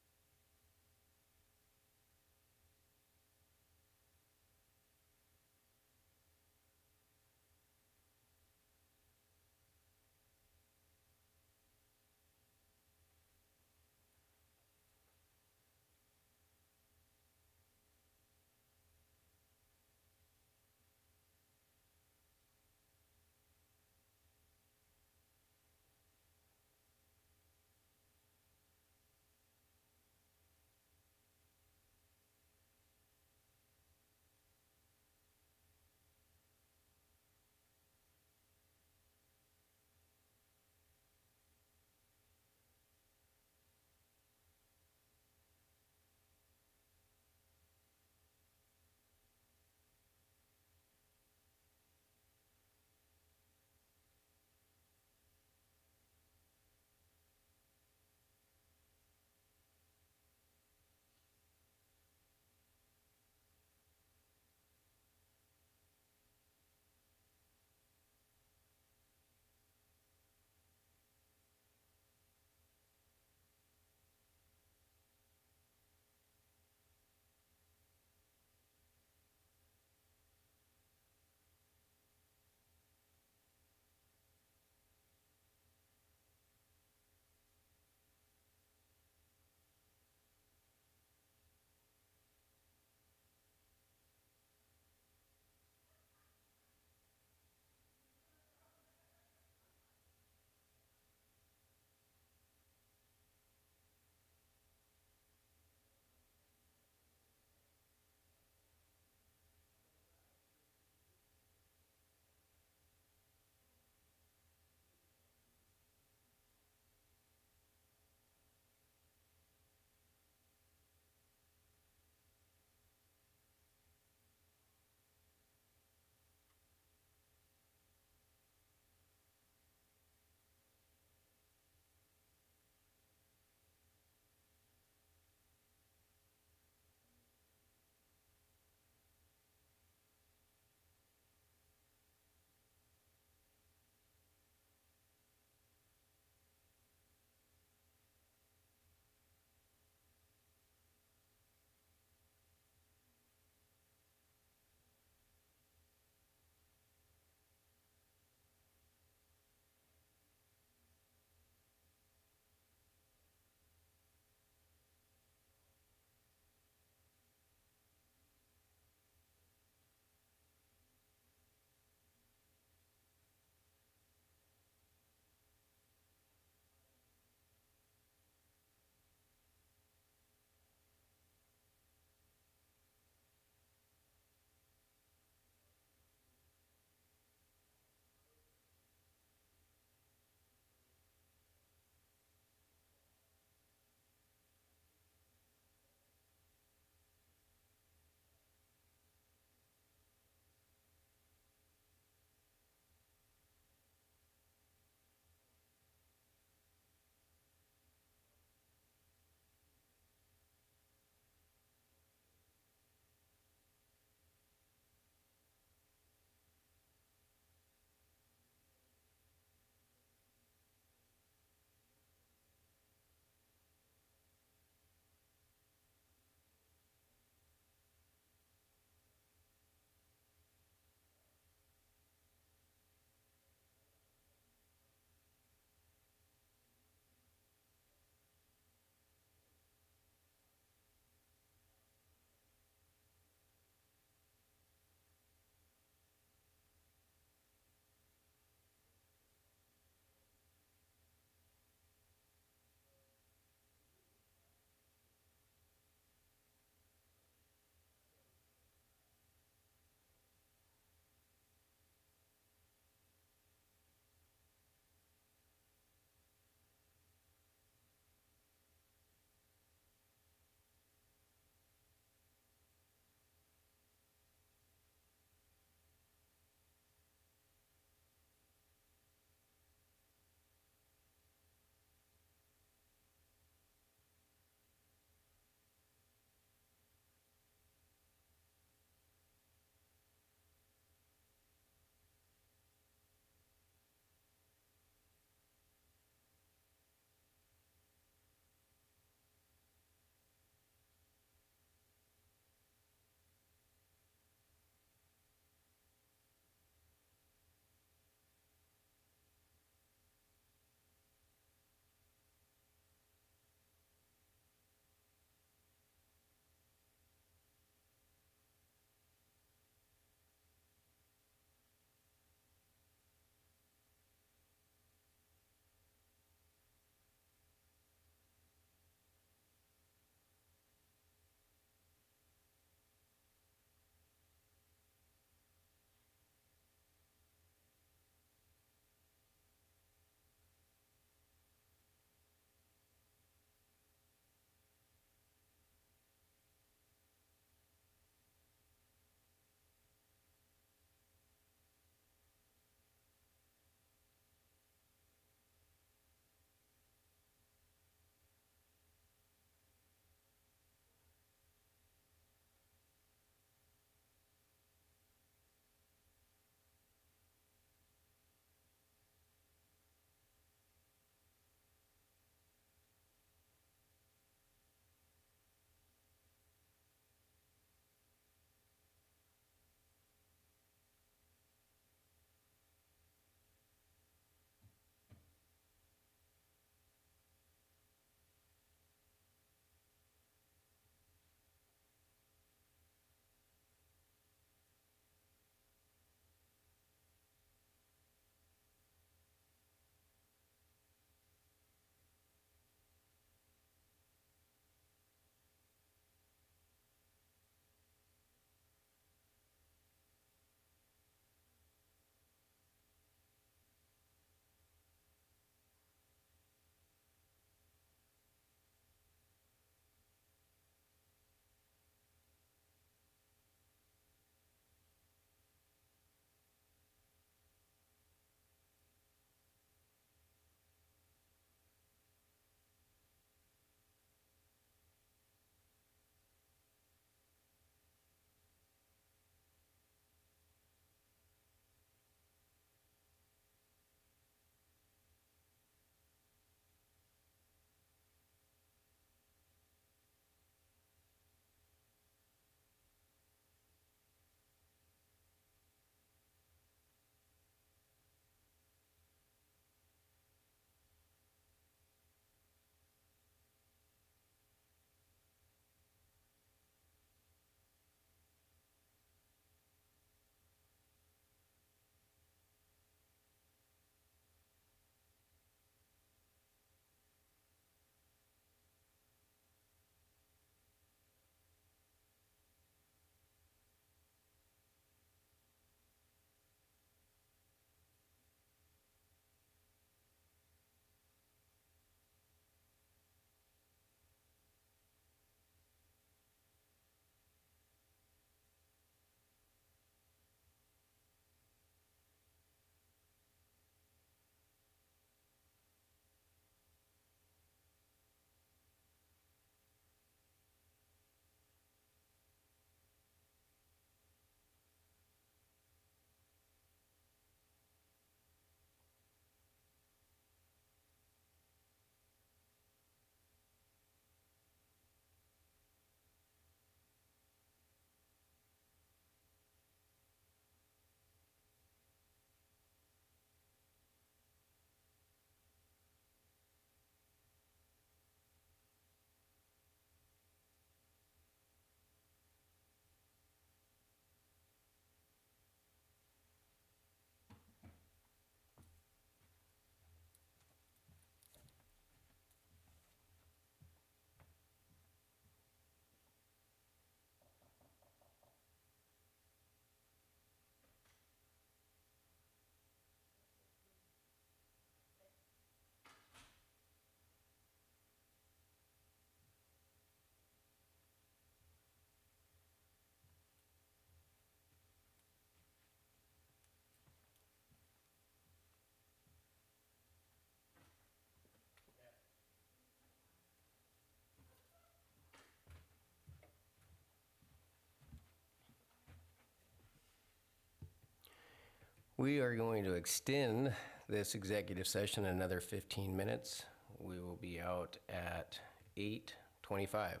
We are going to extend this executive session another 15 minutes. We will be out at 8:25.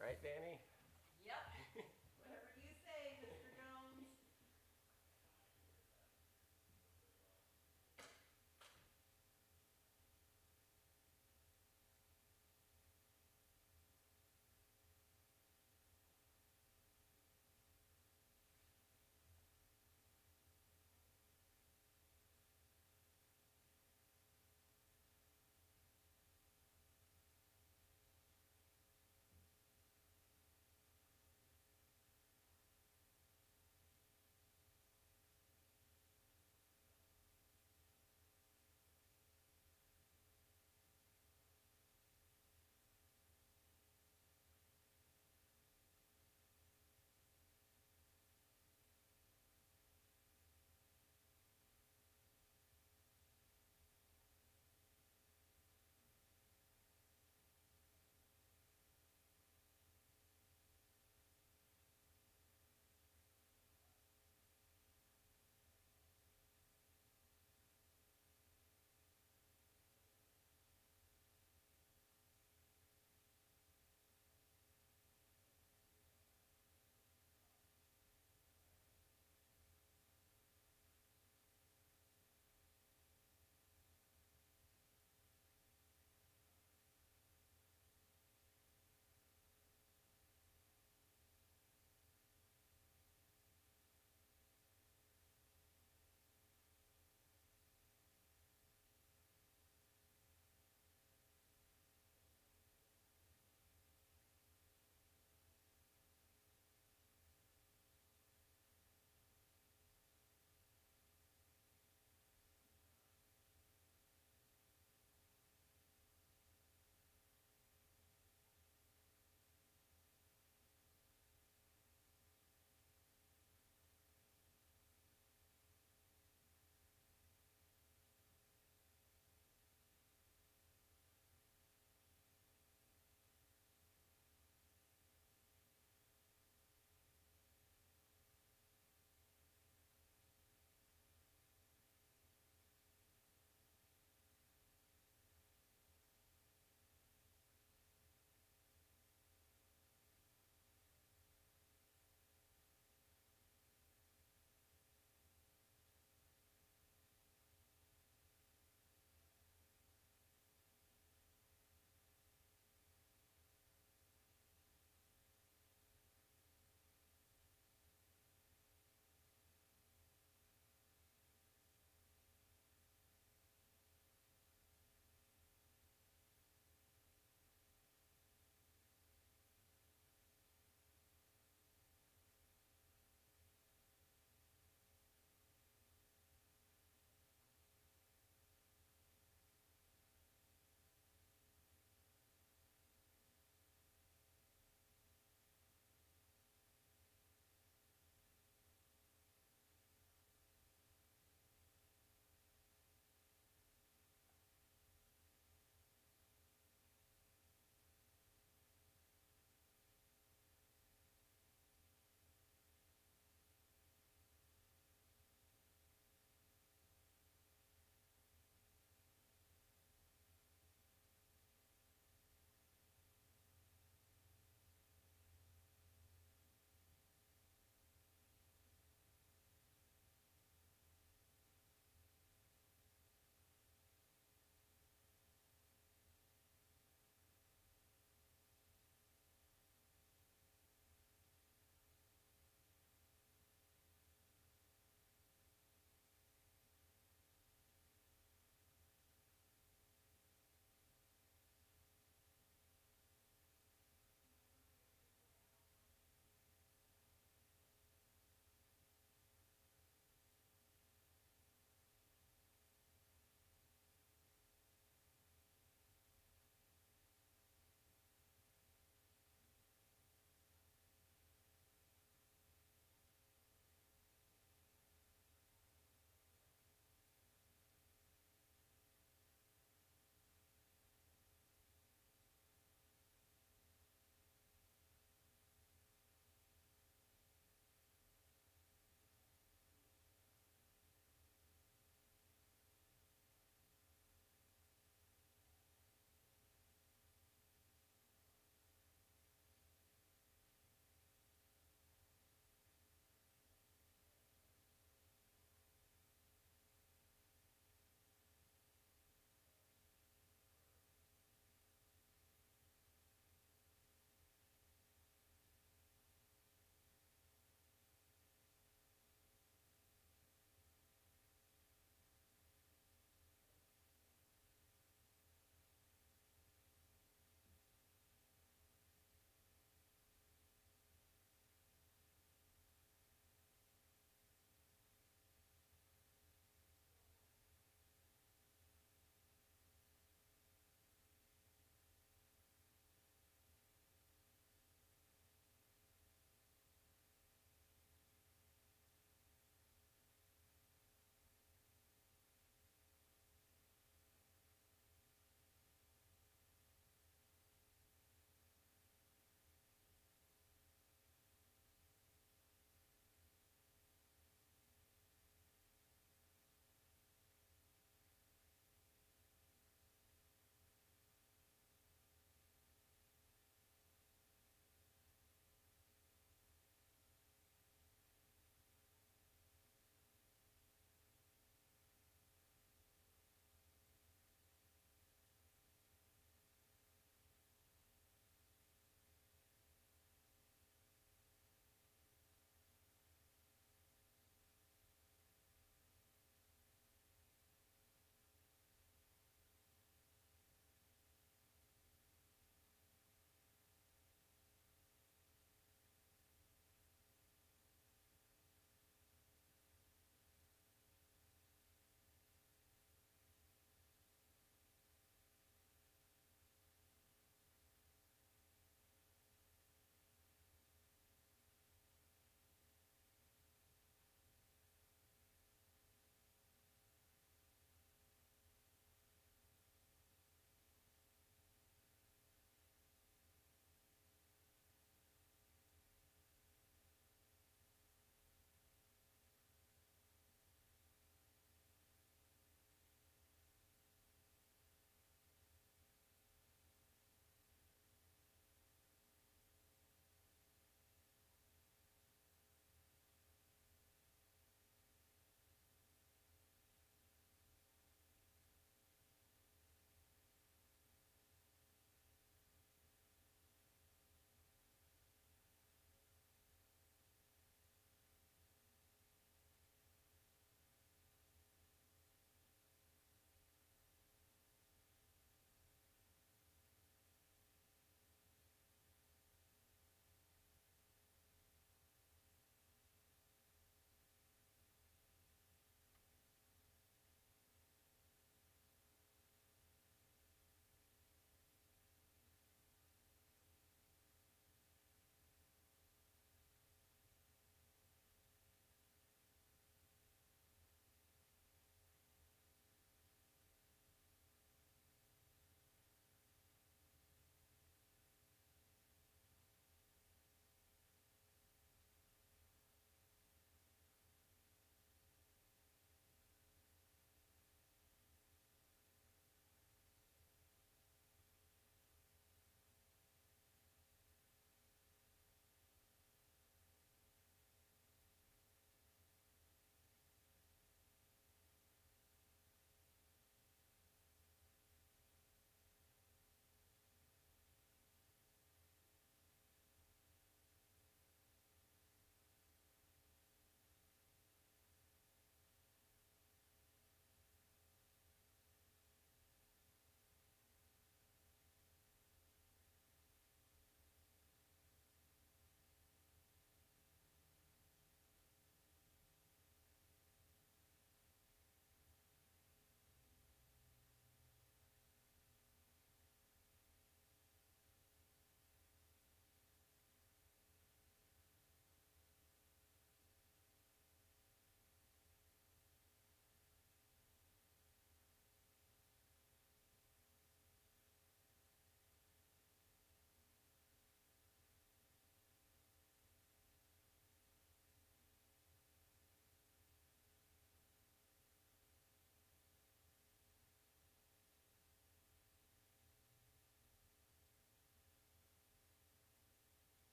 Right, Danny? Yep. Whatever you say, Mr. Jones.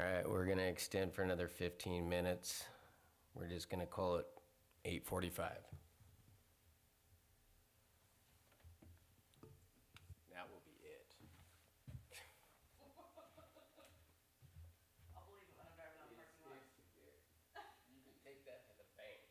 All right, we're gonna extend for another 15 minutes. We're just gonna call it 8:45. That will be it. I'll believe it when I'm driving down the parking lot. You can take that to the bank.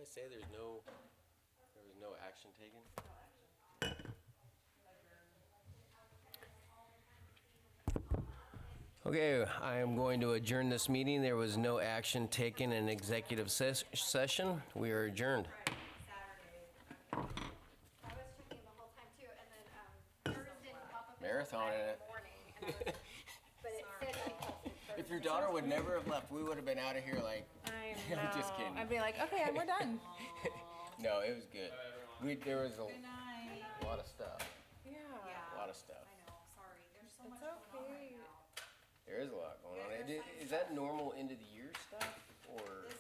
I say? There was no action taken? Okay, I am going to adjourn this meeting. There was no action taken in executive session. We are adjourned. Marathon in it. If your daughter would never have left, we would have been out of here like. I'm just kidding. I'd be like, okay, we're done. No, it was good. There was a lot of stuff. Yeah. A lot of stuff. I know, sorry. There's so much going on right now. There is a lot going on. Is that normal end of the year stuff or?